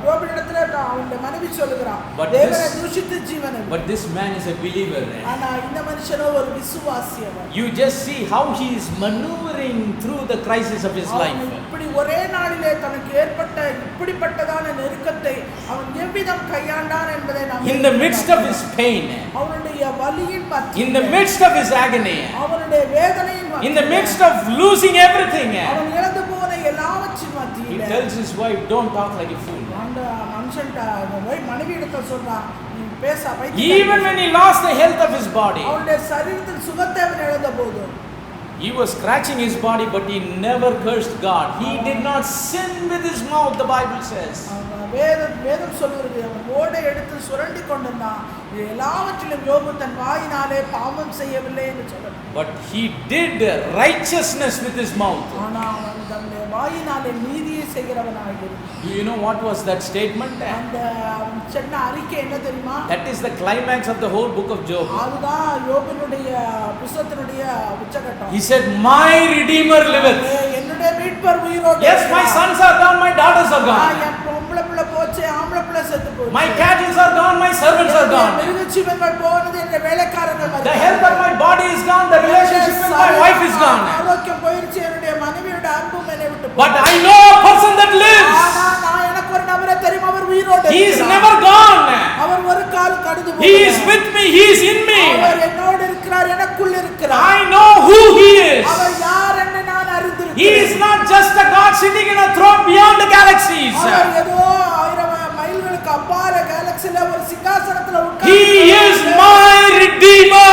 யோபினிடத்துல அவனுடைய மனைவி சொல்லுகிறான். தேவனை தூஷித்து ஜீவனை. But this man is a believer. ஆனா இந்த மனுஷனோ ஒரு விசுவாசி அவன். You just see how he is maneuvering through the crisis of his life. இப்படி ஒரே நாளிலே தனக்கு ஏற்பட்ட இப்படிப்பட்டதான நெருக்கத்தை அவன் எவ்விதம் கையாண்டான் என்பதை நாம் in the midst of his pain, அவனுடைய வலியின் மத்தியில், in the midst of his agony, அவனுடைய வேதனையின் மத்தியில், in the midst of losing everything, அவன் இழந்து போன எல்லாவற்றின் மத்தியில் he tells his wife, don't talk like a fool. அந்த மனுஷன்ட்ட மனைவியிடத்துல சொல்றான், நீ பேச பைத்தியம். Even when he lost the health of his body, அவனுடைய சரீரத்தில் சுகத்தை அவன் இழந்த போது he was scratching his body, but he never cursed God. He did not sin with his mouth, the Bible says. வேதம் சொல்லுகிறது அவன் ஓடை எடுத்து சுரண்டி கொண்டிருந்தான். எல்லாவற்றிலும் யோபு தன் வாயினாலே பாவம் செய்யவில்லை என்று சொல்றார். But he did righteousness with his mouth. ஆனா அவன் தன்னுடைய வாயினாலே நீதியை செய்கிறவனாக இருந்தான். Do you know what was that statement? அந்த அவன் சொன்ன அறிக்கை என்ன தெரியுமா? That is the climax of the whole book of Job. அதுதான் யோபுனுடைய புத்தகத்தினுடைய உச்சகட்டம். He said, my redeemer liveth. என்னுடைய மீட்பர் உயிரோடு. Yes, my sons are gone, my daughters are gone. என் பொம்பளை பிள்ளை போச்சு, போச்சு, ஆம்பளை பிள்ளை செத்து போச்சு. My cattle are gone, my servants are gone. மிருக ஜீவன்கள் போனது, என் வேலைக்காரர்கள் The மரித்தார்கள். health of my body is gone, the relationship with my wife is gone. ஆரோக்கியம் போயிருச்சு, என்னுடைய மனைவியோட அன்பும் என்னை விட்டு But போச்சு. I know a person that lives. ஆனா நான் எனக்கு ஒரு நபரை தெரியும், அவர் உயிரோடு He is இருக்கிறார். never gone. அவர் ஒரு கால் கடந்து He போகல. is with me, he is in me. அவர் என்னோடு இருக்கிறார், எனக்குள் இருக்கிறார். I know who he is. அவர் யார் என்று நான் He அறிந்திருக்கிறேன். is not just a God sitting in a throne beyond the galaxies. அவர் ஏதோ 1000 மைல்களுக்கு அப்பால கேலக்சில ஒரு சிங்காசனத்துல He is my Redeemer.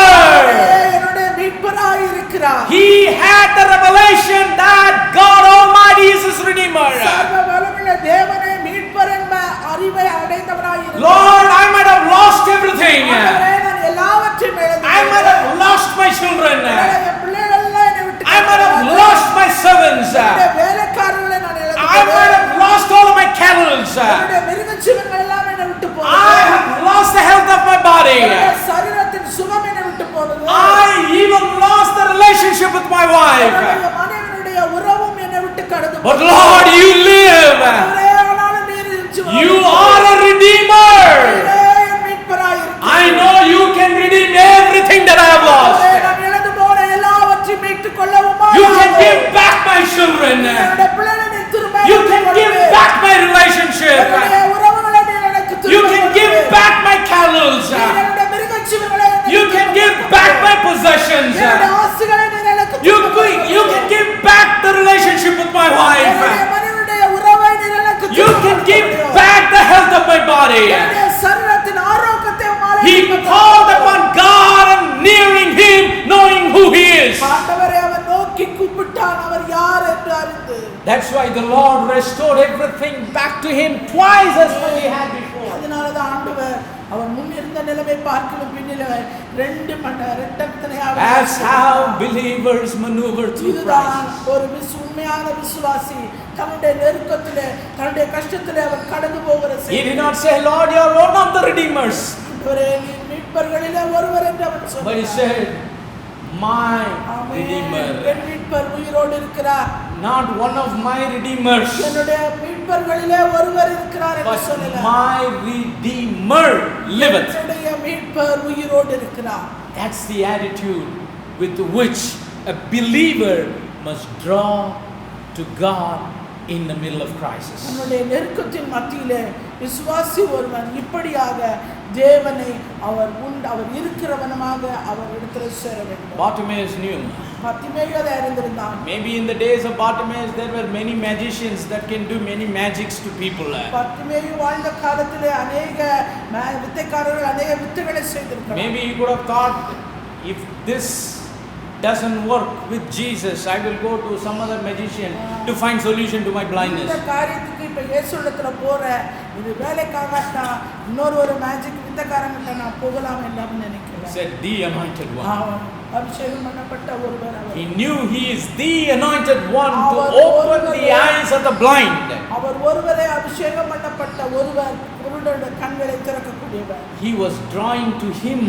என்னுடைய மீட்பராய் இருக்கிறார். He had the revelation that God Almighty is his Redeemer. சர்வ வல்லமையுள்ள தேவனே மீட்பர் என்ற அறிவை அடைந்தவராய் இருக்கிறார். Lord, I might have lost everything. ஆண்டவரே, நான் எல்லாவற்றையும் I might have lost my children. என் பிள்ளைகள் எல்லாம் என்னை விட்டு I might have lost my servants. என்னுடைய வேலைக்காரர்களை நான் இழந்து I might have lost all of my cattle. என்னுடைய மிருக ஜீவன்கள் எல்லாம் என்னை விட்டு I போனது. have lost the health of my body. என்னுடைய சரீரத்தின் சுகம் என்னை விட்டு போனது. I even lost the relationship with my wife. என்னுடைய மனைவியினுடைய உறவும் என்னை விட்டு கடந்து But போனது. Lord, you live. ஆண்டவரே, ஆனாலும் நீர் ஜீவன் You are a Redeemer. என் மீட்பராய் இருக்கிறீர். I know you can redeem everything that I have lost. ஆண்டவரே, நான் இழந்து போன எல்லாவற்றையும் மீட்டுக் கொள்ளவுமா? You can give back my children. என்னுடைய பிள்ளைகளை நீர் திரும்ப You can give back my relationship. என்னுடைய உறவுகளை நீர் எனக்கு திரும்ப You can give back my cattle. என்னுடைய மிருக ஜீவன்களை எனக்கு You can give back my possessions. என்னுடைய ஆஸ்திகளை நீர் எனக்கு You can give back the relationship with my wife. என்னுடைய மனைவியுடைய உறவை நீர் எனக்கு You can give back the health of my body. என்னுடைய சரீரத்தின் ஆரோக்கியத்தை உம்மாலே He called upon God and nearing him, knowing who he is. ஆண்டவரே, அவர் நோக்கி கூப்பிட்டான், அவர் யார் என்று அறிந்து. That's why the Lord restored everything back to him twice as what he had before. அதனாலதான் ஆண்டவர் அவர் முன் இருந்த நிலைமை பார்க்கணும் பின்னிலே 2 மடங்கு That's how believers maneuver through இதுதான் crisis. ஒரு உண்மையான விசுவாசி தன்னுடைய நெருக்கத்திலே தன்னுடைய கஷ்டத்திலே அவர் கடந்து போகிற He did not say, Lord, you are one of the redeemers. ஆண்டவரே, நீர் மீட்பர்களிலே ஒருவர் என்று அவர் But he சொன்னார். said, my amen. redeemer. என் மீட்பர் உயிரோடு இருக்கிறார். Not one of my redeemers, என்னுடைய மீட்பர்களிலே ஒருவர் இருக்கிறார் என்று but சொல்லல. my redeemer liveth. என்னுடைய மீட்பர் உயிரோடு இருக்கிறார். That's the attitude with which a believer must draw to God in the middle of crisis. நம்முடைய நெருக்கத்தின் மத்தியிலே விசுவாசி ஒருவன் இப்படியாக தேவனை அவர் இருக்கிறவனமாக அவர் இடத்தில் சேர வேண்டும். Bartimaeus knew. பத்திமேயு அதை அறிந்திருந்தான். Maybe in the days of Bartimaeus there were many magicians that can do many magics to people. பத்திமேயு வாழ்ந்த காலத்திலே அநேக வித்தைக்காரர்கள் அநேக வித்தைகளை செய்திருக்கிறார்கள். Maybe he could have thought, if this doesn't work with Jesus, I will go to some other magician to find solution to my blindness. இந்த காரியத்துக்கு இப்ப இயேசுவிடத்துல போற இது வேலைக்காக நான் இன்னொரு மேஜிக் வித்தைக்காரங்கிட்ட நான் போகலாம் என்று நினைக்கிறேன். He said, the anointed one. அபிஷேகம் பண்ணப்பட்ட ஒருவர் அவர். He knew he is the anointed one to open the eyes of the blind. அவர் ஒருவரே அபிஷேகம் பண்ணப்பட்ட ஒருவர் குருடருடைய கண்களை திறக்கக்கூடியவர். He was drawing to him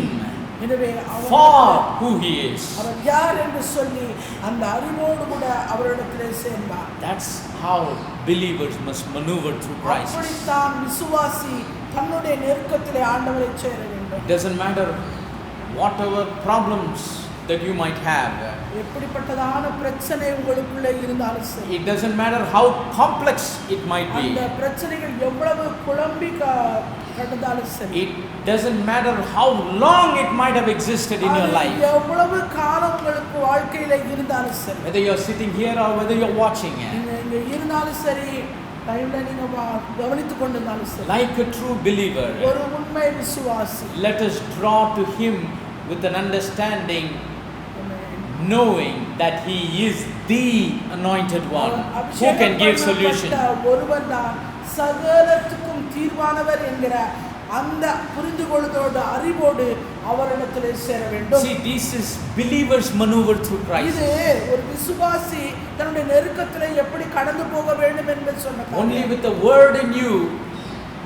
எனவே for who he is. அவர் யார் என்று சொல்லி அந்த அறிவோடு கூட அவரிடத்திலே சேர்ந்தார். That's how believers must maneuver through crisis. அப்படித்தான் விசுவாசி தன்னுடைய நெருக்கத்திலே ஆண்டவரை சேர வேண்டும். It doesn't matter whatever problems that you might have. எப்படிப்பட்டதான பிரச்சனை உங்களுக்குள்ளே இருந்தாலும் சரி. It doesn't matter how complex it might be. அந்த பிரச்சனைகள் எவ்வளவு குழம்பி கடந்தாலும் சரி. It doesn't matter how long it might have existed in your life. எவ்வளவு காலம் உங்களுக்கு வாழ்க்கையில இருந்தாலும் சரி. Whether you're sitting here or whether you're watching. நீங்க இருந்தாலும் சரி, டைம்ல நீங்க கவனித்துக் கொண்டிருந்தாலும் சரி. Like a true believer, ஒரு உண்மை விசுவாசி. let us draw to him with an understanding, knowing that he is the anointed one who can give solution. ஒருவர்தான் சகலத்துக்கும் தீர்வானவர் என்கிற அந்த புரிந்துகொள்ளுதலோடு அறிவோடு அவரிடத்திலே சேர வேண்டும். See, this is believers maneuver through crisis. இது ஒரு விசுவாசி தன்னுடைய நெருக்கத்திலே எப்படி கடந்து போக வேண்டும் என்று சொன்னார். Only with the word in you,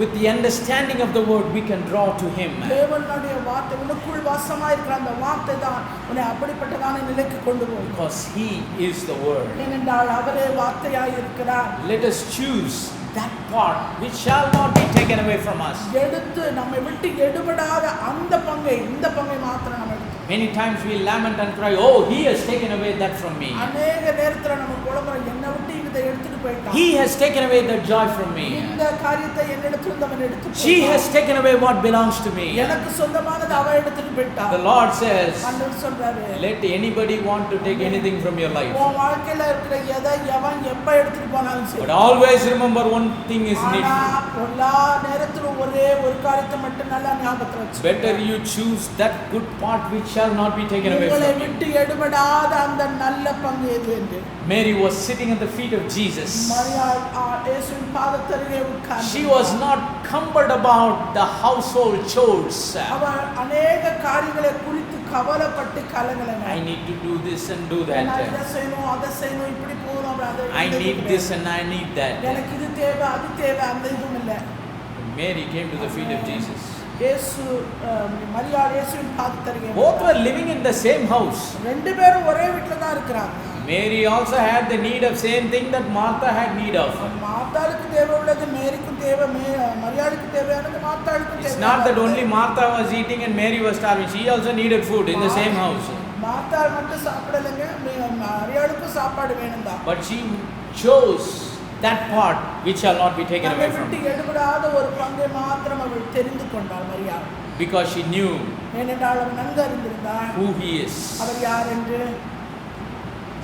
with the understanding of the word, we can draw to him. தேவனுடைய வார்த்தை உனக்குள் வாசமாய் இருக்கிற அந்த வார்த்தை தான் உன்னை அப்படிப்பட்டதான நிலைக்கு கொண்டு போகும். Because he is the word. ஏனென்றால் அவரே வார்த்தையாய் இருக்கிறார். Let us choose that part which shall not be taken away from us. எடுத்து நம்மை விட்டு எடுபடாத அந்த பங்கை இந்த பங்கை மாத்திரம் நம்ம எடுத்து. Many times we lament and cry, oh, he has taken away that from me. அநேக நேரத்துல நம்ம புலம்புறோம், என்னை விட்டு இதை எடுத்துட்டு போயிட்டான். He has taken away the joy from me. இந்த காரியத்தை என்னிடத்திலிருந்து அவன் எடுத்து போயிட்டான். She has taken away what belongs to me. எனக்கு சொந்தமானது அவ எடுத்துட்டு போயிட்டான். The Lord says, ஆண்டவர் சொல்றாரு, let anybody want to take anything from your life. உன் வாழ்க்கையில இருக்கிற எதை எவன் எப்ப எடுத்துட்டு போனாலும் சரி. But always remember one thing is needful. எல்லா நேரத்திலும் ஒரே ஒரு காரியத்தை மட்டும் நல்லா ஞாபகத்துல வச்சு. Better you choose that good part which shall not be taken away from you. விட்டு எடுபடாத அந்த நல்ல பங்கு எது என்று. Mary was sitting at the feet of Jesus. மரியாள் இயேசுவின் பாதத்தருகே உட்கார்ந்து. She was not cumbered about the household chores. அவள் அநேக காரியங்களை குறித்து கவலைப்பட்டு கலங்கல. I need to do this and do that. நான் இதை செய்யணும் அதை செய்யணும் இப்படி போகணும் அதை. I need this and I need that. எனக்கு இது தேவை அது தேவை அந்த இதுவும் இல்ல. Mary came to the feet of Jesus. இயேசு மரியாள் இயேசுவின் பாதத்தருகே. Both were living in the same house. ரெண்டு பேரும் ஒரே வீட்ல தான் இருக்கறாங்க. Mary also had the need of same thing that Martha had need of. மார்த்தாளுக்கு தேவை உள்ளது மேரிக்கும் தேவை, மரியாளுக்கு தேவையானது மார்த்தாளுக்கும் தேவை. It's not that only Martha was eating and Mary was starving. She also needed food in the same house. மார்த்தாள் மட்டும் சாப்பிடலங்க, மரியாளுக்கும் சாப்பாடு வேணும்தான். But she chose that part which shall not be taken away from her. எடுபடாத ஒரு பங்கை மாத்திரம் அவள் தெரிந்து கொண்டாள் மரியாள். Because she knew who he is. அவர் யார் என்று.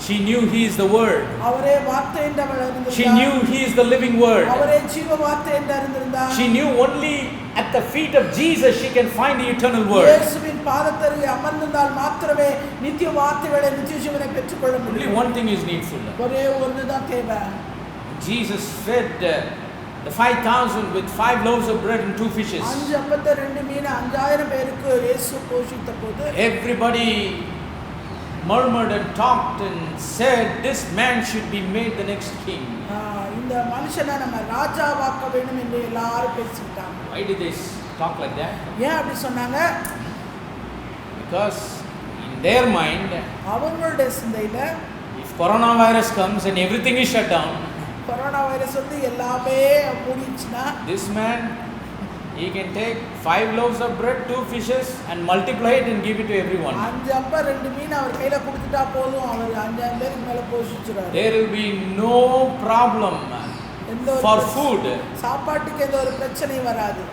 She knew he is the word. அவரே வார்த்தை என்று அவள் அறிந்திருந்தாள். She knew he is the living word. அவரே ஜீவ வார்த்தை என்று அறிந்திருந்தாள். She knew only at the feet of Jesus she can find the eternal word. இயேசுவின் பாதத்தருகே அமர்ந்திருந்தால் மாத்திரமே நித்திய வார்த்தைகளை நித்திய ஜீவனை பெற்றுக்கொள்ள முடியும். Only one thing is needful. ஒரே ஒன்றுதான் தேவை. Jesus fed the 5,000 with 5 loaves of bread and 2 fishes. 5 அப்பத்தை 2 மீன் 5000 பேருக்கு இயேசு போஷித்தபோது everybody murmured and talked and said this man should be made the next king. இந்த மனுஷனை நம்ம ராஜாவாக்க வேண்டும் என்று எல்லாரும் பேசிட்டாங்க. Why did they talk like that? ஏன் அப்படி சொன்னாங்க? Because in their mind, அவங்களுடைய சிந்தையில if coronavirus comes and everything is shut down, corona virus வந்து எல்லாமே மூடிச்சுனா, this man he can take 5 loaves of bread, 2 fishes and multiply it and give it to everyone. 5 அப்ப 2 மீன் அவர் கையில கொடுத்துட்டா போதும், அவர் 5000 பேருக்கு மேல போஷிச்சுறாரு. There will be no problem for food. சாப்பாட்டுக்கு எந்த ஒரு பிரச்சனையும் வராது.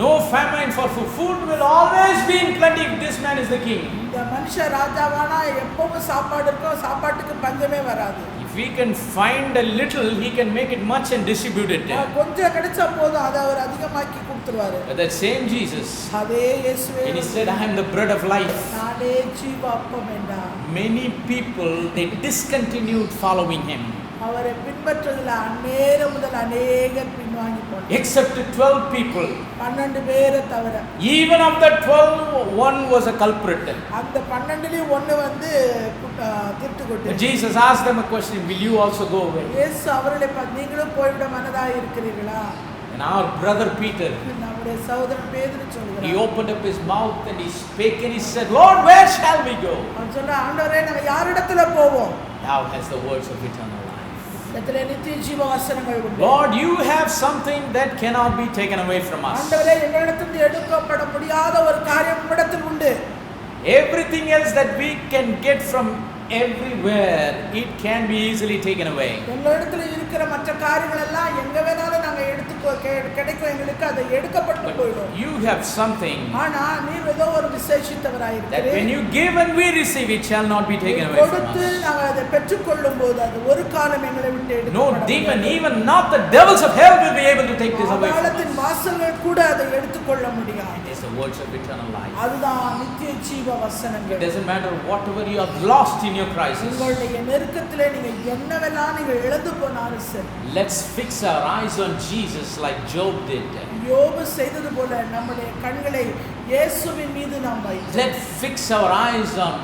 No famine for food. Food will always be in plenty if this man is the king. இந்த மனுஷன் ராஜாவானா எப்பவும் சாப்பாடு இருக்கும், சாப்பாட்டுக்கு பஞ்சமே வராது. If we can find a little, he can make it much and distribute it. கொஞ்சம் கிடைச்சா போதும், அதை அவர் அதிகமாக்கி கொடுத்துருவாரு. But that same Jesus, அதே இயேசுவே, when he said, I am the bread of life, நானே ஜீவ அப்பம் என்றார். many people they discontinued following him. அவரை பின்பற்றதுல அநேகம் முதல் அநேகர் பின்வாங்கி போனார். Except 12 people. 12 பேரை தவிர. Even of the 12, one was a culprit. அந்த 12லயும் ஒன்னு வந்து திருட்டு கொட்டு. Jesus asked them a question, will you also go away? இயேசு அவர்களை பார்த்து, நீங்களும் போய்விட மனதாய் இருக்கிறீர்களா? And our brother Peter, நம்முடைய சகோதரன் பேதுரு சொல்கிறார். he opened up his mouth and he spake and he said, Lord, where shall we go? அவன் சொல்றான், ஆண்டவரே நாங்க யாரிடத்துல போவோம்? Thou hast the words of eternal life. எத்தனை நித்திய ஜீவ வசனங்கள் உண்டு. Lord, you have something that cannot be taken away from us. ஆண்டவரே எங்களிடத்திலிருந்து எடுக்கப்பட முடியாத ஒரு காரியம் உம்மிடத்தில் உண்டு. Everything else that we can get from everywhere, it can be easily taken away. எங்களிடத்துல இருக்கிற மற்ற காரியங்கள் எல்லாம் எங்க வேணாலும் நாங்க கிடைக்கும், எங்களுக்கு அதை எடுக்கப்பட்டு போயிடும். You have something ஆனா நீர் ஏதோ ஒரு விசேஷித்தவராய் that இருக்கிறீர். when you give and we receive, it shall not be taken away from கொடுத்து us. நாங்க அதை பெற்றுக்கொள்ளும் போது அது ஒரு காலம் எங்களை விட்டு எடுக்கப்படாது. No demon, even not the devils of hell will be able to take this away from பாதாளத்தின் us. வாசல்கள் கூட அதை எடுத்துக்கொள்ள முடியாது. It is the words of eternal life. அதுதான் நித்திய ஜீவ வசனங்கள். It doesn't matter whatever you have lost in your crisis. உங்களுடைய நெருக்கத்திலே நீங்க என்னவெல்லாம் நீங்க இழந்து போனாலும் சரி. Let's fix our eyes on Jesus like Job did. யோபு செய்தது போல நம்முடைய கண்களை இயேசுவின் மீது நாம் வைப்போம். Let's fix our eyes on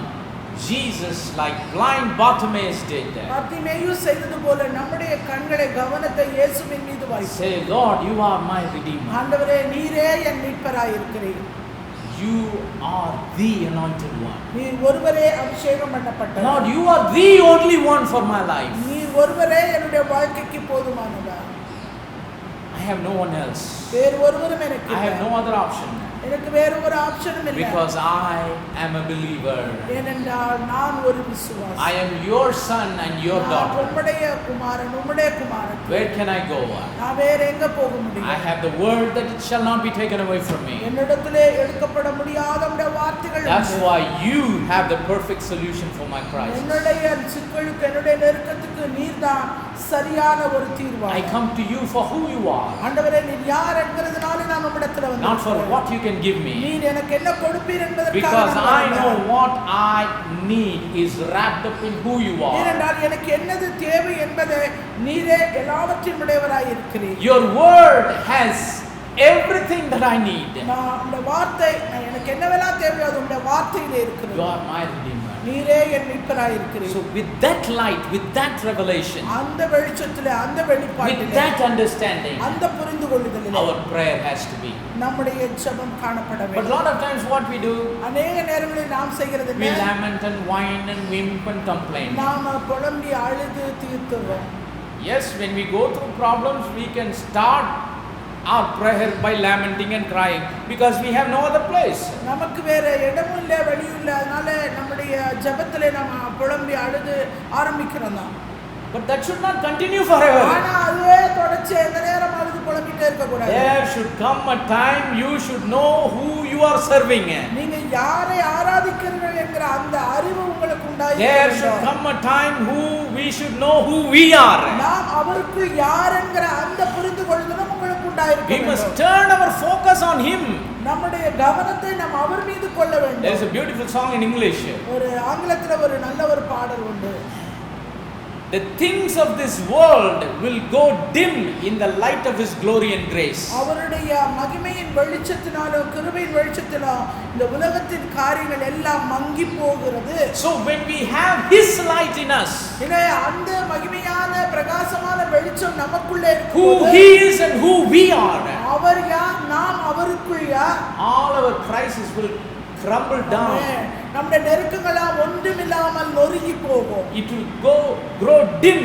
Jesus like blind Bartimaeus did. Bartimaeus செய்தது போல நம்முடைய கண்களை கவனத்தை இயேசுவின் மீது வைப்போம். Say, Lord, you are my redeemer. ஆண்டவரே நீரே என் மீட்பராய் இருக்கிறீர். You are the anointed one. நீர் ஒருவரே அபிஷேகம் பண்ணப்பட்டவர். Lord, you are the only one for my life. நீர் ஒருவரே என்னுடைய வாழ்க்கைக்கு போதுமானவர். I have no one else. வேறு ஒருவரும் எனக்கு I have no other option. எனக்கு வேறு ஒரு ஆப்ஷனும் இல்லை. Because I am a believer. ஏனென்றால் நான் ஒரு விசுவாசி. I am your son and your daughter. உம்முடைய குமாரன் உம்முடைய குமாரன். Where can I go? நான் வேற எங்க போக முடியும்? I have the word that it shall not be taken away from me. என்னிடத்திலே எடுக்கப்பட முடியாத உம்முடைய வார்த்தைகள். That's why you have the perfect solution for my crisis. என்னுடைய சிக்கலுக்கு என்னுடைய நெருக்கத்துக்கு நீர்தான் சரியான ஒரு தீர்வு. I come to you for who you are. ஆண்டவரே நீர் யார் என்கிறதுனால நான் உம்மிடத்தில் வந்தேன். Not for what you can give me. நீர் எனக்கு என்ன கொடுப்பீர் என்பதற்காக. Because I know what I need is wrapped up in who you are. ஏனென்றால் எனக்கு என்னது தேவை என்பதை நீரே எல்லாவற்றையும் உடையவராய் இருக்கிறீர். Your word has everything that I need. நான் இந்த வார்த்தை எனக்கு என்னவெல்லாம் தேவையோ அது உம்முடைய வார்த்தையிலே இருக்கிறது. You are my redeemer. நீரே என் மீட்பராய் இருக்கிறீர். So with that light, with that revelation, அந்த வெளிச்சத்திலே அந்த வெளிப்பாட்டிலே, with that understanding, அந்த புரிந்துகொள்ளுதலிலே our prayer has to be. நம்முடைய ஜெபம் காணப்பட But a வேண்டும். lot of times what we do, அநேக நேரங்களில் நாம் செய்கிறது we lament and whine and wimp and complain. நாம் புலம்பி அழுது தீர்த்துறோம். Yes, when we go through problems, we can start our prayer by lamenting and crying because we have no other place. நமக்கு வேற இடமும் இல்ல வழியும் இல்ல, அதனால நம்முடைய ஜெபத்திலே நாம புலம்பி அழுது ஆரம்பிக்கிறோம் தான். But that should not continue forever. ஆனா அதுவே தொடர்ச்சி எந்த நேரம் அழுது புலம்பிட்டே இருக்க கூடாது. There should come a time you should know who you are serving. நீங்க யாரை ஆராதிக்கிறீர்கள் என்கிற அந்த அறிவு உங்களுக்கு உண்டாயிருக்க There வேண்டும். should come a time we should know who we are. நாம் அவருக்கு யார் என்கிற அந்த புரிந்துகொள்ளுதலும் உங்களுக்கு உண்டாயிருக்க We must வேண்டும். turn our focus on him. நம்முடைய கவனத்தை நாம் அவர் மீது கொள்ள வேண்டும். There is a beautiful song in English. ஒரு ஆங்கிலத்துல ஒரு நல்ல ஒரு பாடல் உண்டு. The things of this world will go dim in the light of his glory and grace. அவருடைய மகிமையின் வெளிச்சத்தினாலும் கிருபையின் வெளிச்சத்தினாலும் இந்த உலகத்தின் காரியங்கள் எல்லாம் மங்கி போகிறது. So when we have his light in us, அந்த மகிமையான பிரகாசமான வெளிச்சம் நமக்குள்ளே who இருக்கும்போது he is and who we are, அவர் யார் நாம் அவருக்குள் யார், all our crises will crumble down. நம்முடைய நெருக்கங்களாம் ஒன்றுமில்லாமல் நொறுங்கி போகும். It will grow dim.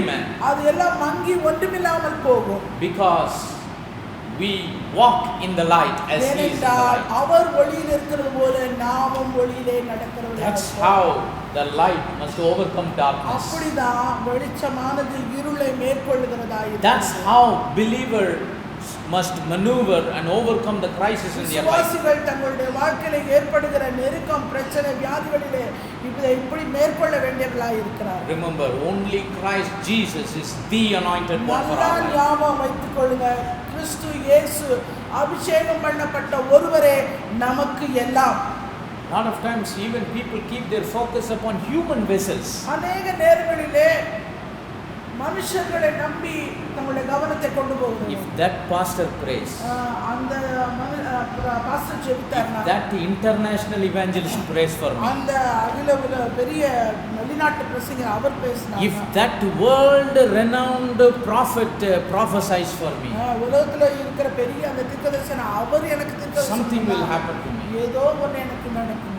அது எல்லாம் மங்கி ஒன்றுமில்லாமல் போகும். Because we walk in the light as he is in the light. அவர் ஒளியில் இருக்கிறது போல நாமும் ஒளியிலே நடக்கிறவர்களாக. That's how the light must overcome darkness. அப்படிதான் வெளிச்சமானது இருளை மேற்கொள்ளுகிறதாய். That's how believer must maneuver and overcome the crisis in their life. விசுவாசிகள் தங்களுடைய வாழ்க்கையில ஏற்படுகிற நெருக்கம் பிரச்சனை வியாதிகளிலே இப்படி மேற்கொள்ள வேண்டியவர்களாய் இருக்கிறார். Remember, only Christ Jesus is the anointed one for our life. ஞாபகம் வைத்துக் கொள்ளுங்க, கிறிஸ்து இயேசு அபிஷேகம் பண்ணப்பட்ட ஒருவரே நமக்கு எல்லாம். A lot of times even people keep their focus upon human vessels. அநேக நேரங்களிலே மனுஷர்களை நம்பி தங்களுடைய கவனத்தை கொண்டு போகிறார்கள். If that pastor prays, அந்த pastor ஜெபித்தார்னா, that international evangelist prays for me, அந்த அகில பெரிய வெளிநாட்டு பிரசங்கர் அவர் பேசினார், if that world renowned prophet prophesies for me, உலகத்துல இருக்கிற பெரிய அந்த தீர்க்கதரிசன அவர் எனக்கு தீர்க்கதரிசனம் something will happen to me. ஏதோ ஒன்று எனக்கு நடக்குங்க.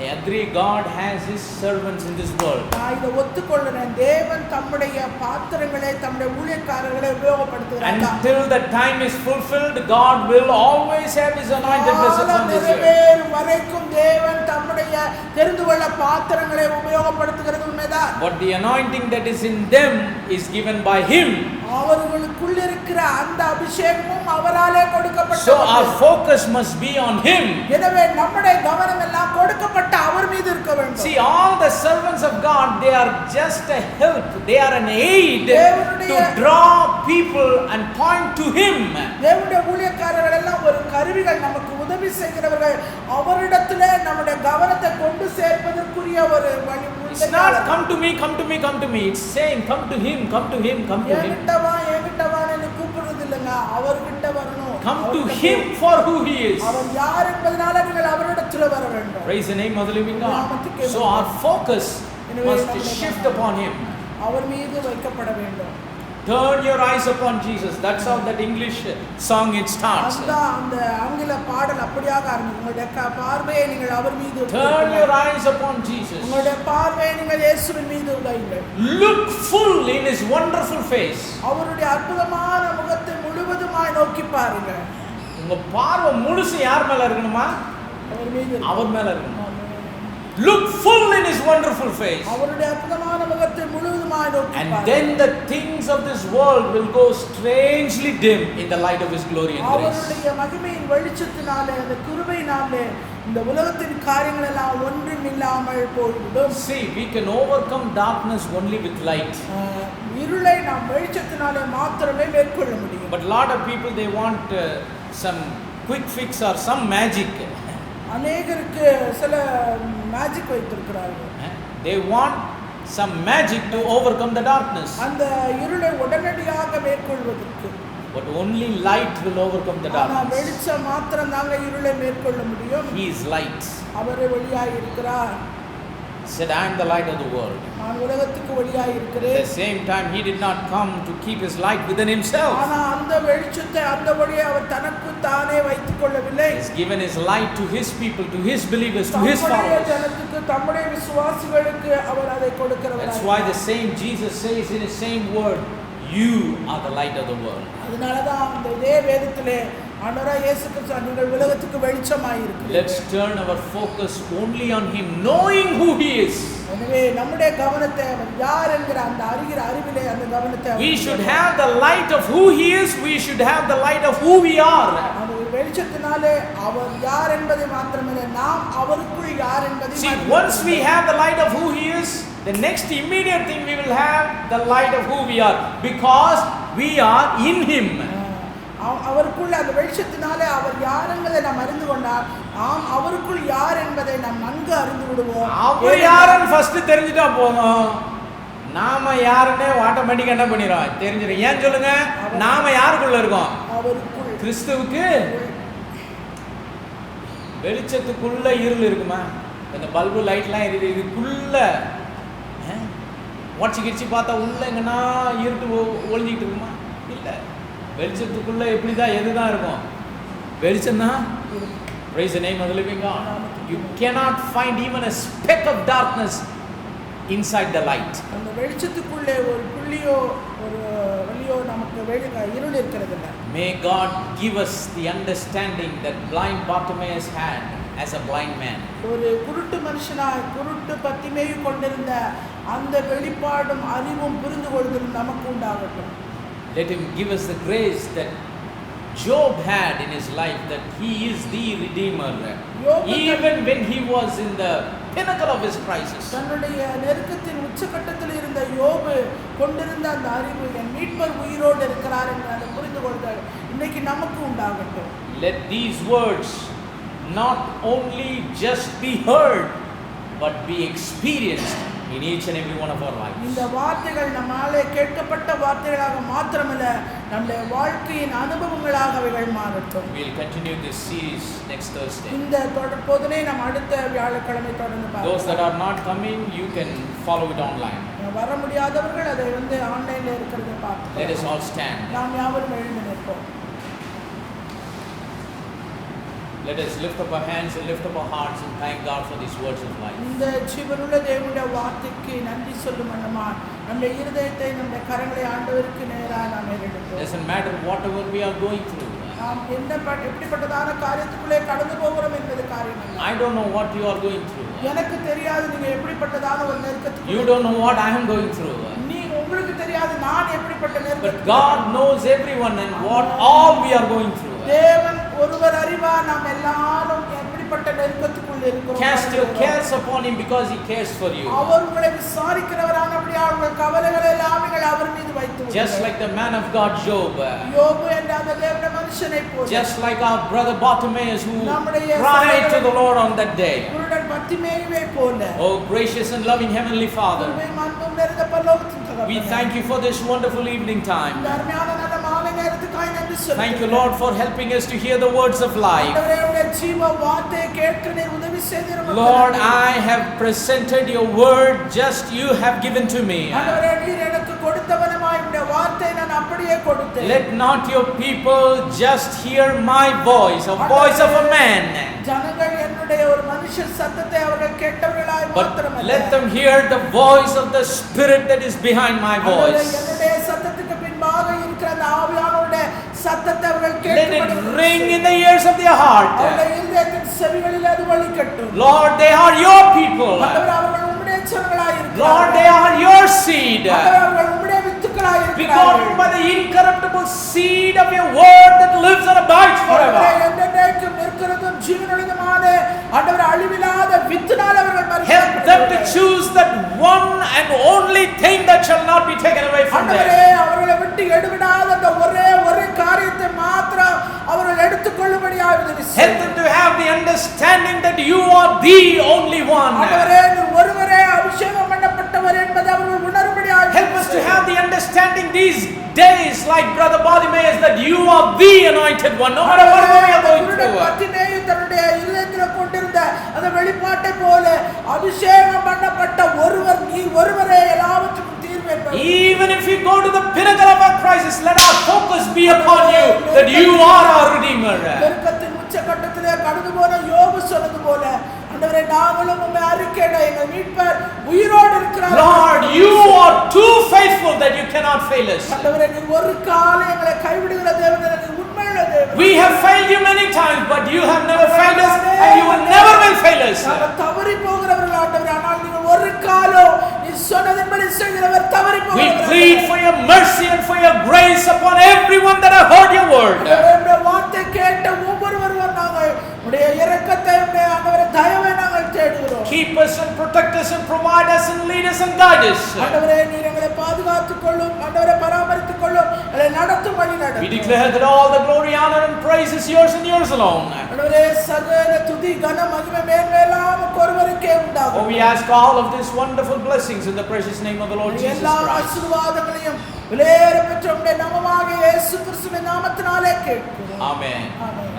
I agree, God has his servants in this world. நான் இதை ஒத்துக்கொள்கிறேன். தேவன் தம்முடைய பாத்திரங்களை தம்முடைய ஊழியக்காரர்களை உபயோகப்படுத்துகிறார். Until the time is fulfilled, God will always have his anointed vessels on this earth. நிறைவேறும் வரைக்கும் தேவன் தம்முடைய தெரிந்து கொள்ள பாத்திரங்களை உபயோகப்படுத்துகிறது உண்மைதான். But the anointing that is in them is given by him. அவர்களுக்குள் இருக்கிற அந்த அபிஷேகமும் அவராலே கொடுக்கப்பட்டது. So our focus must be on him. எனவே நம்முடைய கவனம் எல்லாம் கொடுக்கப்பட்ட அவர் மீது இருக்க வேண்டும். See, all the servants of God, they are just a help, they are an aid to draw people and point to him. தேவனுடைய ஊழியக்காரர்கள் எல்லாம் ஒரு கருவிகள், நமக்கு உதவி செய்கிறவர்கள். அவரிடத்திலே நம்முடைய கவனத்தை கொண்டு சேர்ப்பதற்குரிய ஒரு வழி. It's not come to me, come to me, come to me. It's saying come to him, come to him, come to him. என்கிட்ட வான்னு கூப்பிடுறது இல்லைங்க, அவர்கிட்ட வரணும். Come to him for who he is. அவர் யார் என்பதனால நீங்கள் அவரிடத்தில் வர வேண்டும். Praise the name of the living God. So our focus must shift upon him. அவர் மீது வைக்கப்பட வேண்டும். Turn your eyes upon Jesus. That's how that English song it starts. அந்த ஆங்கில பாடல் அப்படியாக ஆரம்பிக்கும். உங்களுடைய பார்வையை நீங்கள் அவர் மீது Turn your eyes upon Jesus. உங்களுடைய பார்வையை நீங்கள் இயேசுவின் மீது வையுங்கள். Look full in his wonderful face. அவருடைய அற்புதமான முகத்தை முழுவதுமாய் முழுவதுமாய் நோக்கி பாருங்க. உங்க பார்வை முழுசு யார் மேல இருக்கணுமா? அவர் மீது அவர் மேல இருக்கணும். Look full in his wonderful face. அவருடைய அற்புதமான முகத்தை முழுவதுமாய் நோக்கி And பாருங்க. then the things of this world will go strangely dim in the light of his glory and grace. அவருடைய மகிமையின் வெளிச்சத்தினாலே அந்த கிருபையினாலே இந்த உலகத்தின் காரியங்கள் எல்லாம் ஒன்றும் இல்லாமல் போய்விடும். See, we can overcome darkness only with light. இருளை நாம் வெளிச்சத்தினாலே மாத்திரமே மேற்கொள்ள முடியும். But a lot of people, they want some quick fix or some magic. அநேகருக்கு சில மேஜிக் வைத்திருக்கிறார்கள். They want some magic to overcome the darkness. அந்த இருளை உடனடியாக மேற்கொள்வதற்கு. But only light will overcome the ஆனால் darkness. வெளிச்சம் மாத்திரம் தாங்க இருளை மேற்கொள்ள முடியும். He is light. அவரே ஒளியாய் இருக்கிறார். Said, I am the light of the world. நான் உலகத்துக்கு ஒளியாய் At இருக்கிறேன். the same time, he did not come to keep his light within himself. ஆனால் அந்த வெளிச்சத்தை அந்த ஒளியை அவர் தனக்கு தானே வைத்துக் கொள்ளவில்லை. He has given his light to his people, to his believers, to his தம்முடைய followers. ஜனத்துக்கு தம்முடைய விசுவாசிகளுக்கு அவர் அதை கொடுக்கிறவர். That's why the same Jesus says in his same word, you are the light of the world. அதனாலதான் அந்த இதே வேதத்திலே ஆண்டவராய் இயேசு கிறிஸ்து நீங்கள் உலகத்துக்கு வெளிச்சமாய் இருக்கிறீர்கள். Let's turn our focus only on him, knowing who he is. எனவே நம்முடைய கவனத்தை அவர் யார் என்கிற அந்த அறிவிலே அந்த கவனத்தை We should have the light of who he is. We should have the light of who we are. அந்த வெளிச்சத்தினாலே அவர் யார் என்பதை மாத்திரமல்ல நாம் அவருக்குள் யார் என்பதை See, once we have the light of who he is, the next immediate thing we will have the light of who we are, because we are in him. அவருக்குள் அந்த வெளிச்சத்தினாலே அவர் யார் என்பதை நாம் அறிந்து கொண்டால் நாம் அவருக்குள் யார் என்பதை நாம் நன்கு அறிந்து விடுவோம். அவர் யாருன்னு ஃபர்ஸ்ட் தெரிஞ்சுட்டா போதும், நாம யாருன்னே ஆட்டோமேட்டிக்கா என்ன பண்ணிடுவோம், தெரிஞ்சிடும். ஏன் சொல்லுங்க, நாம யாருக்குள்ள இருக்கோம்? அவருக்குள். கிறிஸ்துவுக்கு வெளிச்சத்துக்குள்ள இருள் இருக்குமா? இந்த பல்பு லைட்லாம் எரியுது, இதுக்குள்ள உடச்சி கிடிச்சு பார்த்தா உள்ள எங்கன்னா இருட்டு ஒளிஞ்சிக்கிட்டு இருக்குமா? இல்லை. வெளிச்சத்துக்குள்ள எப்படி தான் எது தான் இருக்கும்? வெளிச்சம் தான். Praise the name of the living God. You cannot find even a speck of darkness inside the light. அந்த வெளிச்சத்துக்குள்ளே ஒரு புள்ளியோ ஒரு வழியோ நமக்கு இருள் இருக்கிறது இல்லை. May God give us the understanding that blind Bartimaeus had as a blind man. ஒரு குருட்டு மனுஷனாய் குருட்டு பத்திமேயு கொண்டிருந்த அந்த வெளிப்பாடும் அறிவும் புரிந்து கொள்வதும் நமக்கு உண்டாகட்டும். Let him give us the grace that Job had in his life, that he is the redeemer, even when he was in the pinnacle of his crisis. தன்னுடைய நெருக்கத்தின் உச்சகட்டத்தில் இருந்த யோபு கொண்டிருந்த அந்த அறிவு, என் மீட்பர் உயிரோடு இருக்கிறார் என்று அதை புரிந்து கொள்கிறார். இன்னைக்கு நமக்கு உண்டாகட்டும். Let these words not only just be heard but be experienced in each and every one of our lives. இந்த வார்த்தைகள் நம்மாலே கேட்கப்பட்ட வார்த்தைகளாக மாத்திரமல்ல, நம்முடைய வாழ்க்கையின் அனுபவங்களாக அவைகள் மாறட்டும். We'll continue this series next Thursday. இந்த தொடர்போதனை நாம் அடுத்த வியாழக்கிழமை தொடர்ந்து பார்க்கலாம். Those that are not coming, you can follow it online. வர முடியாதவர்கள் அதை ஆன்லைன்ல இருக்கிறத பார்த்து. Let us all stand. நாம் யாவரும் எழுந்து நிற்போம். Let us lift up our hands and lift up our hearts and thank God for these words of life. இந்த ஜீவனுள்ள தேவனுடைய வார்த்தைக்கு நன்றி சொல்லும் வண்ணமா நம்முடைய இருதயத்தை நம்முடைய கரங்களை ஆண்டவருக்கு நேராக நாம் ஏறெடுப்போம். Doesn't matter whatever we are going through. நாம் எப்படிப்பட்டதான காரியத்துக்குள்ளே கடந்து போகிறோம் என்பது காரியம் அல்ல. I don't know what you are going through. எனக்கு தெரியாது நீங்க எப்படிப்பட்டதான ஒரு நெருக்கத்துக்கு. You don't know what I am going through. உங்களுக்கு தெரியாது நான் எப்படிப்பட்ட நெருக்கத்துக்கு. But God knows everyone and what all we are going through. தேவன் ஒருவர் அறிவார் நாம் எல்லாரும் எப்படிப்பட்ட நெருக்கத்துக்குள்ள இருக்கிறோம். Cast your cares upon him because he cares for you. அவர் உங்களை விசாரிக்கிறவரானபடியால் உங்கள் கவலைகளை எல்லாம் நீங்கள் அவர் மீது வைத்து விடுங்கள். Just like the man of God Job. யோபு என்ற அந்த தேவனுடைய மனுஷனைப் போல. Just like our brother Bartimaeus who cried to the Lord on that day. குருடன் பத்திமேயுவை போல. Oh gracious and loving heavenly Father, we thank you for this wonderful evening time. Thank you Lord for helping us to hear the words of life. Lord, I have presented your word just you have given to me. Let not your people just hear my voice, a voice of a man, but let them hear the voice of the Spirit that is behind my voice. it ring in the ears of their heart. அவருடைய இதயத்தின் செவிகளில் அது ஒலிக்கட்டும். Lord, they are your people. ஆண்டவரே அவர்கள் உம்முடைய ஜனங்களாய் இருக்கிறார்கள். Lord, they are your seed. ஆண்டவரே அவர்கள் உம்முடைய வித்துக்களாய் இருக்கிறார்கள். Begotten by the incorruptible seed of your word that lives and abides forever. என்றென்றைக்கும் இருக்கிறதும் ஜீவனுள்ளதுமான ஆண்டவரே அழிவில்லாத வித்தினால் அவர்கள் Help them to choose that one and only thing that shall not be taken away from them. ஆண்டவரே அவர்களை விட்டு எடுவிடாத அந்த ஒரே காரியத்தை மாத்திரம் அவர்கள் எடுத்துக்கொள்ளும்படியாக உதவி செய்யும். Help them to have the understanding that you are the only one. ஆண்டவரே நீர் ஒருவரே அபிஷேகம் பண்ணப்பட்டவர் என்பதை அவர்கள் உணரும்படியாக Help us to have the understanding these days, like Brother Bartimaeus, that you are the anointed one, no matter what we are going through. தன்னுடைய இதயத்தில் கொண்டிருந்த அந்த வெளிப்பாட்டை போல அபிஷேகம் பண்ணப்பட்ட ஒருவர் நீ ஒருவரே எல்லாவற்றுக்கும் தீர்வை பெறுவார். Even if we go to the pinnacle of our crisis, let our focus be upon you, that you are our Redeemer. நெருக்கத்தின் உச்சகட்டத்திலே கடந்து போன யோபு சொன்னது போல ஆண்டவரே நாங்களும் உம்மை அறிக்கையிட எங்கள் மீட்பர் உயிரோடு இருக்கிறார். Lord, you are too faithful that you cannot fail us. ஆண்டவரே நீர் ஒரு காலம் எங்களை கைவிடுகிற தேவன் நீர் உண்மையுள்ள தேவன். We have failed you many times, but you have never failed us, and you will never will fail us. நாங்கள் தவறி போகிறவர்கள் ஆண்டவரே, ஆனால் நீங்கள் ஒரு காலம் நீ சொன்னதின்படி செய்கிறவர் தவறி We போகிறவர்கள். plead for your mercy and for your grace upon everyone that have heard your word. உம்முடைய வார்த்தை கேட்ட ஒவ்வொருவரும் நாங்கள் உம்முடைய இரக்கத்தை உம்முடைய ஆண்டவரே தயவை நாங்கள் தேடுகிறோம். Keep us and protect us and provide us and lead us and guide us. ஆண்டவரே நீர் எங்களை பாதுகாத்துக் கொள்ளும், ஆண்டவரே பராமரித்துக் கொள்ளும், எங்களை நடத்தும் வழி We நடத்தும். declare that all the glory, honor and praise is yours and yours alone. ஆண்டவரே சகல துதி கன மகிமை மேன்மேலாம் ஒருவருக்கே உண்டாகும். Oh, we ask all of these wonderful blessings in the precious name of the Lord Jesus எல்லா Christ. ஆசீர்வாதங்களையும் விலையேற பெற்ற உம்முடைய நாமமாகிய இயேசு கிறிஸ்துவின் நாமத்தினாலே கேட்கிறோம். Amen. ஆமென்.